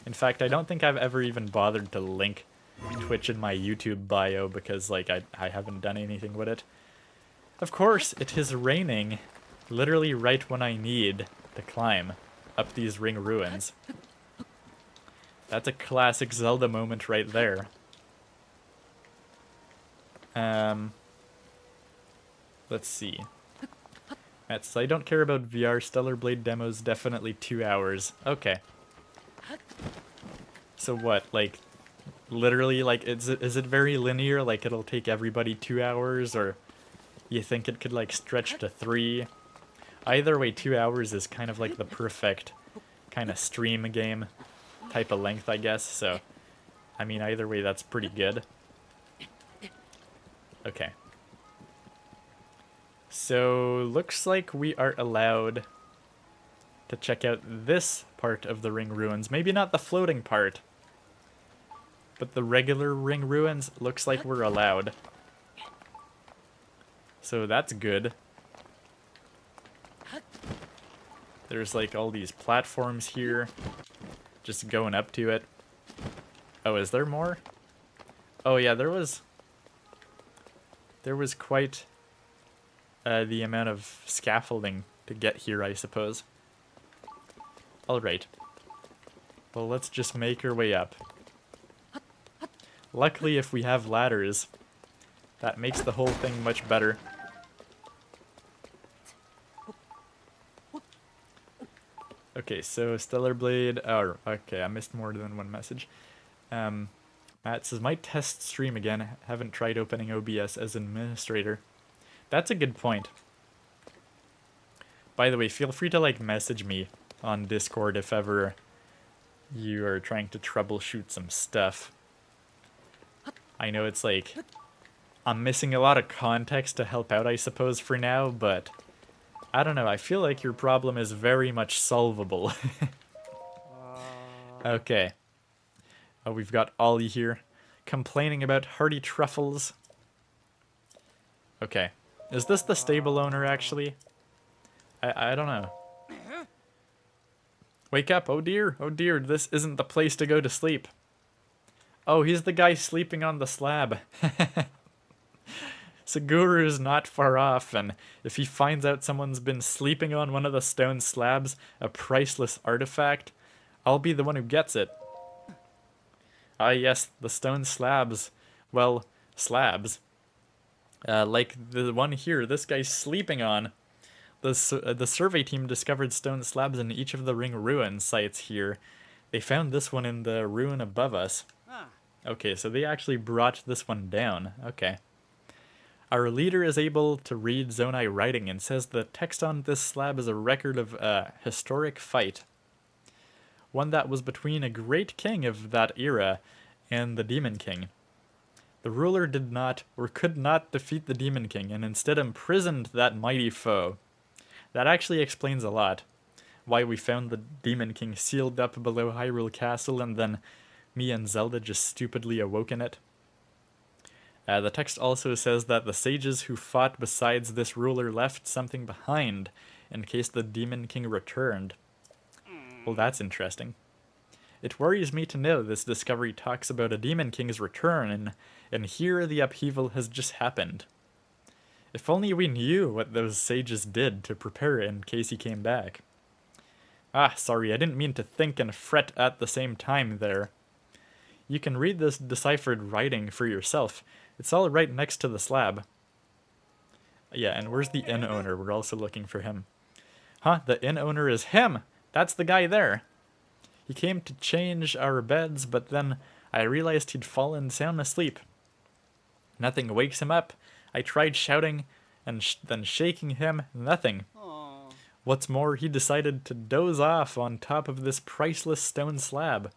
In fact, I don't think I've ever even bothered to link Twitch in my YouTube bio because like I haven't done anything with it. Of course, it is raining literally right when I need to climb up these ring ruins. That's a classic Zelda moment right there. Let's see. That's, I don't care about VR. Stellar Blade demos, definitely 2 hours. Okay. So what, like, literally, like, is it very linear? Like, it'll take everybody 2 hours, or you think it could, like, stretch to 3? Either way, 2 hours is kind of like the perfect kind of stream game type of length, I guess. So, I mean, either way, that's pretty good. Okay. So, looks like we are allowed to check out this part of the ring ruins. Maybe not the floating part, but the regular ring ruins looks like we're allowed. So that's good. There's like all these platforms here, just going up to it. Oh, is there more? Oh yeah, there was quite the amount of scaffolding to get here, I suppose. Alright. Well, let's just make our way up. Luckily, if we have ladders, that makes the whole thing much better. Okay, so Stellar Blade. Oh, okay, I missed more than one message. Matt says, might test stream again. Haven't tried opening OBS as administrator. That's a good point. By the way, feel free to like message me on Discord if ever you are trying to troubleshoot some stuff. I know it's like I'm missing a lot of context to help out, I suppose, for now, but I don't know. I feel like your problem is very much solvable. Okay. Oh, we've got Ollie here complaining about hearty truffles. Okay. Is this the stable owner, actually? I don't know. Wake up, oh dear, this isn't the place to go to sleep. Oh, he's the guy sleeping on the slab. Seguru's not far off, and if he finds out someone's been sleeping on one of the stone slabs, a priceless artifact, I'll be the one who gets it. Ah yes, the stone slabs. Well, slabs. Like the one here, this guy's sleeping on. The survey team discovered stone slabs in each of the ring ruin sites here. They found this one in the ruin above us. Okay, so they actually brought this one down. Okay. Our leader is able to read Zonai writing and says the text on this slab is a record of a historic fight. One that was between a great king of that era and the Demon King. The ruler did not, or could not, defeat the Demon King, and instead imprisoned that mighty foe. That actually explains a lot. Why we found the Demon King sealed up below Hyrule Castle, and then me and Zelda just stupidly awoke in it. The text also says that the sages who fought besides this ruler left something behind, in case the Demon King returned. Well, that's interesting. It worries me to know this discovery talks about a Demon King's return, and here the upheaval has just happened. If only we knew what those sages did to prepare in case he came back. Ah, sorry, I didn't mean to think and fret at the same time there. You can read this deciphered writing for yourself. It's all right next to the slab. Yeah, and where's the inn owner? We're also looking for him. Huh, the inn owner is him! That's the guy there! He came to change our beds, but then I realized he'd fallen sound asleep. Nothing wakes him up. I tried shouting and then shaking him. Nothing. Aww. What's more, he decided to doze off on top of this priceless stone slab.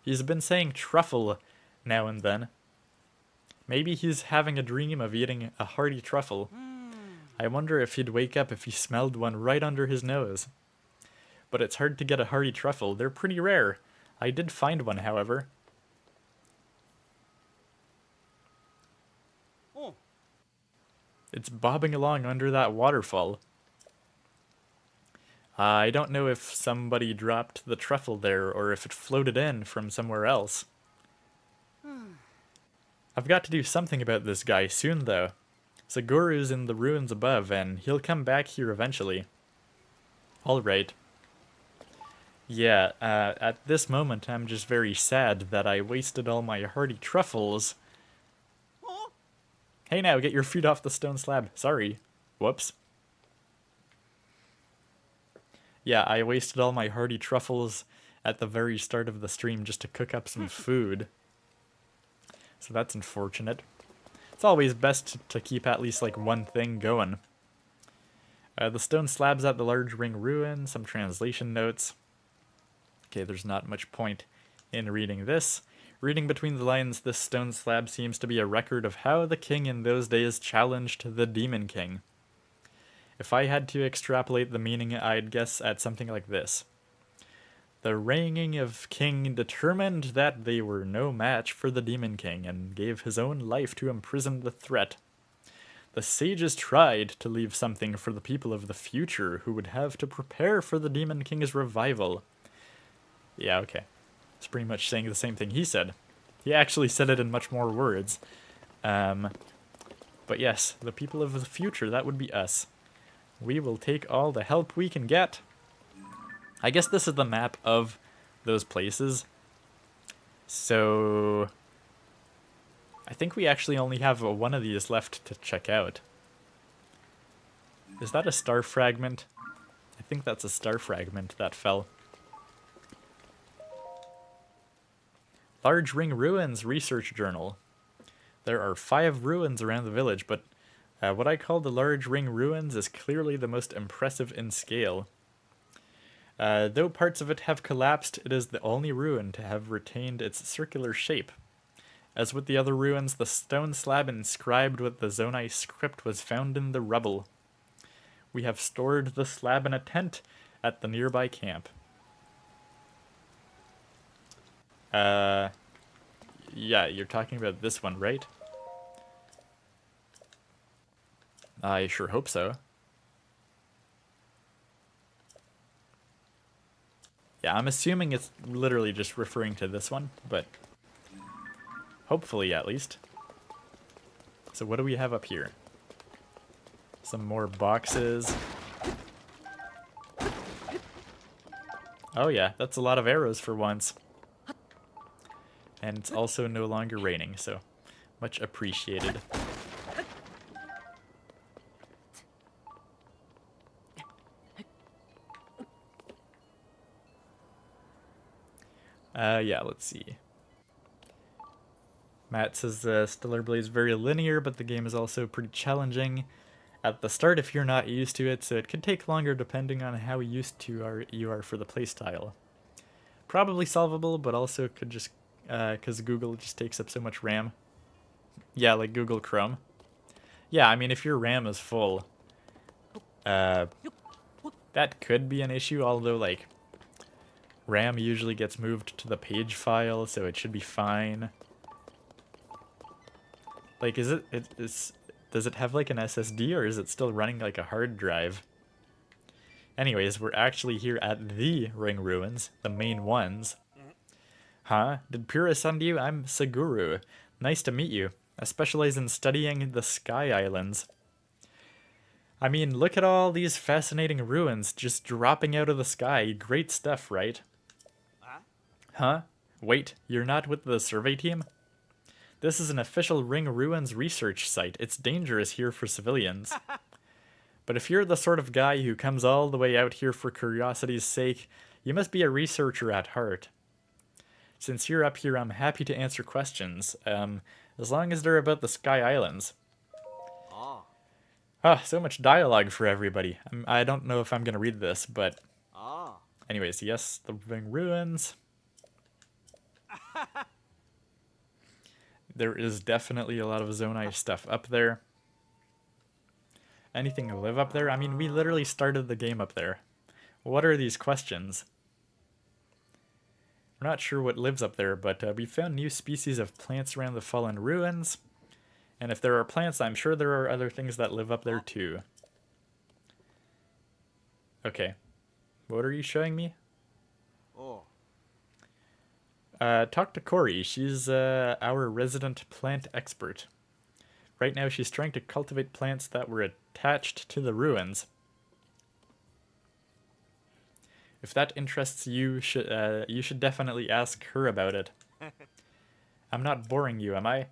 He's been saying truffle now and then. Maybe he's having a dream of eating a hearty truffle. I wonder if he'd wake up if he smelled one right under his nose. But it's hard to get a hearty truffle. They're pretty rare. I did find one, however. Oh. It's bobbing along under that waterfall. I don't know if somebody dropped the truffle there or if it floated in from somewhere else. I've got to do something about this guy soon, though. Zaguru's in the ruins above, and he'll come back here eventually. Alright. Yeah, at this moment I'm just very sad that I wasted all my hearty truffles. Oh. Hey now, get your feet off the stone slab. Sorry. Whoops. Yeah, I wasted all my hearty truffles at the very start of the stream just to cook up some food. So that's unfortunate. It's always best to keep at least like one thing going. The stone slabs at the large ring ruin, some translation notes. Okay, there's not much point in reading this. Reading between the lines, this stone slab seems to be a record of how the king in those days challenged the Demon King. If I had to extrapolate the meaning, I'd guess at something like this. The reigning of king determined that they were no match for the Demon King and gave his own life to imprison the threat. The sages tried to leave something for the people of the future who would have to prepare for the Demon King's revival. Yeah, okay. It's pretty much saying the same thing he said. He actually said it in much more words. But yes, the people of the future, that would be us. We will take all the help we can get. I guess this is the map of those places. So I think we actually only have one of these left to check out. Is that a star fragment? I think that's a star fragment that fell. Large Ring Ruins Research Journal. There are 5 ruins around the village, but what I call the Large Ring Ruins is clearly the most impressive in scale. Though parts of it have collapsed, it is the only ruin to have retained its circular shape. As with the other ruins, the stone slab inscribed with the Zonai script was found in the rubble. We have stored the slab in a tent at the nearby camp. Yeah, you're talking about this one, right? I sure hope so. Yeah, I'm assuming it's literally just referring to this one, but hopefully at least. So what do we have up here? Some more boxes. Oh yeah, that's a lot of arrows for once. And it's also no longer raining, so much appreciated. Yeah, let's see. Matt says Stellar Blade is very linear, but the game is also pretty challenging at the start if you're not used to it, so it could take longer depending on how used to you are for the playstyle. Probably solvable, but also could just, because Google just takes up so much RAM. Yeah, like Google Chrome. Yeah, I mean, if your RAM is full, that could be an issue, although, like, RAM usually gets moved to the page file, so it should be fine. Like, does it have, like, an SSD, or is it still running, like, a hard drive? Anyways, we're actually here at the Ring Ruins, the main ones. Huh? Did Pyrrha send you? I'm Saguru. Nice to meet you. I specialize in studying the Sky Islands. I mean, look at all these fascinating ruins just dropping out of the sky. Great stuff, right? Huh? Wait, you're not with the survey team? This is an official Ring Ruins research site. It's dangerous here for civilians. But if you're the sort of guy who comes all the way out here for curiosity's sake, you must be a researcher at heart. Since you're up here, I'm happy to answer questions, as long as they're about the Sky Islands. So much dialogue for everybody. I don't know if I'm going to read this, but... Anyways, yes, the Ring Ruins. There is definitely a lot of Zonai stuff up there. Anything to live up there? I mean, we literally started the game up there. What are these questions? We're not sure what lives up there, but we found new species of plants around the fallen ruins. And if there are plants, I'm sure there are other things that live up there too. Okay. What are you showing me? Talk to Corey. She's our resident plant expert. Right now she's trying to cultivate plants that were attached to the ruins. If that interests you, you should definitely ask her about it. I'm not boring you, am I?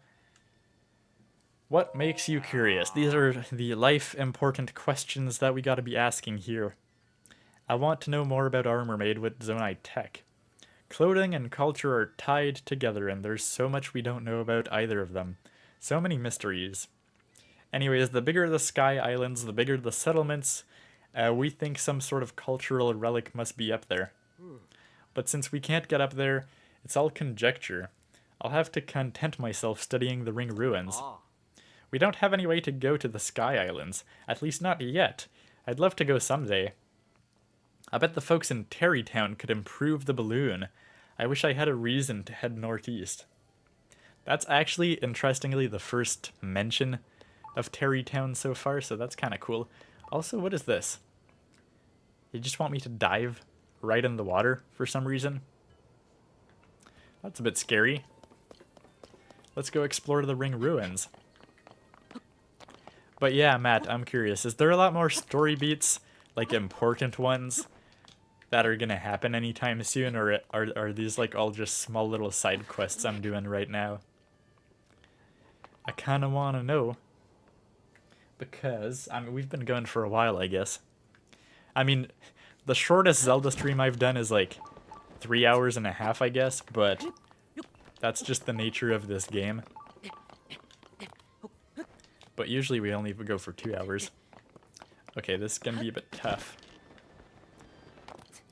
What makes you curious? These are the life-important questions that we gotta be asking here. I want to know more about armor made with Zonai tech. Clothing and culture are tied together, and there's so much we don't know about either of them. So many mysteries. Anyways, the bigger the Sky Islands, the bigger the settlements, we think some sort of cultural relic must be up there. But since we can't get up there, it's all conjecture. I'll have to content myself studying the Ring Ruins. We don't have any way to go to the Sky Islands, at least not yet. I'd love to go someday. I bet the folks in Terrytown could improve the balloon. I wish I had a reason to head northeast. That's actually, interestingly, the first mention of Terrytown so far, so that's kind of cool. Also, what is this? You just want me to dive right in the water for some reason? That's a bit scary. Let's go explore the Ring Ruins. But yeah, Matt, I'm curious. Is there a lot more story beats, like important ones, that are gonna happen anytime soon, or are these like all just small little side quests I'm doing right now? I kind of want to know. Because, I mean, we've been going for a while, I guess. I mean, the shortest Zelda stream I've done is like 3 hours and a half, I guess, but that's just the nature of this game. But usually we only go for 2 hours. Okay, this is gonna be a bit tough.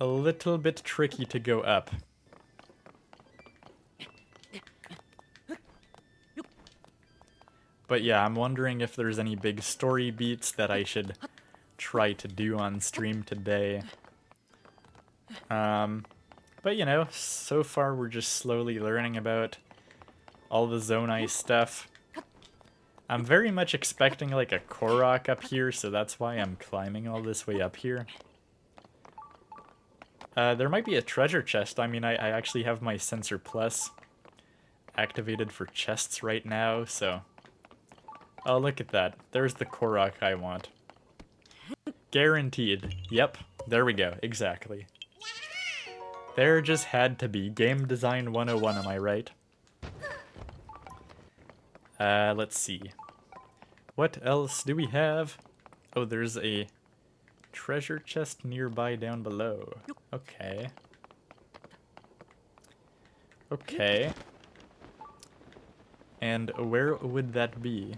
A little bit tricky to go up. But yeah, I'm wondering if there's any big story beats that I should try to do on stream today. But you know, so far we're just slowly learning about all the Zonai stuff. I'm very much expecting like a Korok up here, so that's why I'm climbing all this way up here. There might be a treasure chest. I mean, I actually have my Sensor Plus activated for chests right now, so... Oh, look at that. There's the Korok I want. Guaranteed. Yep, there we go. Exactly. There just had to be. Game Design 101, am I right? Let's see. What else do we have? Oh, there's a treasure chest nearby down below. Okay. Okay. And where would that be?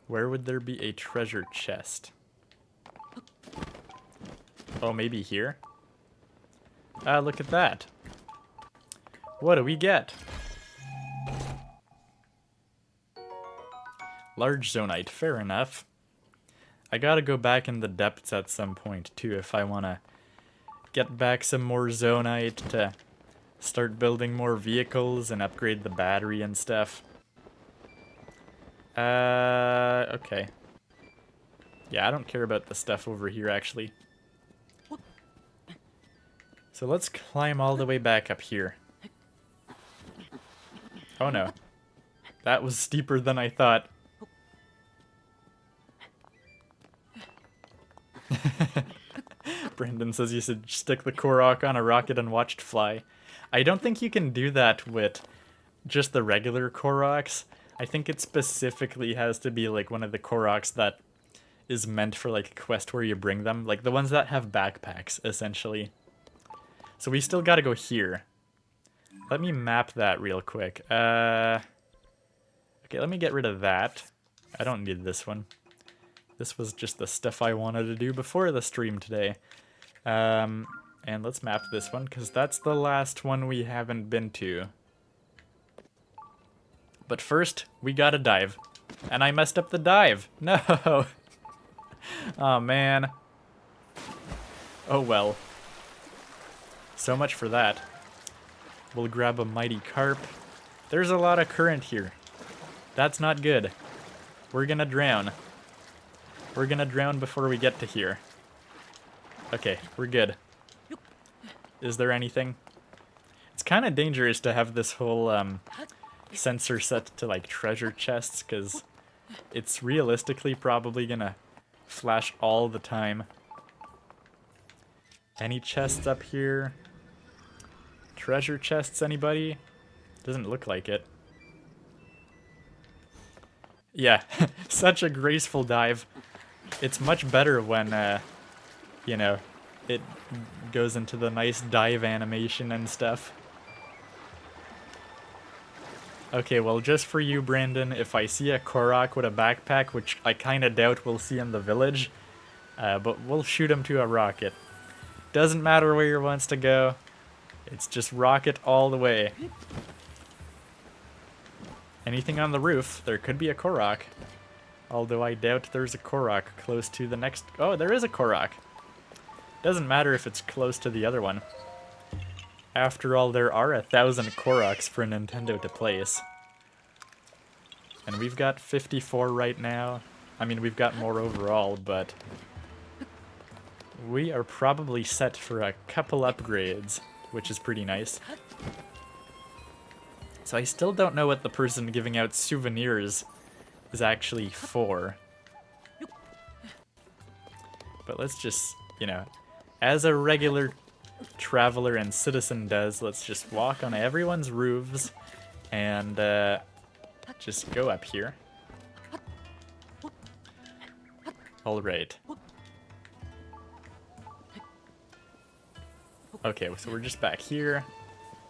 Where would there be a treasure chest? Oh, maybe here? Ah, look at that. What do we get? Large zonite, fair enough. I gotta go back in the depths at some point too if I wanna get back some more zonite to start building more vehicles and upgrade the battery and stuff. Okay. Yeah, I don't care about the stuff over here actually. So let's climb all the way back up here. Oh no. That was steeper than I thought. Brendan says you should stick the Korok on a rocket and watch it fly. I don't think you can do that with just the regular Koroks. I think it specifically has to be like one of the Koroks that is meant for like a quest where you bring them. Like the ones that have backpacks, essentially. So we still gotta go here. Let me map that real quick. Okay, let me get rid of that. I don't need this one. This was just the stuff I wanted to do before the stream today. And let's map this one, because that's the last one we haven't been to. But first, we gotta dive. And I messed up the dive. No! Oh, man. Oh, well. So much for that. We'll grab a mighty carp. There's a lot of current here. That's not good. We're gonna drown. We're gonna drown before we get to here. Okay, we're good. Is there anything? It's kind of dangerous to have this whole sensor set to like treasure chests, because it's realistically probably gonna flash all the time. Any chests up here? Treasure chests, anybody? Doesn't look like it. Yeah, such a graceful dive. It's much better when, you know, it goes into the nice dive animation and stuff. Okay, well, just for you, Brandon, if I see a Korok with a backpack, which I kind of doubt we'll see in the village, but we'll shoot him to a rocket. Doesn't matter where he wants to go. It's just rocket all the way. Anything on the roof, there could be a Korok. Although I doubt there's a Korok close to the next... Oh, there is a Korok. Doesn't matter if it's close to the other one. After all, there are 1,000 Koroks for Nintendo to place. And we've got 54 right now. I mean, we've got more overall, but... we are probably set for a couple upgrades, which is pretty nice. So I still don't know what the person giving out souvenirs is actually for. But let's just, you know, as a regular traveler and citizen does, let's just walk on everyone's roofs and just go up here. Alright. Okay, so we're just back here.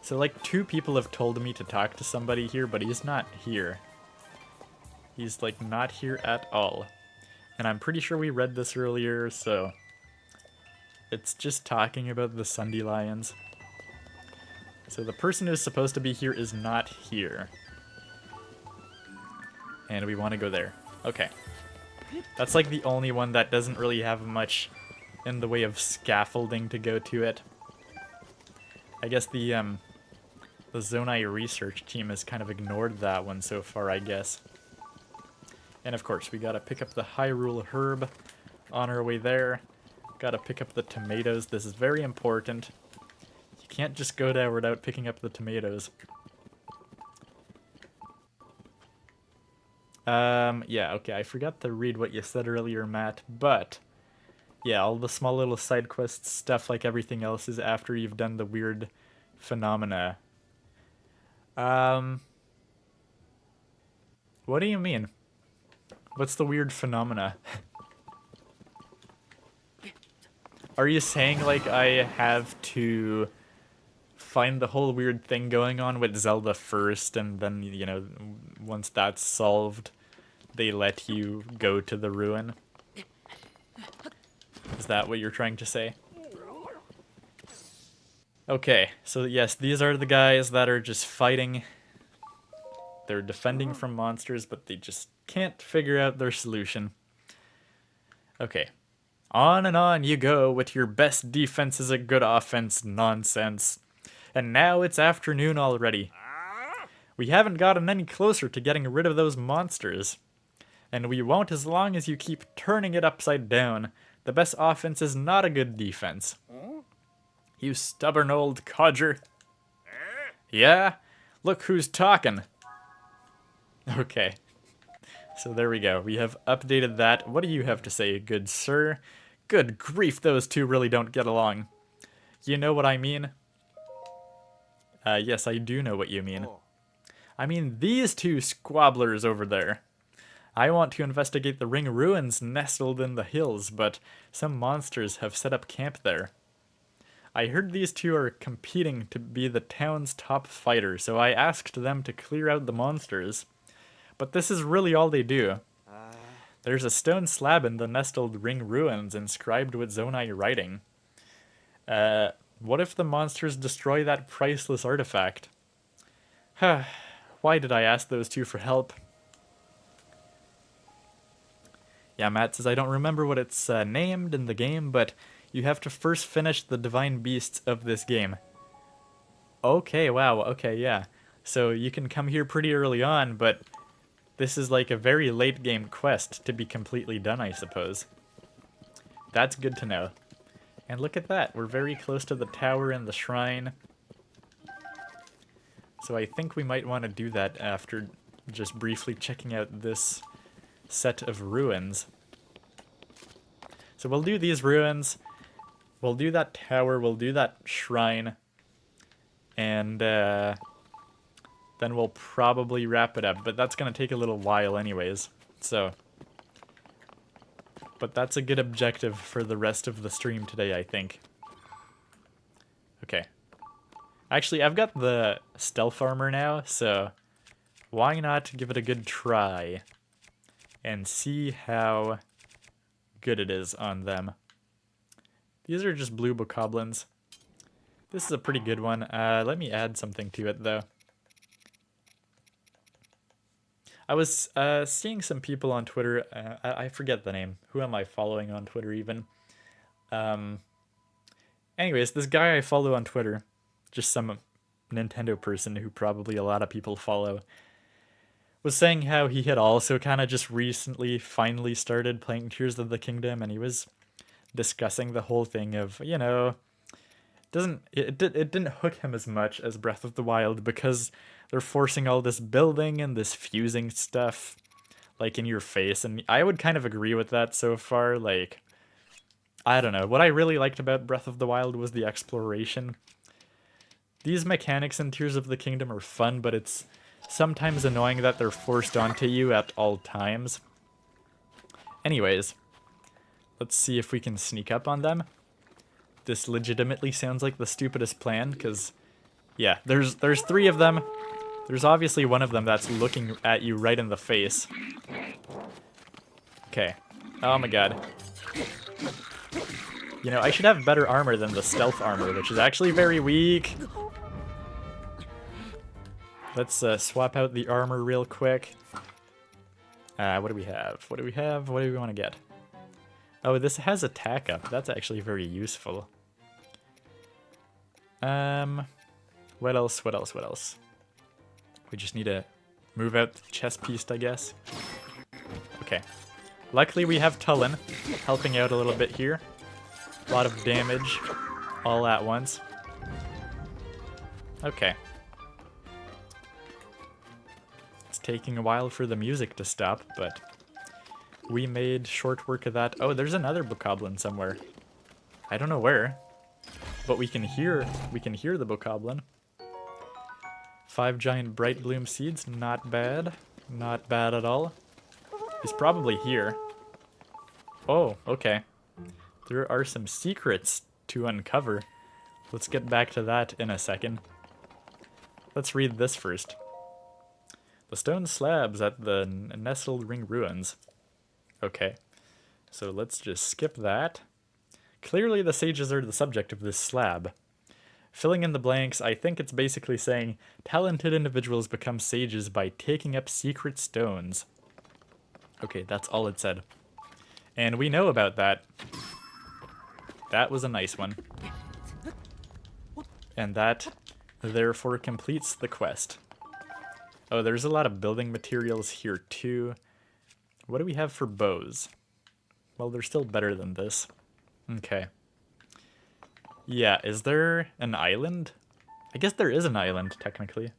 So like 2 people have told me to talk to somebody here, but he's not here. He's like not here at all. And I'm pretty sure we read this earlier, so it's just talking about the Sunday Lions. So the person who's supposed to be here is not here. And we want to go there. Okay. That's like the only one that doesn't really have much in the way of scaffolding to go to it. I guess the Zonai research team has kind of ignored that one so far, I guess. And of course, we gotta pick up the Hyrule herb on our way there. Gotta pick up the tomatoes. This is very important. You can't just go there without picking up the tomatoes. Yeah, okay, I forgot to read what you said earlier, Matt, but yeah, all the small little side quests, stuff like everything else is after you've done the weird phenomena. What do you mean? What's the weird phenomena? Are you saying like I have to find the whole weird thing going on with Zelda first, and then, you know, once that's solved, they let you go to the ruin. Is that what you're trying to say? Okay, so yes, these are the guys that are just fighting. They're defending from monsters, but they just can't figure out their solution. Okay. On and on you go with your best defense is a good offense nonsense. And now it's afternoon already. We haven't gotten any closer to getting rid of those monsters. And we won't as long as you keep turning it upside down. The best offense is not a good defense. You stubborn old codger. Yeah? Look who's talking. Okay. So there we go. We have updated that. What do you have to say, good sir? Good grief, those two really don't get along. You know what I mean? Yes, I do know what you mean. I mean these two squabblers over there. I want to investigate the ring ruins nestled in the hills, but some monsters have set up camp there. I heard these two are competing to be the town's top fighter, so I asked them to clear out the monsters. But this is really all they do. There's a stone slab in the nestled ring ruins inscribed with Zonai writing. What if the monsters destroy that priceless artifact? Why did I ask those two for help? Yeah, Matt says, I don't remember what it's named in the game, but you have to first finish the divine beasts of this game. Okay, wow, okay, yeah. So you can come here pretty early on, but this is like a very late game quest to be completely done, I suppose. That's good to know. And look at that, we're very close to the tower and the shrine. So I think we might want to do that after just briefly checking out this set of ruins. So we'll do these ruins, we'll do that tower, we'll do that shrine, and then we'll probably wrap it up, but that's going to take a little while anyways, so. But that's a good objective for the rest of the stream today, I think. Okay. Actually, I've got the stealth armor now, so why not give it a good try and see how good it is on them. These are just blue bokoblins. This is a pretty good one. Let me add something to it, though. I was seeing some people on Twitter. I forget the name. Who am I following on Twitter, even? Anyways, this guy I follow on Twitter, just some Nintendo person who probably a lot of people follow, was saying how he had also kind of just recently finally started playing Tears of the Kingdom, and he was discussing the whole thing of, you know, it didn't hook him as much as Breath of the Wild because they're forcing all this building and this fusing stuff like in your face, and I would kind of agree with that so far. Like, I don't know, what I really liked about Breath of the Wild was the exploration. These mechanics in Tears of the Kingdom are fun, but it's sometimes annoying that they're forced onto you at all times. Anyways, let's see if we can sneak up on them. This legitimately sounds like the stupidest plan, because, yeah, there's 3 of them. There's obviously one of them that's looking at you right in the face. Okay. Oh my god. You know, I should have better armor than the stealth armor, which is actually very weak. Let's swap out the armor real quick. What do we have? What do we have? What do we want to get? Oh, this has attack up. That's actually very useful. What else? What else? What else? We just need to move out the chest piece, I guess. Okay. Luckily, we have Tulin helping out a little bit here. A lot of damage all at once. Okay. It's taking a while for the music to stop, but we made short work of that. Oh, there's another bokoblin somewhere. I don't know where, but we can hear the bokoblin. 5 giant bright bloom seeds, not bad. Not bad at all. He's probably here. Oh, okay. There are some secrets to uncover. Let's get back to that in a second. Let's read this first. The stone slabs at the Nestled Ring Ruins. Okay, so let's just skip that. Clearly the sages are the subject of this slab. Filling in the blanks, I think it's basically saying talented individuals become sages by taking up secret stones. Okay, that's all it said. And we know about that. That was a nice one. And that, therefore, completes the quest. Oh, there's a lot of building materials here, too. What do we have for bows? Well, they're still better than this. Okay. Yeah, is there an island? I guess there is an island, technically.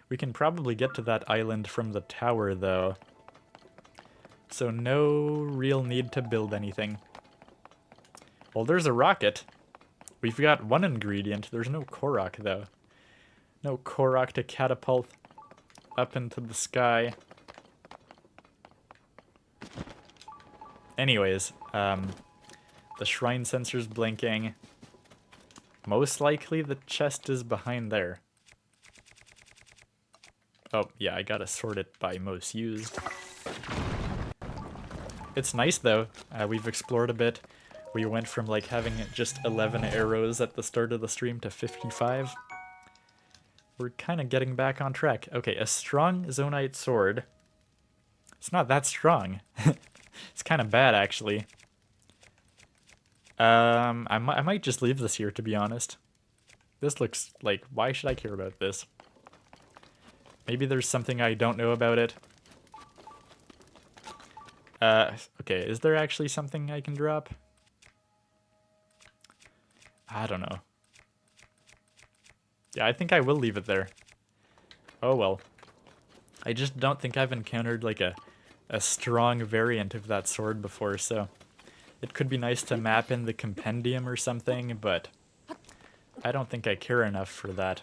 We can probably get to that island from the tower, though. So no real need to build anything. Well, there's a rocket. We've got one ingredient. There's no Korok, though. No Korok to catapult up into the sky. Anyways, the shrine sensor's blinking. Most likely the chest is behind there. Oh, yeah, I gotta sort it by most used. It's nice, though. We've explored a bit. We went from, like, having just 11 arrows at the start of the stream to 55. We're kind of getting back on track. Okay, a strong Zonite sword. It's not that strong. It's kind of bad, actually. I might just leave this here, to be honest. This looks like, why should I care about this? Maybe there's something I don't know about it. Okay, is there actually something I can drop? I don't know. Yeah, I think I will leave it there. Oh well. I just don't think I've encountered, like, a strong variant of that sword before, so it could be nice to map in the compendium or something, but I don't think I care enough for that.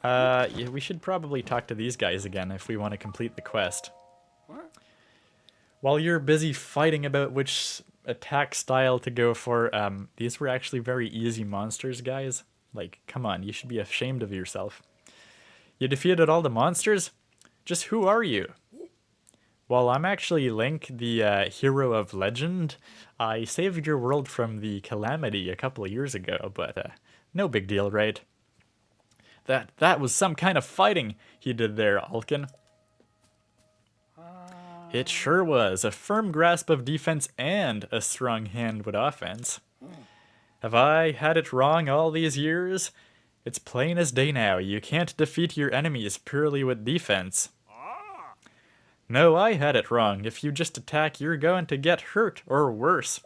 Yeah, we should probably talk to these guys again if we want to complete the quest. While you're busy fighting about which attack style to go for, these were actually very easy monsters, guys. Like, come on, you should be ashamed of yourself. You defeated all the monsters? Just who are you? Well, I'm actually Link, the hero of legend. I saved your world from the calamity a couple of years ago, but no big deal, right? That was some kind of fighting he did there, Alkin. It sure was. A firm grasp of defense and a strong hand with offense. Have I had it wrong all these years? It's plain as day now. You can't defeat your enemies purely with defense. No, I had it wrong. If you just attack, you're going to get hurt, or worse.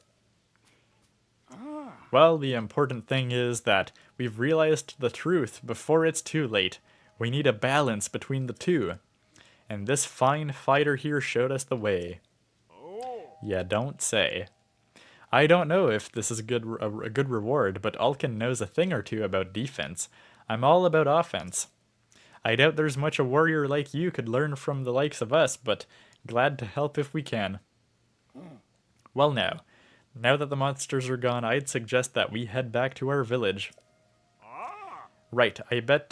Well, the important thing is that we've realized the truth before it's too late. We need a balance between the two. And this fine fighter here showed us the way. Yeah, don't say. I don't know if this is a good reward, but Alkin knows a thing or two about defense. I'm all about offense. I doubt there's much a warrior like you could learn from the likes of us, but glad to help if we can. Well now that the monsters are gone, I'd suggest that we head back to our village. Right, I bet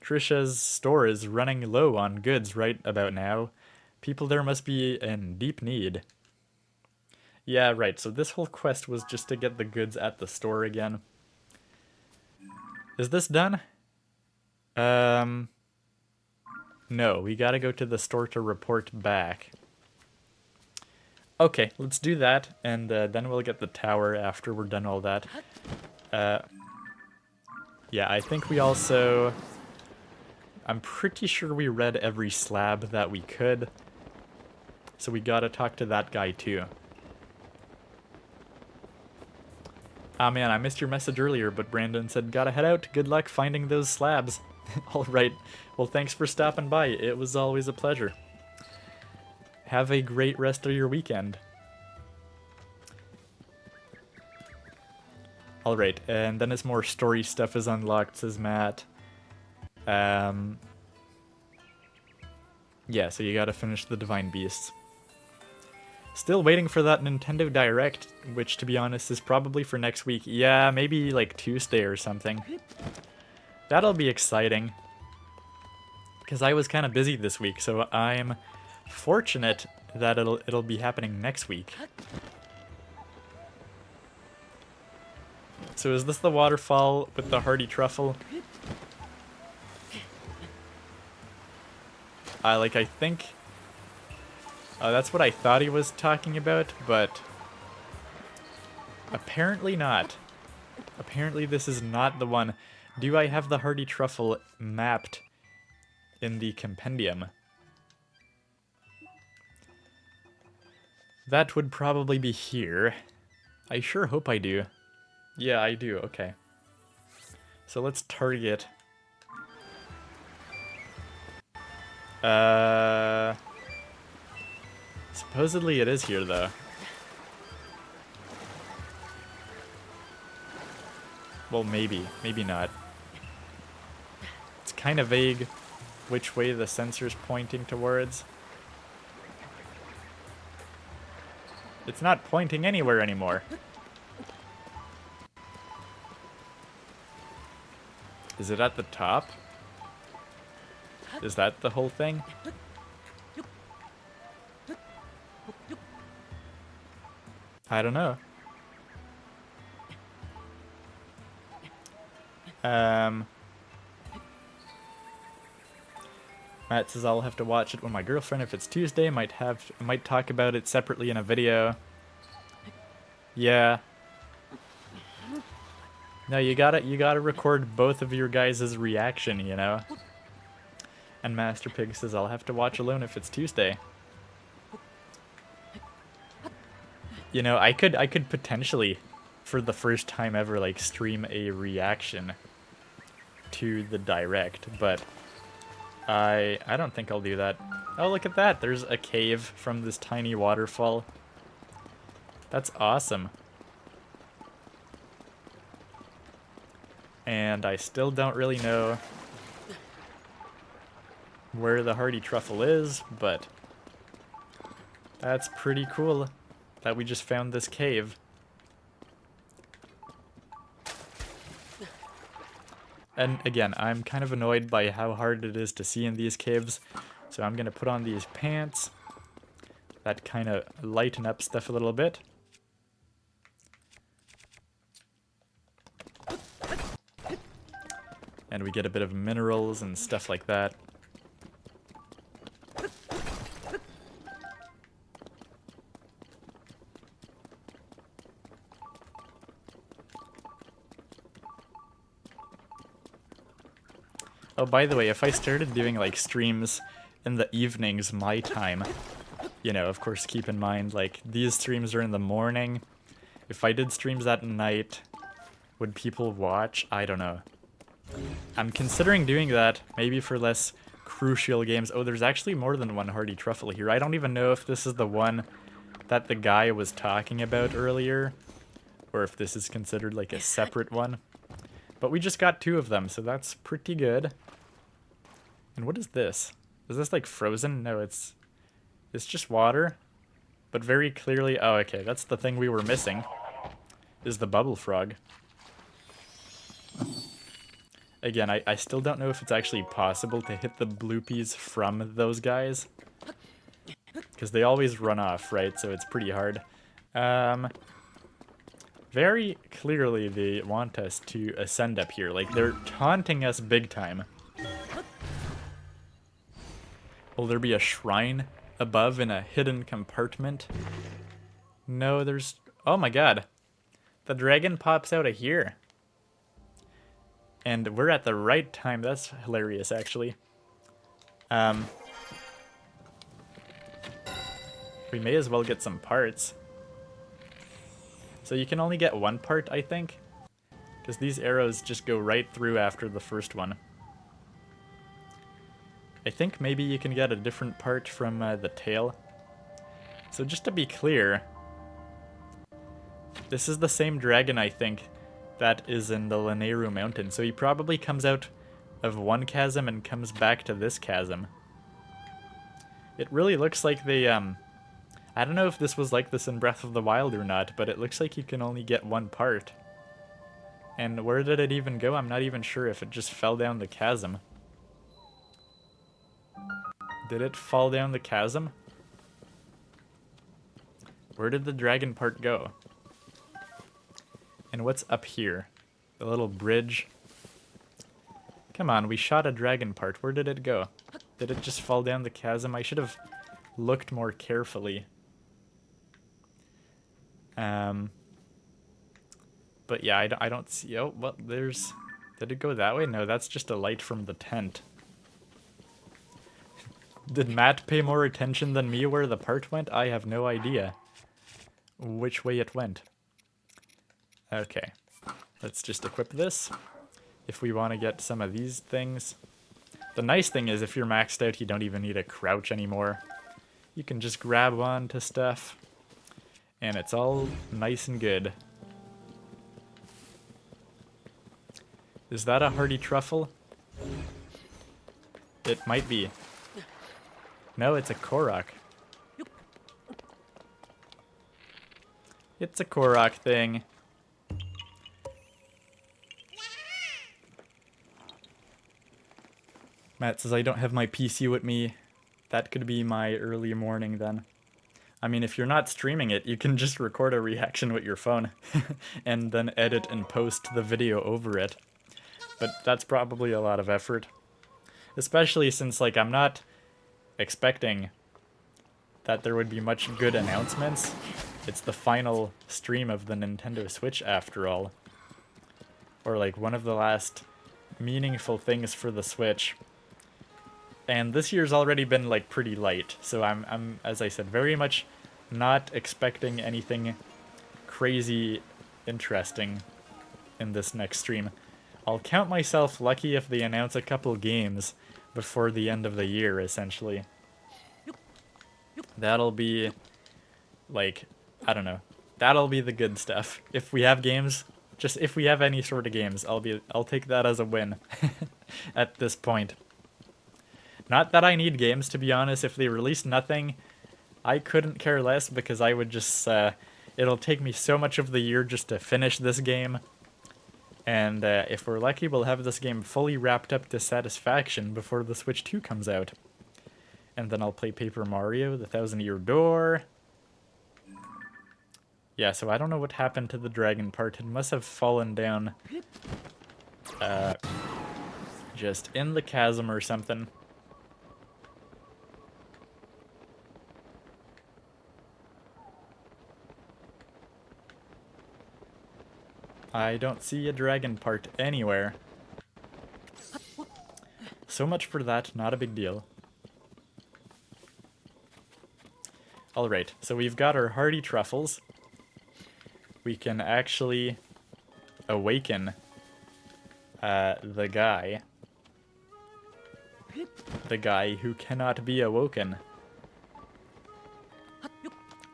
Trisha's store is running low on goods right about now. People there must be in deep need. Yeah, right, so this whole quest was just to get the goods at the store again. Is this done? No, we gotta go to the store to report back. Okay, let's do that, and then we'll get the tower after we're done all that. Yeah, I think we also... I'm pretty sure we read every slab that we could. So we gotta talk to that guy too. Ah man, I missed your message earlier, but Brandon said gotta head out. Good luck finding those slabs. Alright, well thanks for stopping by. It was always a pleasure. Have a great rest of your weekend. Alright, and then as more story stuff is unlocked, says Matt. Yeah, so you gotta finish the Divine Beasts. Still waiting for that Nintendo Direct, which to be honest is probably for next week. Yeah, maybe like Tuesday or something. That'll be exciting. Because I was kind of busy this week, so I'm fortunate that it'll be happening next week. So is this the waterfall with the hardy truffle? I think... that's what I thought he was talking about, but... apparently not. Apparently this is not the one. Do I have the hardy truffle mapped in the compendium? That would probably be here. I sure hope I do. Yeah, I do, okay. So let's target... supposedly it is here, though. Well, maybe. Maybe not. It's kind of vague which way the sensor's pointing towards. It's not pointing anywhere anymore. Is it at the top? Is that the whole thing? I don't know. Matt says I'll have to watch it with my girlfriend if it's Tuesday. Might talk about it separately in a video. Yeah. No, you gotta record both of your guys' reaction, you know. And Master Pig says I'll have to watch alone if it's Tuesday. You know, I could potentially, for the first time ever, like stream a reaction to the Direct, but I don't think I'll do that. Oh, look at that! There's a cave from this tiny waterfall. That's awesome. And I still don't really know where the hardy truffle is, but that's pretty cool that we just found this cave. And again, I'm kind of annoyed by how hard it is to see in these caves, so I'm gonna put on these pants that kind of lighten up stuff a little bit. And we get a bit of minerals and stuff like that. Oh, by the way, if I started doing like streams in the evenings my time, you know, of course keep in mind like these streams are in the morning. If I did streams at night, would people watch? I don't know. I'm considering doing that, maybe for less crucial games. Oh, there's actually more than one hardy truffle here. I don't even know if this is the one that the guy was talking about earlier, or if this is considered like a separate one. But we just got 2 of them, so that's pretty good. And what is this? Is this like frozen? No, it's just water. But very clearly, oh, okay, that's the thing we were missing, is the bubble frog. Again, I still don't know if it's actually possible to hit the bloopies from those guys. Because they always run off, right? So it's pretty hard. Very clearly they want us to ascend up here. Like, they're taunting us big time. Will there be a shrine above in a hidden compartment? No, there's... Oh my god. The dragon pops out of here. And we're at the right time. That's hilarious, actually. We may as well get some parts. So you can only get 1 part, I think. Because these arrows just go right through after the first one. I think maybe you can get a different part from the tail. So just to be clear, this is the same dragon, I think, that is in the Lanayru Mountain. So he probably comes out of one chasm and comes back to this chasm. It really looks like they, I don't know if this was like this in Breath of the Wild or not, but it looks like you can only get one part. And where did it even go? I'm not even sure if it just fell down the chasm. Did it fall down the chasm? Where did the dragon part go? And what's up here? The little bridge. Come on, we shot a dragon part. Where did it go? Did it just fall down the chasm? I should have looked more carefully. But yeah, I don't see... Oh, well, there's... Did it go that way? No, that's just a light from the tent. Did Matt pay more attention than me where the part went? I have no idea which way it went. Okay, let's just equip this if we want to get some of these things. The nice thing is if you're maxed out, you don't even need to crouch anymore. You can just grab onto stuff, and it's all nice and good. Is that a hardy truffle? It might be. No, it's a Korok. It's a Korok thing. Matt says I don't have my PC with me. That could be my early morning then. I mean, if you're not streaming it, you can just record a reaction with your phone and then edit and post the video over it. But that's probably a lot of effort. Especially since, like, I'm not expecting that there would be much good announcements. It's the final stream of the Nintendo Switch after all. Or like one of the last meaningful things for the Switch. And this year's already been like pretty light, so I'm as I said, very much not expecting anything crazy interesting in this next stream. I'll count myself lucky if they announce a couple games before the end of the year, essentially. That'll be, like, I don't know. That'll be the good stuff. If we have games, just if we have any sort of games, I'll take that as a win at this point. Not that I need games, to be honest. If they release nothing, I couldn't care less because I would just, it'll take me so much of the year just to finish this game. And if we're lucky, we'll have this game fully wrapped up to satisfaction before the Switch 2 comes out. And then I'll play Paper Mario, the Thousand Year Door. Yeah, so I don't know what happened to the dragon part. It must have fallen down just in the chasm or something. I don't see a dragon part anywhere. So much for that, not a big deal. Alright, so we've got our hardy truffles. We can actually awaken the guy. The guy who cannot be awoken.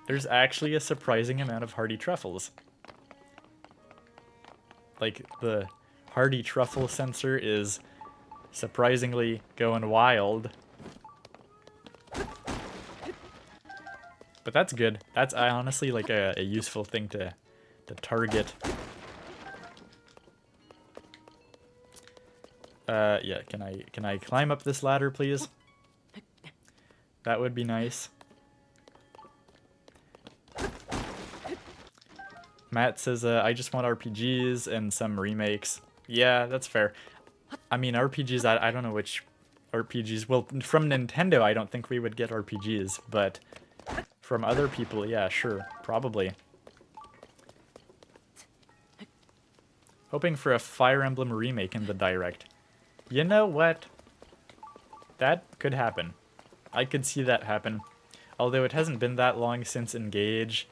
There's actually a surprising amount of hardy truffles. Like, the hardy truffle sensor is surprisingly going wild. But that's good. That's honestly like a useful thing to target. Yeah, can I climb up this ladder, please? That would be nice. Matt says, I just want RPGs and some remakes. Yeah, that's fair. I mean, RPGs, I don't know which RPGs. Well, from Nintendo, I don't think we would get RPGs, but from other people, yeah, sure, probably. Hoping for a Fire Emblem remake in the Direct. You know what? That could happen. I could see that happen. Although it hasn't been that long since Engage.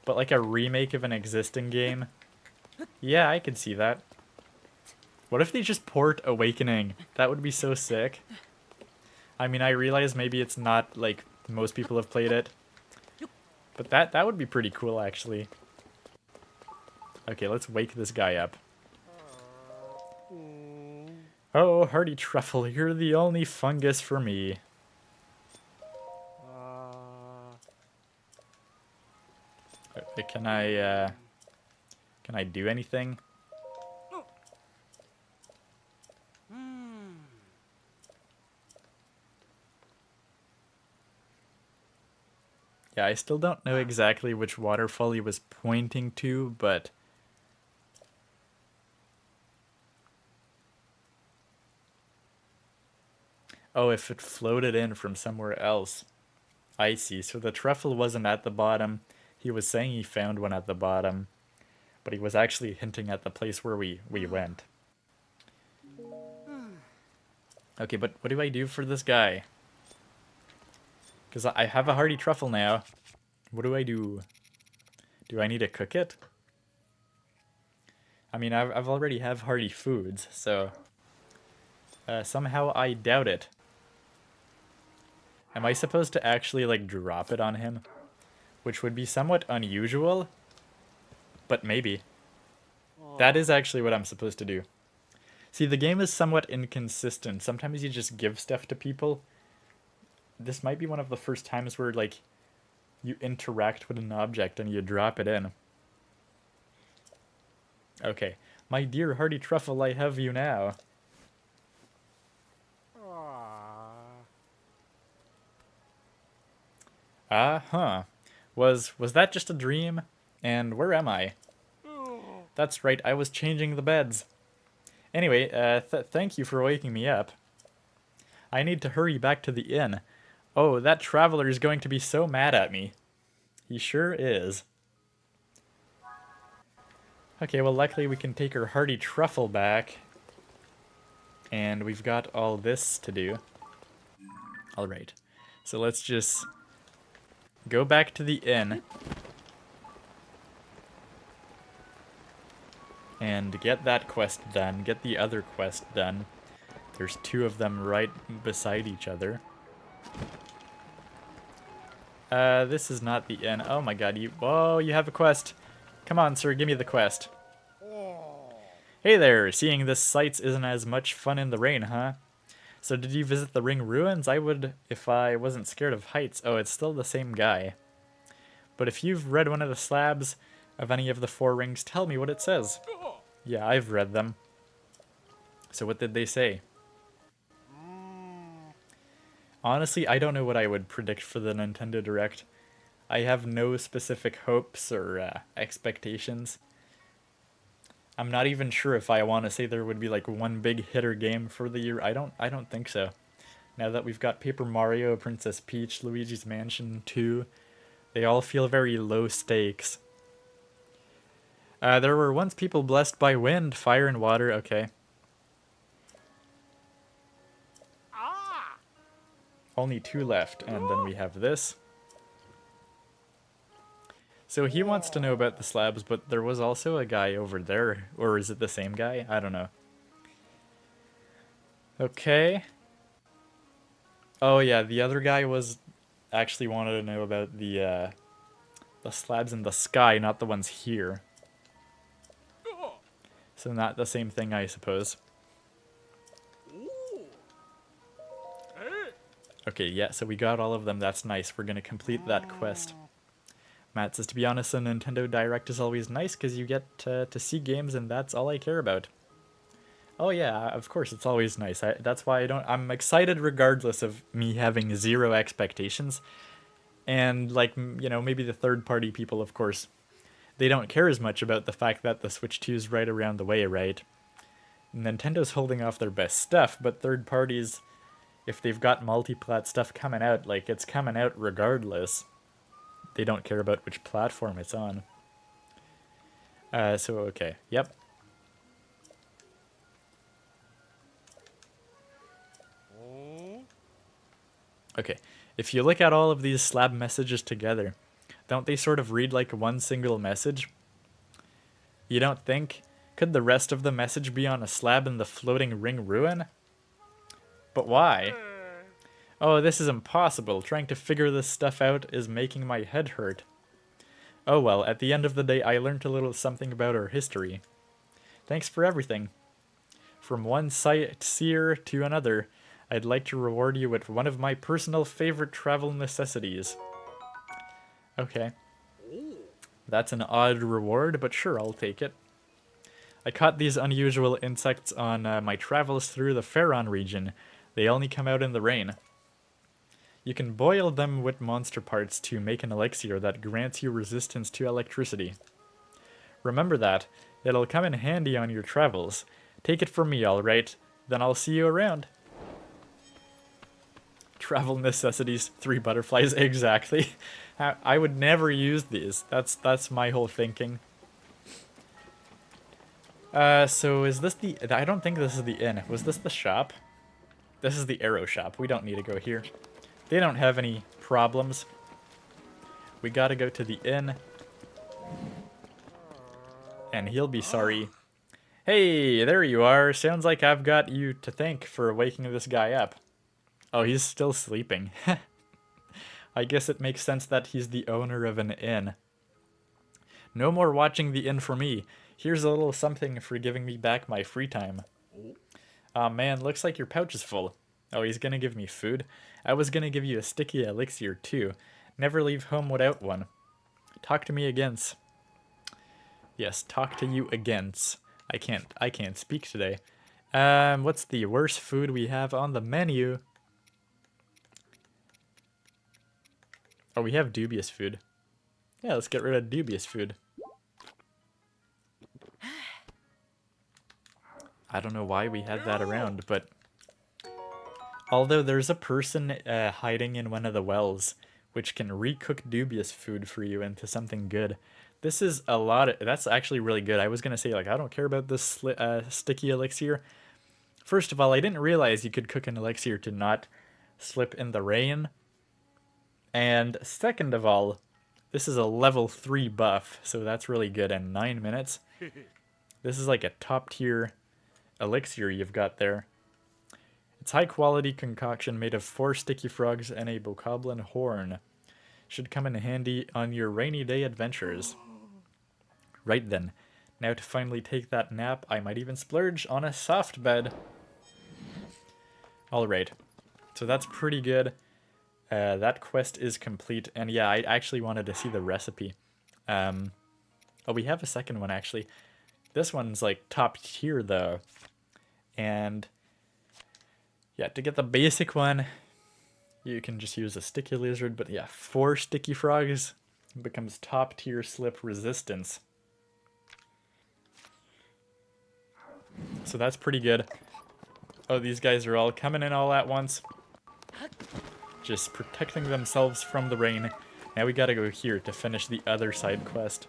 But like a remake of an existing game? Yeah, I could see that. What if they just port Awakening? That would be so sick. I mean, I realize maybe it's not like most people have played it. But that would be pretty cool, actually. Okay, let's wake this guy up. Oh, hardy truffle, you're the only fungus for me. can I do anything? Yeah, I still don't know exactly which waterfall he was pointing to, but... Oh, if it floated in from somewhere else. I see. So the truffle wasn't at the bottom. He was saying he found one at the bottom, but he was actually hinting at the place where we went. Okay, but what do I do for this guy? Because I have a hearty truffle now. What do I do? Do I need to cook it? I mean, I've already have hearty foods, so... somehow I doubt it. Am I supposed to actually, like, drop it on him? Which would be somewhat unusual, but maybe. That is actually what I'm supposed to do. See, the game is somewhat inconsistent. Sometimes you just give stuff to people. This might be one of the first times where, like, you interact with an object and you drop it in. Okay. My dear hearty truffle, I have you now. Uh-huh. Was that just a dream? And where am I? That's right, I was changing the beds. Anyway, thank you for waking me up. I need to hurry back to the inn. Oh, that traveler is going to be so mad at me. He sure is. Okay, well, luckily we can take our hearty truffle back. And we've got all this to do. Alright, so let's just go back to the inn. And get that quest done, get the other quest done. There's two of them right beside each other. This is not the inn. Oh my god, whoa, you have a quest. Come on, sir, give me the quest. Hey there, seeing this sights isn't as much fun in the rain, huh? So did you visit the ring ruins? I would if I wasn't scared of heights. Oh, it's still the same guy. But if you've read one of the slabs of any of the 4 rings, tell me what it says. Yeah, I've read them. So what did they say? Honestly, I don't know what I would predict for the Nintendo Direct. I have no specific hopes or expectations. I'm not even sure if I want to say there would be like one big hitter game for the year. I don't think so. Now that we've got Paper Mario, Princess Peach, Luigi's Mansion 2, they all feel very low stakes. There were once people blessed by wind, fire, and water. Okay. Only 2 left, and then we have this. So he wants to know about the slabs, but there was also a guy over there. Or is it the same guy? I don't know. Okay. Oh yeah, the other guy was actually wanted to know about the slabs in the sky, not the ones here. So not the same thing, I suppose. Okay, yeah, so we got all of them. That's nice. We're gonna complete that quest. Matt says, to be honest, a Nintendo Direct is always nice because you get to see games, and that's all I care about. Oh yeah, of course, it's always nice. That's why I'm excited regardless of me having 0 expectations. And, like, you know, maybe the third-party people, of course, they don't care as much about the fact that the Switch 2 is right around the way, right? Nintendo's holding off their best stuff, but third parties, if they've got multi-plat stuff coming out, like, it's coming out regardless. They don't care about which platform it's on. So, okay. Yep. Okay. If you look at all of these slab messages together, don't they sort of read like one single message? You don't think? Could the rest of the message be on a slab in the floating ring ruin? But why? Oh, this is impossible. Trying to figure this stuff out is making my head hurt. Oh well, at the end of the day, I learned a little something about our history. Thanks for everything. From one sightseer to another, I'd like to reward you with one of my personal favorite travel necessities. Okay. That's an odd reward, but sure, I'll take it. I caught these unusual insects on my travels through the Faron region. They only come out in the rain. You can boil them with monster parts to make an elixir that grants you resistance to electricity. Remember that. It'll come in handy on your travels. Take it from me, alright? Then I'll see you around. Travel necessities, 3 butterflies, exactly. I would never use these. That's my whole thinking. So is this the... I don't think this is the inn. Was this the shop? This is the arrow shop. We don't need to go here. They don't have any problems. We gotta go to the inn. And he'll be sorry. Hey, there you are. Sounds like I've got you to thank for waking this guy up. Oh, he's still sleeping. I guess it makes sense that he's the owner of an inn. No more watching the inn for me. Here's a little something for giving me back my free time. Aw man, looks like your pouch is full. Oh, he's gonna give me food? I was gonna give you a sticky elixir too. Never leave home without one. Talk to me again. Yes, talk to you again. I can't speak today. What's the worst food we have on the menu? Oh, we have dubious food. Yeah, let's get rid of dubious food. I don't know why we had that around, but... Although there's a person hiding in one of the wells, which can recook dubious food for you into something good. This is a lot of... That's actually really good. I was going to say, like, I don't care about this sticky elixir. First of all, I didn't realize you could cook an elixir to not slip in the rain. And second of all, this is a level 3 buff, so that's really good. And 9 minutes. This is like a top tier elixir you've got there. It's high quality concoction made of 4 sticky frogs and a bokoblin horn. Should come in handy on your rainy day adventures. Right then, now to finally take that nap, I might even splurge on a soft bed. Alright, so that's pretty good. That quest is complete, and yeah, I actually wanted to see the recipe. Oh, we have a second one actually. This one's like top tier though. And yeah, to get the basic one, you can just use a sticky lizard, but yeah, 4 sticky frogs becomes top tier slip resistance. So that's pretty good. Oh, these guys are all coming in all at once. Just protecting themselves from the rain. Now we gotta go here to finish the other side quest.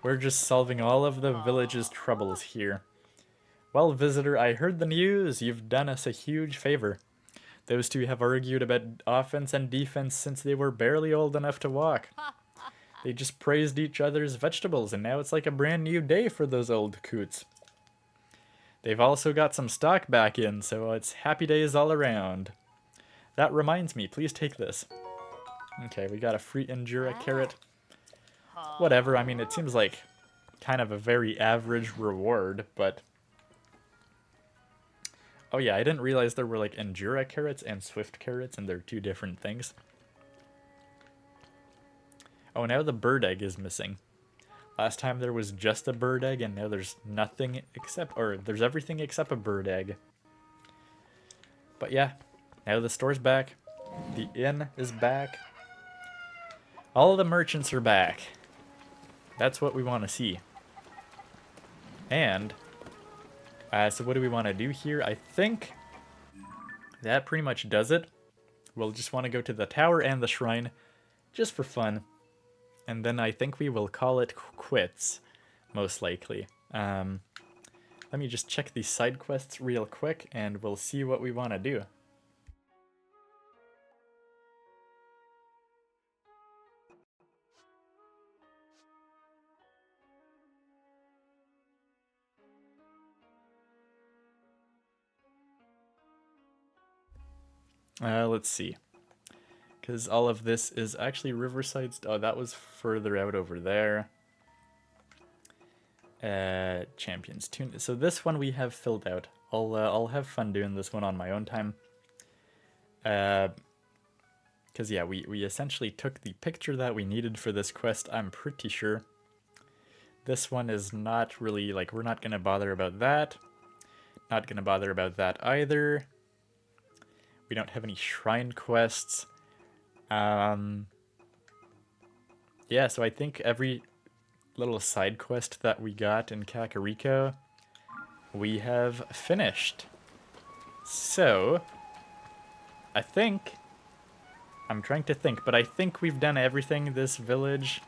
We're just solving all of the village's troubles here. Well, visitor, I heard the news. You've done us a huge favor. Those two have argued about offense and defense since they were barely old enough to walk. They just praised each other's vegetables, and now it's like a brand new day for those old coots. They've also got some stock back in, so it's happy days all around. That reminds me, please take this. Okay, we got a free Endura carrot. Whatever, I mean, it seems like kind of a very average reward, but... Oh yeah, I didn't realize there were like Endura carrots and Swift carrots, and they're 2 different things. Oh, now the bird egg is missing. Last time there was just a bird egg, and now there's nothing except... Or, there's everything except a bird egg. But yeah, now the store's back. The inn is back. All of the merchants are back. That's what we want to see. And... so what do we want to do here? I think that pretty much does it. We'll just want to go to the tower and the shrine, just for fun. And then I think we will call it quits, most likely. Let me just check these side quests real quick, and we'll see what we want to do. Let's see. Because all of this is actually Riverside. Oh, that was further out over there. Champions Tune. So this one we have filled out. I'll have fun doing this one on my own time. Because Because, yeah, we essentially took the picture that we needed for this quest, I'm pretty sure. This one is not really, like, we're not going to bother about that. Not going to bother about that either. We don't have any shrine quests. Yeah, so I think every little side quest that we got in Kakariko, we have finished. So, I think... I'm trying to think, but I think we've done everything this village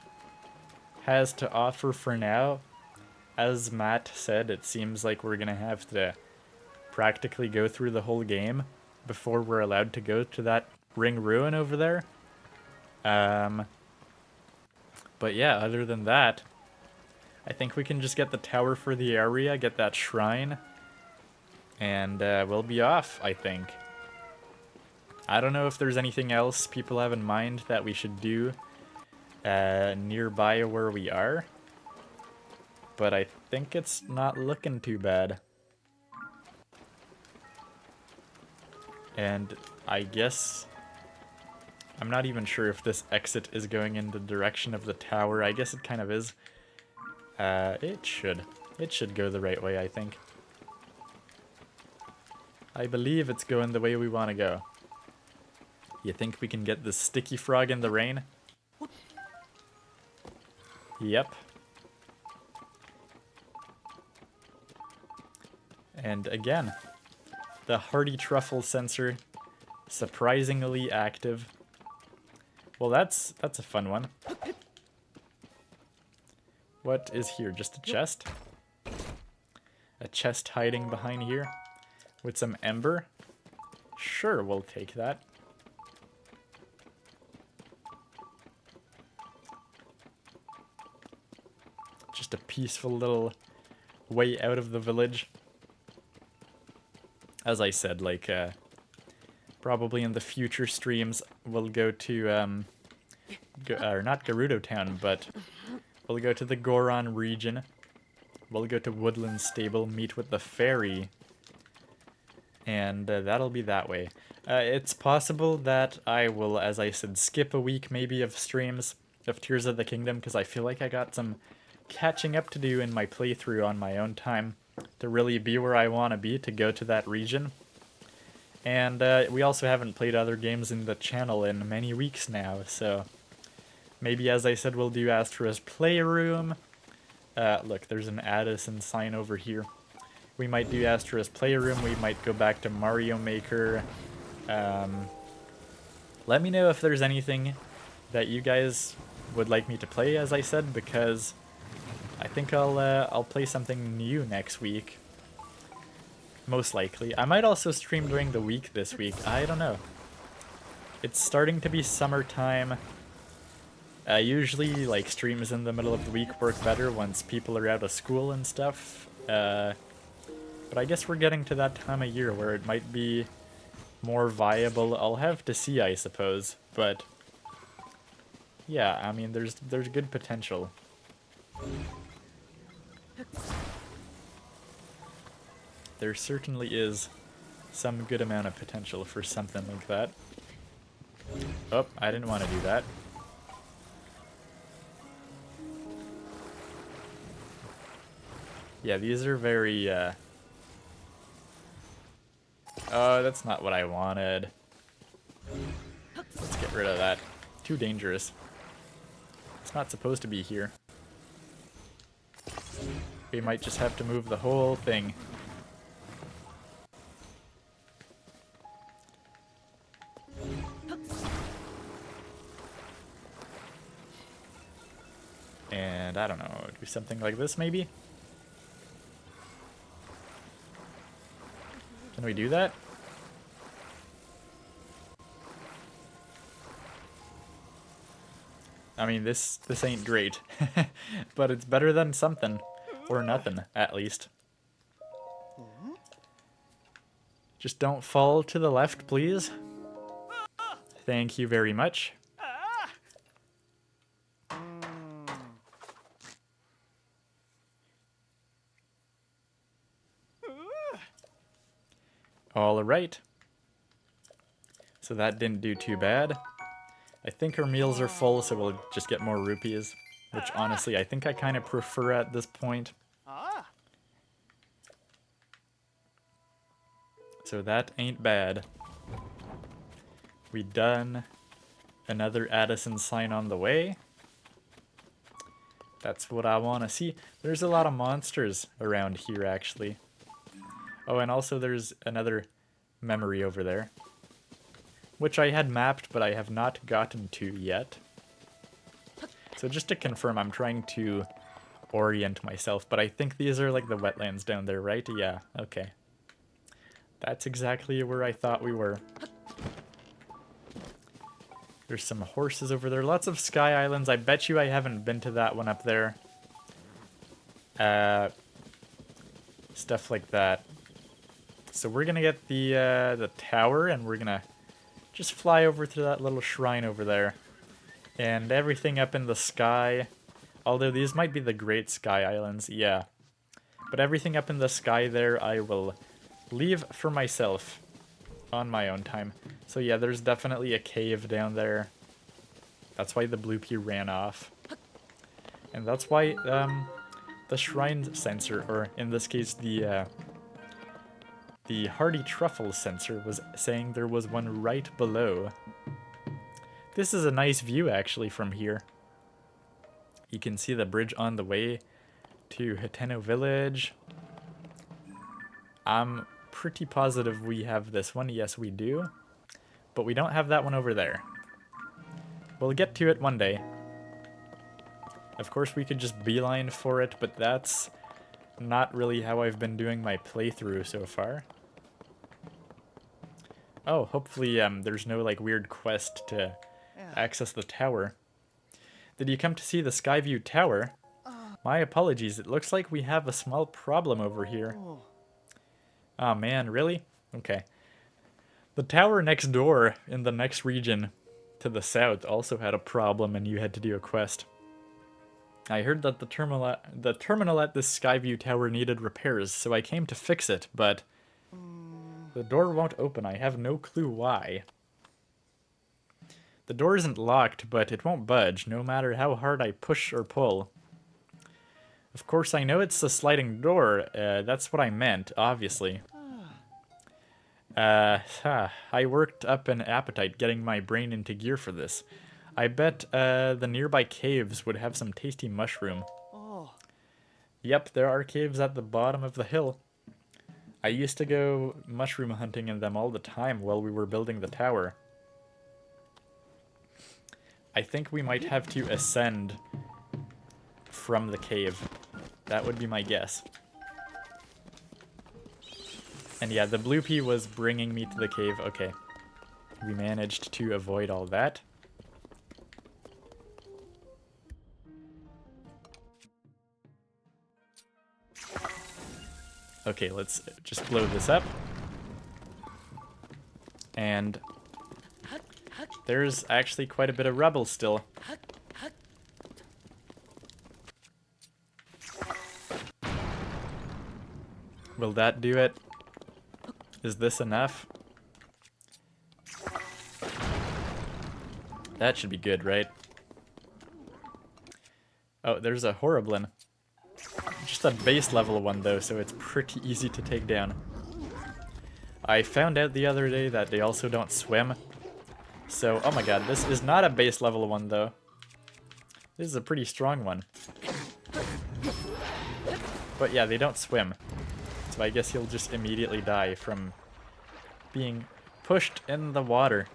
has to offer for now. As Matt said, it seems like we're gonna have to practically go through the whole game before we're allowed to go to that ring ruin over there. But yeah, other than that, I think we can just get the tower for the area, get that shrine, and we'll be off, I think. I don't know if there's anything else people have in mind that we should do nearby where we are, but I think it's not looking too bad. And I guess... I'm not even sure if this exit is going in the direction of the tower. I guess it kind of is. It should. It should go the right way, I think. I believe it's going the way we want to go. You think we can get the sticky frog in the rain? Yep. And again, the hardy truffle sensor, surprisingly active. Well, that's a fun one. What is here? Just a chest? A chest hiding behind here with some ember? Sure, we'll take that. Just a peaceful little way out of the village. As I said, like, probably in the future streams, we'll go to, or not Gerudo Town, but we'll go to the Goron region. We'll go to Woodland Stable, meet with the fairy, and that'll be that way. It's possible that I will, as I said, skip a week maybe of streams of Tears of the Kingdom, because I feel like I got some catching up to do in my playthrough on my own time to really be where I want to be, to go to that region. And we also haven't played other games in the channel in many weeks now, so maybe, as I said, we'll do Astra's Playroom. Look, there's an Addison sign over here. We might do Astra's Playroom, we might go back to Mario Maker. Let me know if there's anything that you guys would like me to play, as I said, because I think I'll play something new next week. Most likely. I might also stream during the week this week. I don't know. It's starting to be summertime. Usually, like, streams in the middle of the week work better once people are out of school and stuff. But I guess we're getting to that time of year where it might be more viable. I'll have to see, I suppose. But yeah, I mean, there's good potential. There certainly is some good amount of potential for something like that. Oh, I didn't want to do that. Yeah, these are very, oh, that's not what I wanted. Let's get rid of that. Too dangerous. It's not supposed to be here. We might just have to move the whole thing. And I don't know, do something like this maybe? Can we do that? I mean, this ain't great, but it's better than something, or nothing, at least. Just don't fall to the left, please. Thank you very much. All right. So that didn't do too bad. I think our meals are full, so we'll just get more rupees. Which, honestly, I think I kind of prefer at this point. So that ain't bad. We done. Another Addison sign on the way. That's what I want to see. There's a lot of monsters around here, actually. Oh, and also there's another memory over there, which I had mapped, but I have not gotten to yet. So just to confirm, I'm trying to orient myself, but I think these are like the wetlands down there, right? Yeah, okay. That's exactly where I thought we were. There's some horses over there. Lots of sky islands. I bet you I haven't been to that one up there. Stuff like that. So we're gonna get the tower, and we're gonna just fly over to that little shrine over there. And everything up in the sky, although these might be the Great Sky Islands, yeah. But everything up in the sky there, I will leave for myself on my own time. So yeah, there's definitely a cave down there. That's why the blue pea ran off. And that's why the shrine sensor, or in this case the hardy truffle sensor, was saying there was one right below. This is a nice view actually from here. You can see the bridge on the way to Kakariko Village. I'm pretty positive we have this one. Yes, we do. But we don't have that one over there. We'll get to it one day. Of course, we could just beeline for it, but that's not really how I've been doing my playthrough so far. Oh, hopefully there's no like weird quest to access the tower. Did you come to see the Skyview Tower? My apologies, it looks like we have a small problem over here. Oh man, really? Okay. The tower next door in the next region to the south also had a problem, and you had to do a quest. I heard that the terminal at this Skyview Tower needed repairs, so I came to fix it, but the door won't open. I have no clue why. The door isn't locked, but it won't budge, no matter how hard I push or pull. Of course, I know it's a sliding door. That's what I meant, obviously. I worked up an appetite getting my brain into gear for this. I bet the nearby caves would have some tasty mushroom. Yep, there are caves at the bottom of the hill. I used to go mushroom hunting in them all the time while we were building the tower. I think we might have to ascend from the cave. That would be my guess. And yeah, the blue pea was bringing me to the cave. Okay. We managed to avoid all that. Okay, let's just blow this up. And there's actually quite a bit of rubble still. Will that do it? Is this enough? That should be good, right? Oh, there's a Horriblin. Just a base level one though, so it's pretty easy to take down. I found out the other day that they also don't swim. So, oh my god, this is not a base level one though. This is a pretty strong one. But yeah, they don't swim. So I guess he'll just immediately die from being pushed in the water.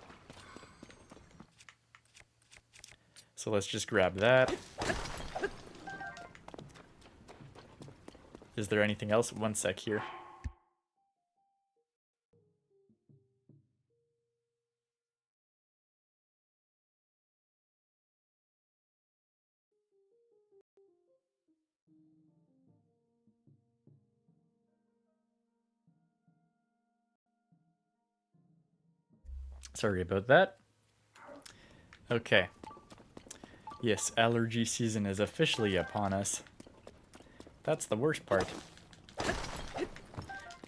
So let's just grab that. Is there anything else? One sec here. Sorry about that. Okay. Yes, allergy season is officially upon us. That's the worst part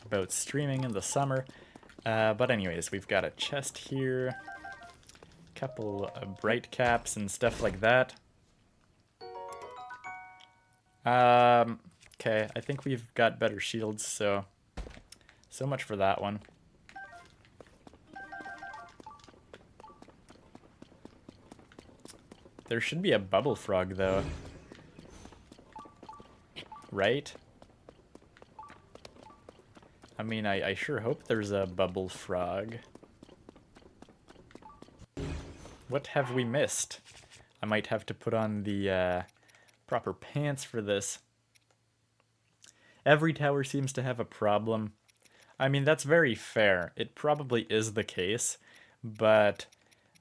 about streaming in the summer. But anyways, we've got a chest here. couple of bright caps and stuff like that. Okay, I think we've got better shields, so much for that one. There should be a bubble frog, though. Right? I mean, I sure hope there's a bubble frog. What have we missed? I might have to put on the proper pants for this. Every tower seems to have a problem. I mean, that's very fair. It probably is the case, but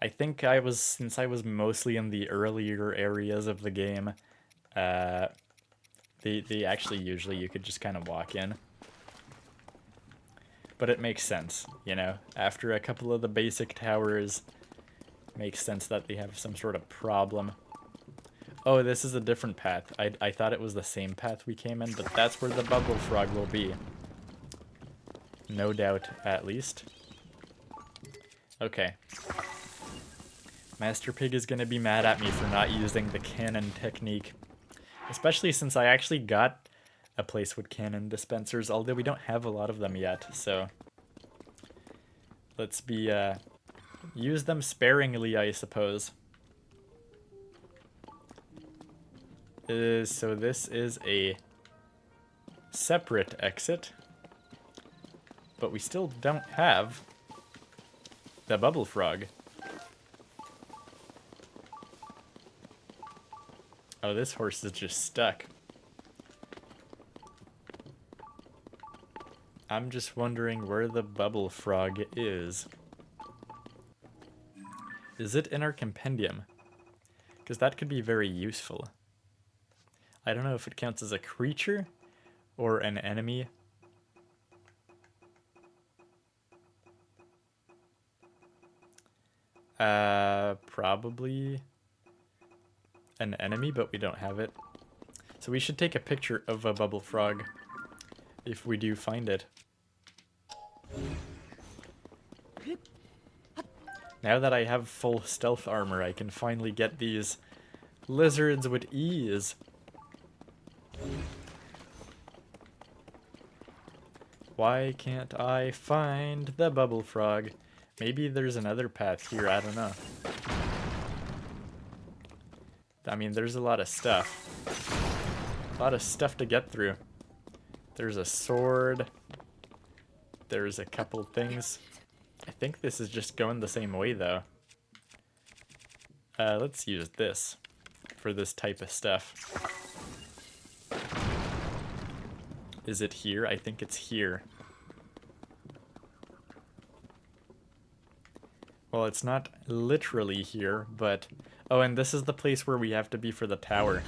I think since I was mostly in the earlier areas of the game, they actually usually you could just kind of walk in. But it makes sense, you know, after a couple of the basic towers, makes sense that they have some sort of problem. Oh, this is a different path. I thought it was the same path we came in, but that's where the bubble frog will be. No doubt, at least. Okay. Master Pig is gonna be mad at me for not using the cannon technique. Especially since I actually got a place with cannon dispensers, although we don't have a lot of them yet, so... Let's use them sparingly, I suppose. So this is a separate exit, but we still don't have the bubble frog. Oh, this horse is just stuck. I'm just wondering where the bubble frog is. Is it in our compendium? Because that could be very useful. I don't know if it counts as a creature or an enemy. Probably an enemy, but we don't have it. So we should take a picture of a bubble frog if we do find it. Now that I have full stealth armor, I can finally get these lizards with ease. Why can't I find the bubble frog? Maybe there's another path here, I don't know. I mean, there's a lot of stuff. A lot of stuff to get through. There's a sword. There's a couple things. I think this is just going the same way, though. Let's use this for this type of stuff. Is it here? I think it's here. Well, it's not literally here, but... Oh, and this is the place where we have to be for the tower.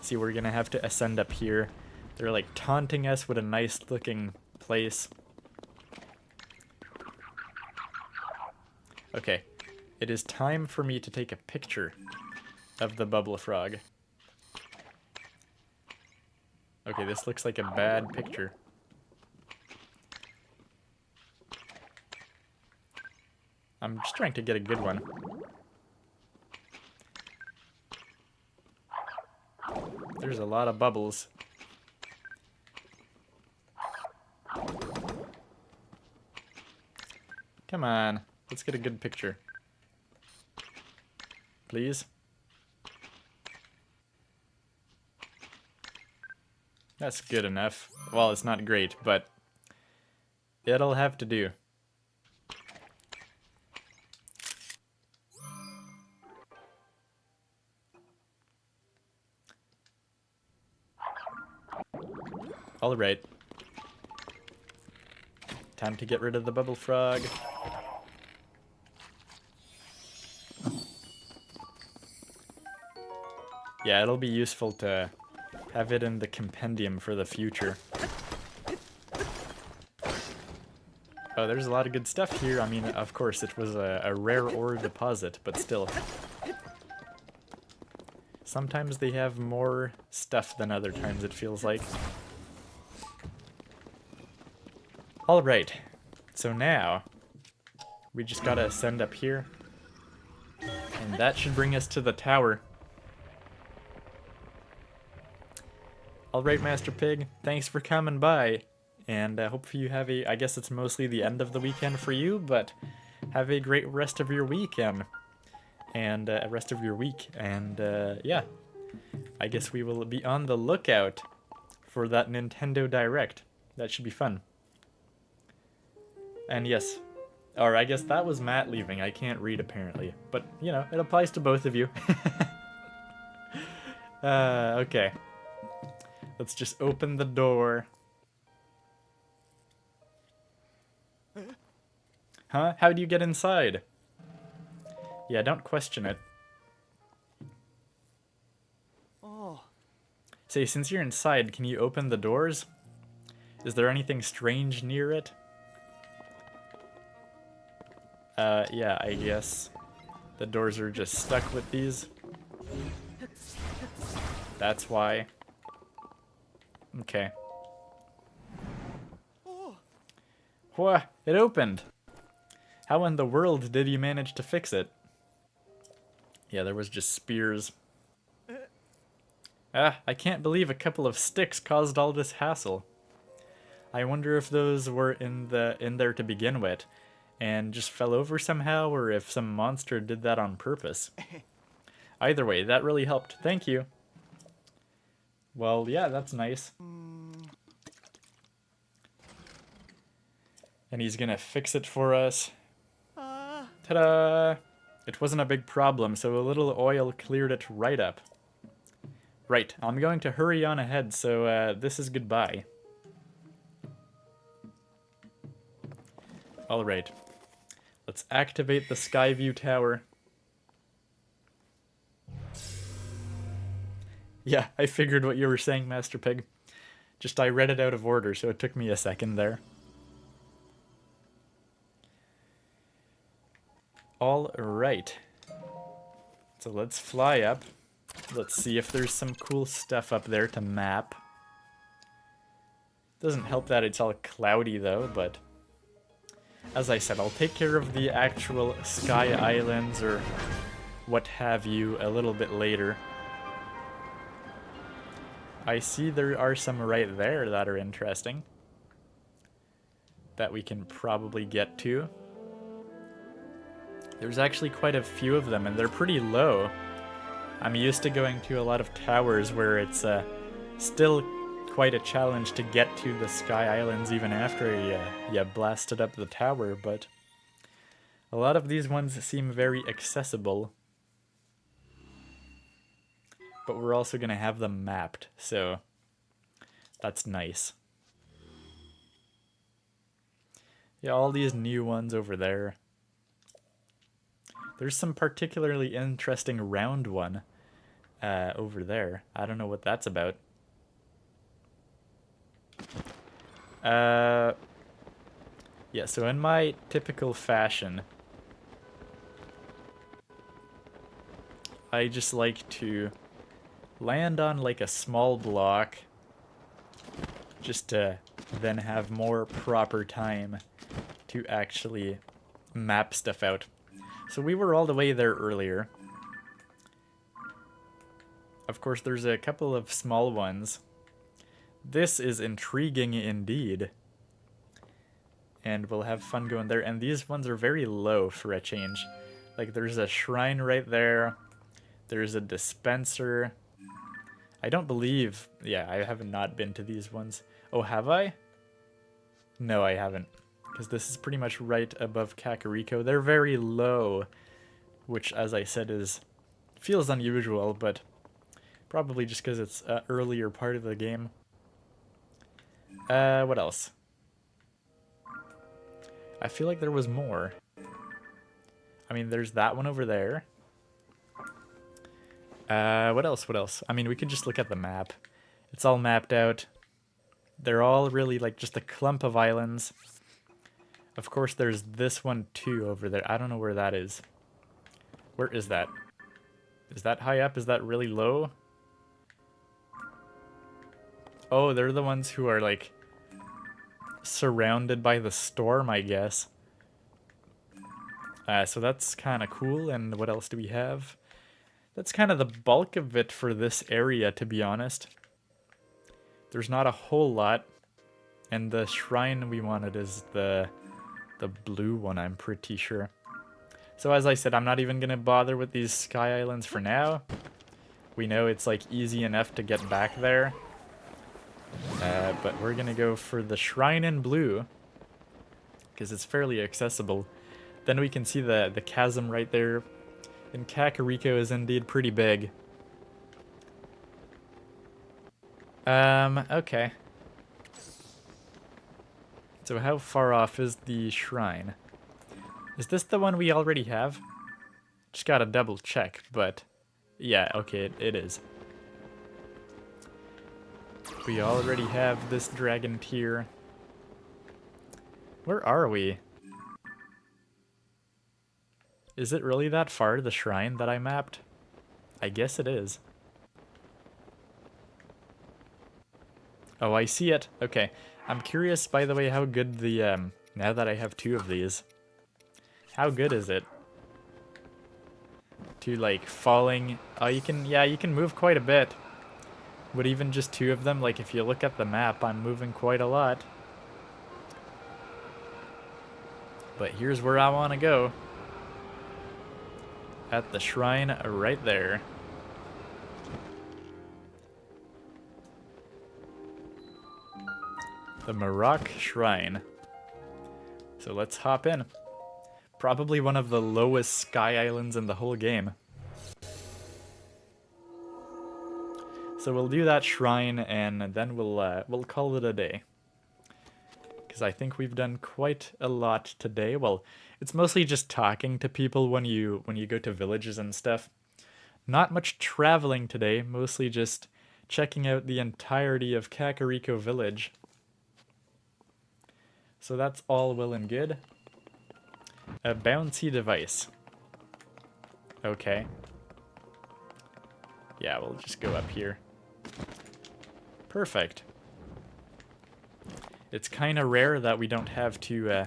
See, we're gonna have to ascend up here. They're like taunting us with a nice looking place. Okay, it is time for me to take a picture of the bubble frog. Okay, this looks like a bad picture. I'm just trying to get a good one. There's a lot of bubbles. Come on, let's get a good picture. Please? That's good enough. Well, it's not great, but it'll have to do. All right. Time to get rid of the bubble frog. Yeah, it'll be useful to have it in the compendium for the future. Oh, there's a lot of good stuff here. I mean, of course, it was a rare ore deposit, but still. Sometimes they have more stuff than other times, it feels like. Alright, so now we just gotta ascend up here. And that should bring us to the tower. Alright, Master Pig, thanks for coming by. And hopefully you have I guess it's mostly the end of the weekend for you, but have a great rest of your weekend. And rest of your week. And yeah, I guess we will be on the lookout for that Nintendo Direct. That should be fun. And yes, or I guess that was Matt leaving. I can't read apparently, but you know, it applies to both of you. Okay. Let's just open the door. Huh? How do you get inside? Yeah, don't question it. Oh. Say, since you're inside, can you open the doors? Is there anything strange near it? Yeah, I guess the doors are just stuck with these. That's why. Okay. Whoa, it opened! How in the world did you manage to fix it? Yeah, there was just spears. I can't believe a couple of sticks caused all this hassle. I wonder if those were in there to begin with, and just fell over somehow, or if some monster did that on purpose. Either way, that really helped. Thank you. Well, yeah, that's nice. And he's gonna fix it for us. Ta-da! It wasn't a big problem, so a little oil cleared it right up. Right, I'm going to hurry on ahead, so this is goodbye. Alright. Let's activate the Skyview Tower. Yeah, I figured what you were saying, Master Pig. Just I read it out of order, so it took me a second there. Alright. So let's fly up. Let's see if there's some cool stuff up there to map. Doesn't help that it's all cloudy though, but as I said, I'll take care of the actual Sky Islands or what have you a little bit later. I see there are some right there that are interesting that we can probably get to. There's actually quite a few of them, and they're pretty low. I'm used to going to a lot of towers where it's still quite a challenge to get to the Sky Islands even after you blasted up the tower, but a lot of these ones seem very accessible. But we're also going to have them mapped, so that's nice. Yeah, all these new ones over there. There's some particularly interesting round one over there. I don't know what that's about. Yeah, so in my typical fashion, I just like to land on like a small block just to then have more proper time to actually map stuff out. So we were all the way there earlier. Of course, there's a couple of small ones. This is intriguing indeed. And we'll have fun going there. And these ones are very low for a change. Like, there's a shrine right there. There's a dispenser. I don't believe... Yeah, I have not been to these ones. Oh, have I? No, I haven't. Because this is pretty much right above Kakariko. They're very low, which, as I said, feels unusual, but probably just because it's an earlier part of the game. What else? I feel like there was more. I mean, there's that one over there. What else? What else? I mean, we could just look at the map. It's all mapped out. They're all really like just a clump of islands. Of course, there's this one too over there. I don't know where that is. Where is that? Is that high up? Is that really low? Oh, they're the ones who are like surrounded by the storm, I guess. So that's kind of cool. And what else do we have? That's kind of the bulk of it for this area, to be honest. There's not a whole lot. And the shrine we wanted is the blue one, I'm pretty sure. So as I said, I'm not even going to bother with these sky islands for now. We know it's like easy enough to get back there. But we're going to go for the shrine in blue, because it's fairly accessible. Then we can see the chasm right there. And Kakariko is indeed pretty big. Okay. So how far off is the shrine? Is this the one we already have? Just gotta double check, but yeah, okay, it is. We already have this dragon tier. Where are we? Is it really that far to the shrine that I mapped? I guess it is. Oh, I see it. Okay. I'm curious, by the way, how good the, now that I have 2 of these. How good is it? To, like, falling... Oh, you can move quite a bit. But even just 2 of them, like, if you look at the map, I'm moving quite a lot. But here's where I want to go. At the shrine right there. The Marok Shrine. So let's hop in. Probably one of the lowest sky islands in the whole game. So we'll do that shrine and then we'll call it a day. Because I think we've done quite a lot today. Well, it's mostly just talking to people when you go to villages and stuff. Not much traveling today, mostly just checking out the entirety of Kakariko Village. So that's all well and good. A bouncy device. Okay. Yeah, we'll just go up here. Perfect. It's kind of rare that we don't have to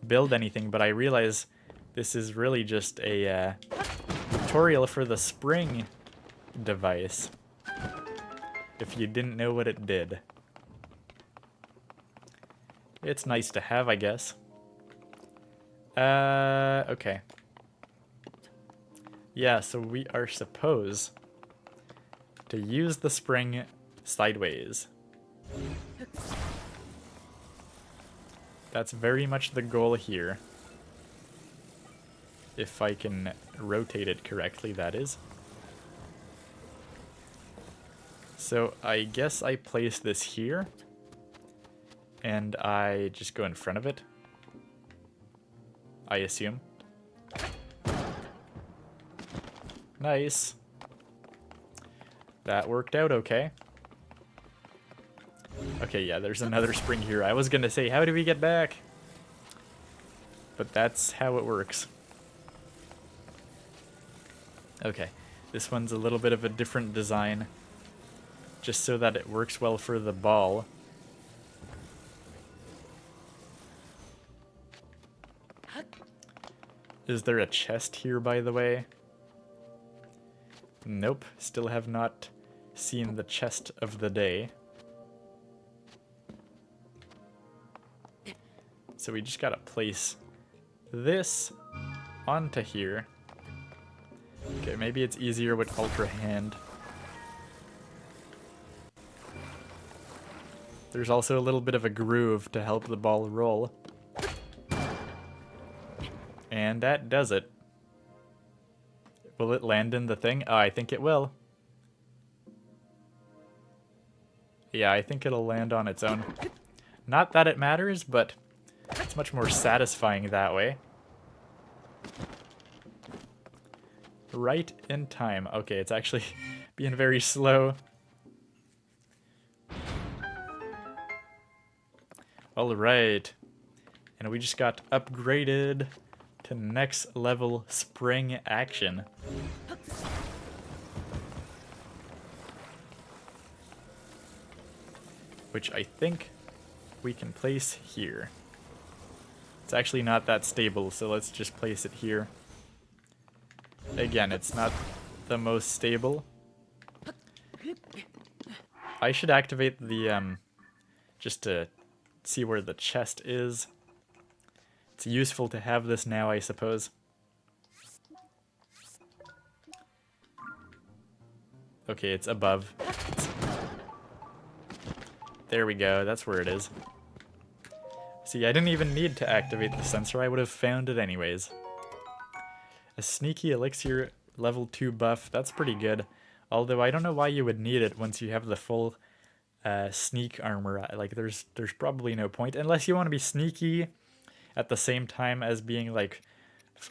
build anything, but I realize this is really just a tutorial for the spring device. If you didn't know what it did. It's nice to have, I guess. Okay. Yeah, so we are supposed to use the spring sideways. That's very much the goal here. If I can rotate it correctly, that is. So I guess I place this here. And I just go in front of it. I assume. Nice. That worked out okay. Okay, yeah, there's another spring here. I was gonna say, how do we get back? But that's how it works. Okay, this one's a little bit of a different design. Just so that it works well for the ball. Is there a chest here, by the way? Nope, still have not seen the chest of the day. So we just gotta place this onto here. Okay, maybe it's easier with Ultra Hand. There's also a little bit of a groove to help the ball roll. And that does it. Will it land in the thing? Oh, I think it will. Yeah, I think it'll land on its own. Not that it matters, but it's much more satisfying that way. Right in time. Okay, it's actually being very slow. Alright. And we just got upgraded to next level spring action. Which I think we can place here. It's actually not that stable, so let's just place it here. Again, it's not the most stable. I should activate the, just to see where the chest is. It's useful to have this now, I suppose. Okay, it's above. There we go, that's where it is. See, I didn't even need to activate the sensor, I would have found it anyways. A sneaky elixir level 2 buff, that's pretty good. Although I don't know why you would need it once you have the full sneak armor. Like, there's probably no point, unless you want to be sneaky at the same time as being like,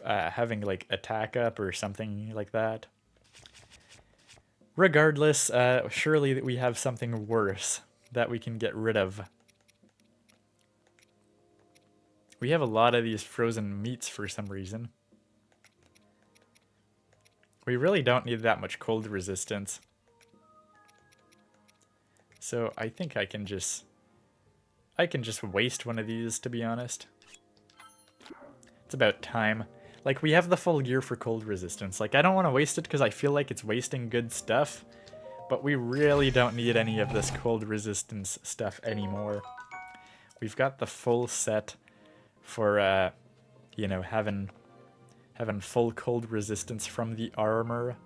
having like attack up or something like that. Regardless, surely we have something worse that we can get rid of. We have a lot of these frozen meats for some reason. We really don't need that much cold resistance. So I think I can just waste one of these, to be honest. It's about time. Like, we have the full gear for cold resistance. Like, I don't want to waste it because I feel like it's wasting good stuff. But we really don't need any of this cold resistance stuff anymore. We've got the full set for, you know, having full cold resistance from the armor.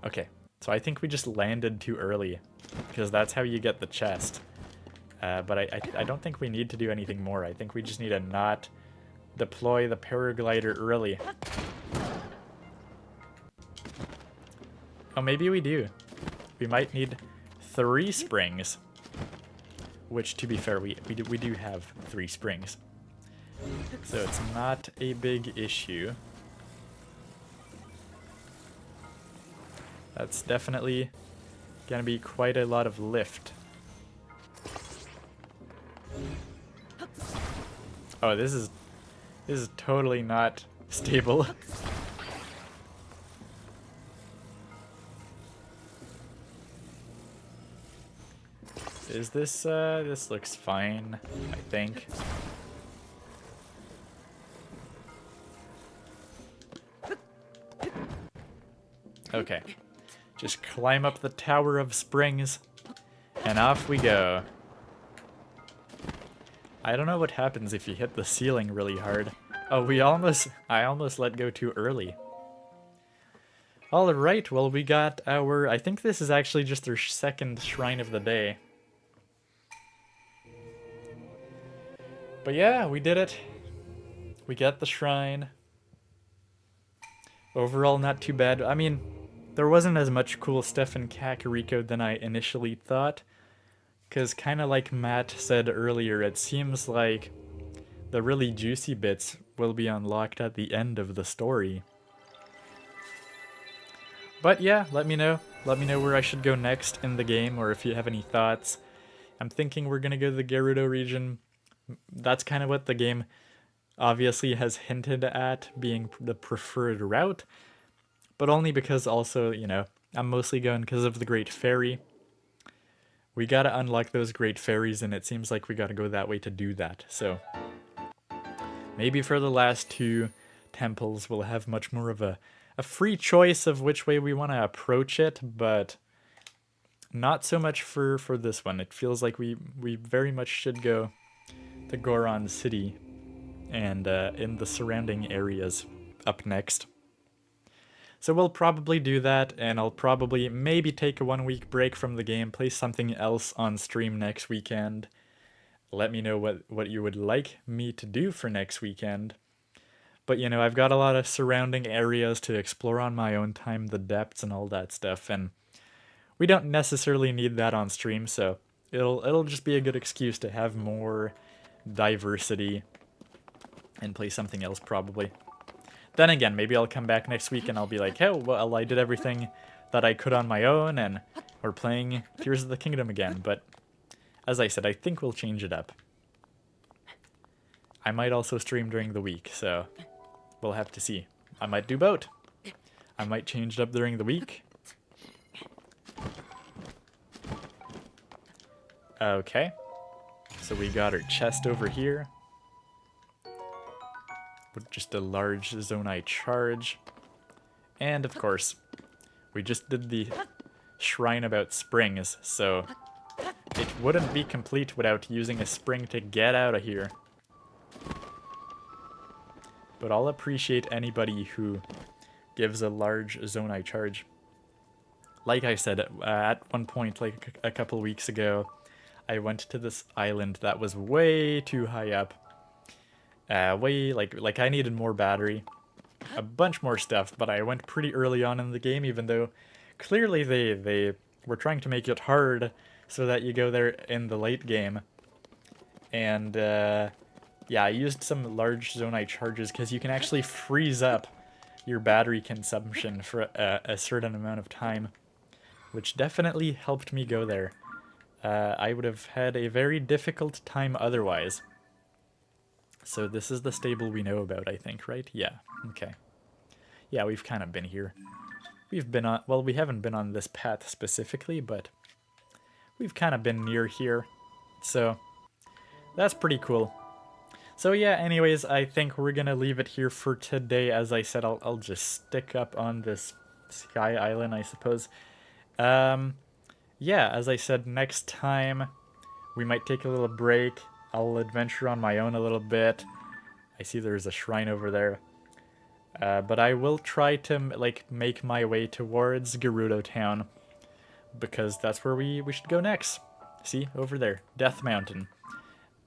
Okay, so I think we just landed too early, because that's how you get the chest. But I don't think we need to do anything more. I think we just need to not deploy the paraglider early. Oh, maybe we do. We might need 3 springs. Which, to be fair, we do have 3 springs. So it's not a big issue. That's definitely gonna be quite a lot of lift. Oh, this is totally not stable. Is this, this looks fine, I think. Okay. Just climb up the Tower of Springs, and off we go. I don't know what happens if you hit the ceiling really hard. Oh, I almost let go too early. Alright, well, we got our, I think this is actually just our 2nd shrine of the day. But yeah, we did it. We got the shrine. Overall, not too bad. I mean, there wasn't as much cool stuff in Kakariko than I initially thought. Because kind of like Matt said earlier, it seems like the really juicy bits will be unlocked at the end of the story. But yeah, let me know. Let me know where I should go next in the game, or if you have any thoughts. I'm thinking we're gonna go to the Gerudo region. That's kind of what the game obviously has hinted at being the preferred route, but only because also, you know, I'm mostly going because of the Great Fairy. We gotta unlock those Great Fairies, and it seems like we gotta go that way to do that, so maybe for the last 2 temples we'll have much more of a free choice of which way we want to approach it, but not so much for this one. It feels like we very much should go to Goron City and in the surrounding areas up next. So we'll probably do that, and I'll probably maybe take a 1-week break from the game, play something else on stream next weekend. Let me know what you would like me to do for next weekend. But, you know, I've got a lot of surrounding areas to explore on my own time, the depths and all that stuff, and we don't necessarily need that on stream, so it'll just be a good excuse to have more diversity and play something else probably. Then again, maybe I'll come back next week and I'll be like, hey, well, I did everything that I could on my own and we're playing Tears of the Kingdom again. But as I said, I think we'll change it up. I might also stream during the week, so we'll have to see. I might do both. I might change it up during the week. Okay. So we got our chest over here. with just a large Zonai charge. And of course, we just did the shrine about springs, so it wouldn't be complete without using a spring to get out of here. But I'll appreciate anybody who gives a large Zonai charge. Like I said, at one point, like a couple weeks ago, I went to this island that was way too high up. Like I needed more battery, a bunch more stuff, but I went pretty early on in the game, even though clearly they were trying to make it hard so that you go there in the late game. And yeah, I used some large Zonai charges because you can actually freeze up your battery consumption for a certain amount of time, which definitely helped me go there. I would have had a very difficult time otherwise. So this is the stable we know about, I think, right? Yeah, okay. Yeah, we've kind of been here. We've been on, well, we haven't been on this path specifically, but we've kind of been near here. So that's pretty cool. So yeah, anyways, I think we're gonna leave it here for today. As I said, I'll just stick up on this sky island, I suppose. Yeah, as I said, next time we might take a little break. I'll adventure on my own a little bit. I see there's a shrine over there. But I will try to like make my way towards Gerudo Town, because that's where we should go next. See, over there, Death Mountain.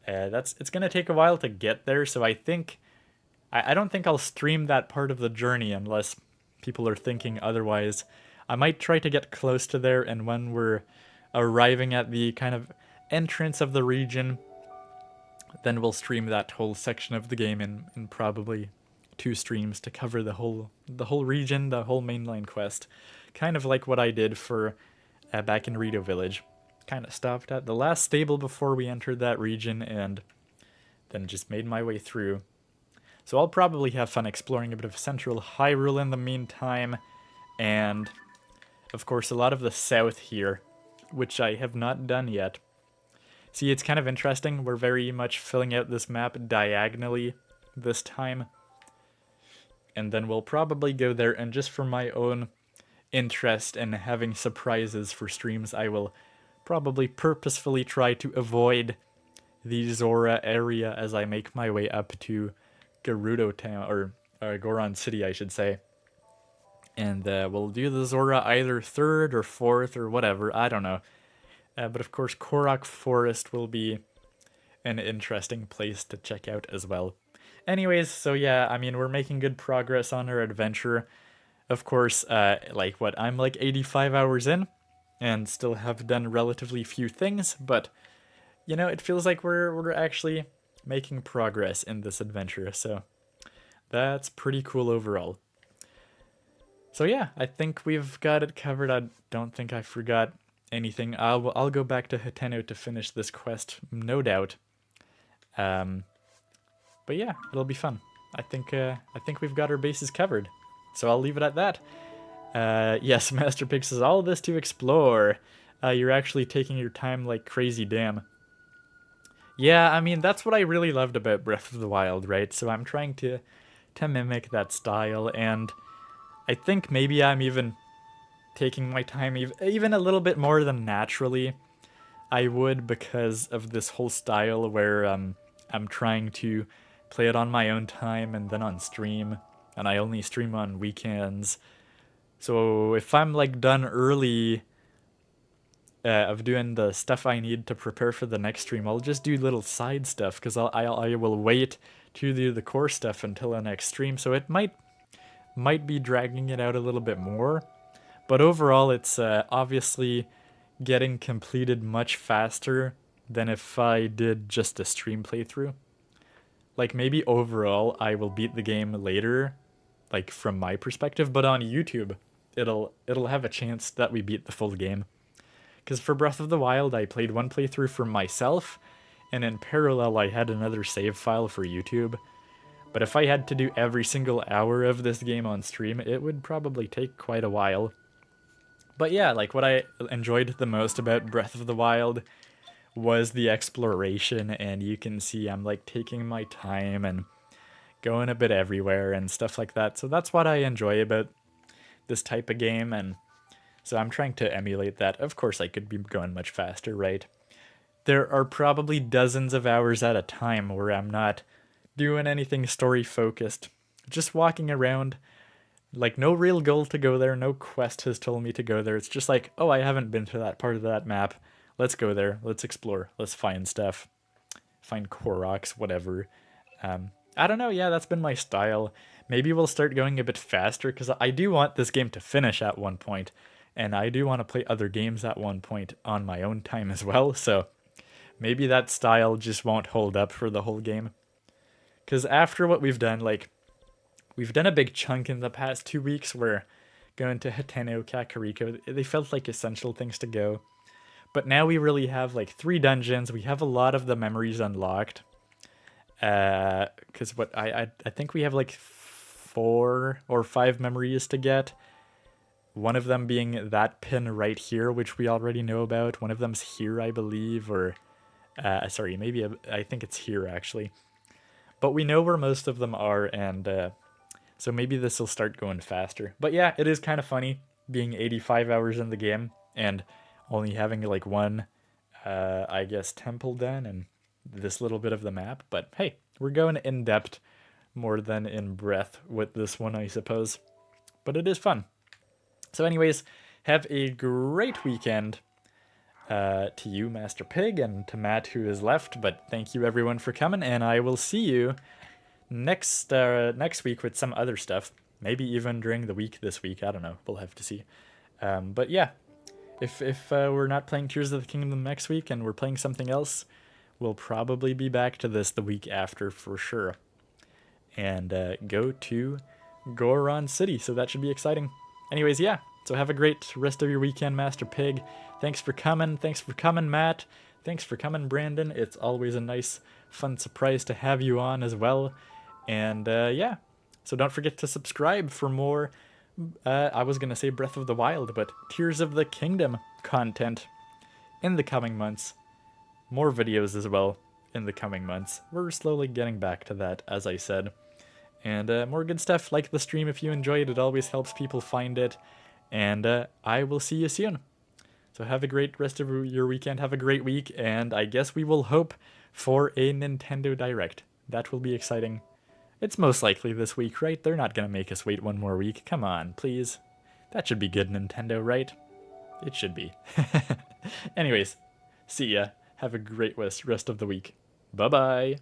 It's gonna take a while to get there, so I think I don't think I'll stream that part of the journey unless people are thinking otherwise. I might try to get close to there, and when we're arriving at the kind of entrance of the region, then we'll stream that whole section of the game in probably 2 streams to cover the whole region, the whole mainline quest. Kind of like what I did for back in Rito Village. Kind of stopped at the last stable before we entered that region and then just made my way through. So I'll probably have fun exploring a bit of Central Hyrule in the meantime, and of course a lot of the south here, which I have not done yet. See, it's kind of interesting. We're very much filling out this map diagonally this time. And then we'll probably go there, and just for my own interest in having surprises for streams, I will probably purposefully try to avoid the Zora area as I make my way up to Gerudo Town, or Goron City, I should say. And we'll do the Zora either 3rd or 4th or whatever, I don't know. But of course, Korok Forest will be an interesting place to check out as well. Anyways, so yeah, I mean, we're making good progress on our adventure. Of course, like what, I'm like 85 hours in, and still have done relatively few things, but, you know, it feels like we're actually making progress in this adventure, so that's pretty cool overall. So yeah, I think we've got it covered. I don't think I forgot anything. I'll go back to Hateno to finish this quest, no doubt. But yeah, it'll be fun. I think we've got our bases covered. So I'll leave it at that. Yes, Master Pig says, all this to explore. You're actually taking your time like crazy, damn. Yeah, I mean, that's what I really loved about Breath of the Wild, right? So I'm trying to mimic that style, and I think maybe I'm even taking my time even a little bit more than naturally I would, because of this whole style where I'm trying to play it on my own time and then on stream, and I only stream on weekends. So if I'm like done early of doing the stuff I need to prepare for the next stream, I'll just do little side stuff, because I will wait to do the core stuff until the next stream. So it might be dragging it out a little bit more, but overall it's obviously getting completed much faster than if I did just a stream playthrough. Like, maybe overall I will beat the game later, like from my perspective, but on YouTube it'll have a chance that we beat the full game. Because for Breath of the Wild, I played one playthrough for myself, and in parallel I had another save file for YouTube. But if I had to do every single hour of this game on stream, it would probably take quite a while. But yeah, like, what I enjoyed the most about Breath of the Wild was the exploration, and you can see I'm like taking my time and going a bit everywhere and stuff like that. So that's what I enjoy about this type of game, and so I'm trying to emulate that. Of course, I could be going much faster, right? There are probably dozens of hours at a time where I'm not doing anything story focused, just walking around. Like, no real goal to go there, no quest has told me to go there. It's just like, oh, I haven't been to that part of that map. Let's go there, let's explore, let's find stuff. Find Koroks, whatever. I don't know, yeah, that's been my style. Maybe we'll start going a bit faster, because I do want this game to finish at one point, and I do want to play other games at one point on my own time as well, so maybe that style just won't hold up for the whole game. Because after what we've done, like, we've done a big chunk in the past 2 weeks where going to Hateno, Kakariko, they felt like essential things to go. But now we really have like 3 dungeons. We have a lot of the memories unlocked. Because what I think we have like 4 or 5 memories to get. One of them being that pin right here, which we already know about. One of them's here, I believe, or sorry, maybe I think it's here actually. But we know where most of them are, and so maybe this will start going faster. But yeah, it is kind of funny being 85 hours in the game and only having like one, I guess, temple done and this little bit of the map. But hey, we're going in depth more than in breadth with this one, I suppose. But it is fun. So anyways, have a great weekend to you, Master Pig, and to Matt, who is left. But thank you everyone for coming, and I will see you next week with some other stuff. Maybe even during the week this week. I don't know. We'll have to see. But yeah, if we're not playing Tears of the Kingdom next week and we're playing something else, we'll probably be back to this the week after for sure. And go to Goron City, so that should be exciting. Anyways, yeah, so have a great rest of your weekend, Master Pig. Thanks for coming. Thanks for coming, Matt. Thanks for coming, Brandon. It's always a nice, fun surprise to have you on as well. And yeah, so don't forget to subscribe for more, I was going to say Breath of the Wild, but Tears of the Kingdom content in the coming months. More videos as well in the coming months. We're slowly getting back to that, as I said. And more good stuff. Like the stream if you enjoyed. It always helps people find it. And I will see you soon. So have a great rest of your weekend. Have a great week. And I guess we will hope for a Nintendo Direct. That will be exciting. It's most likely this week, right? They're not going to make us wait one more week. Come on, please. That should be good, Nintendo, right? It should be. Anyways, see ya. Have a great rest of the week. Bye-bye.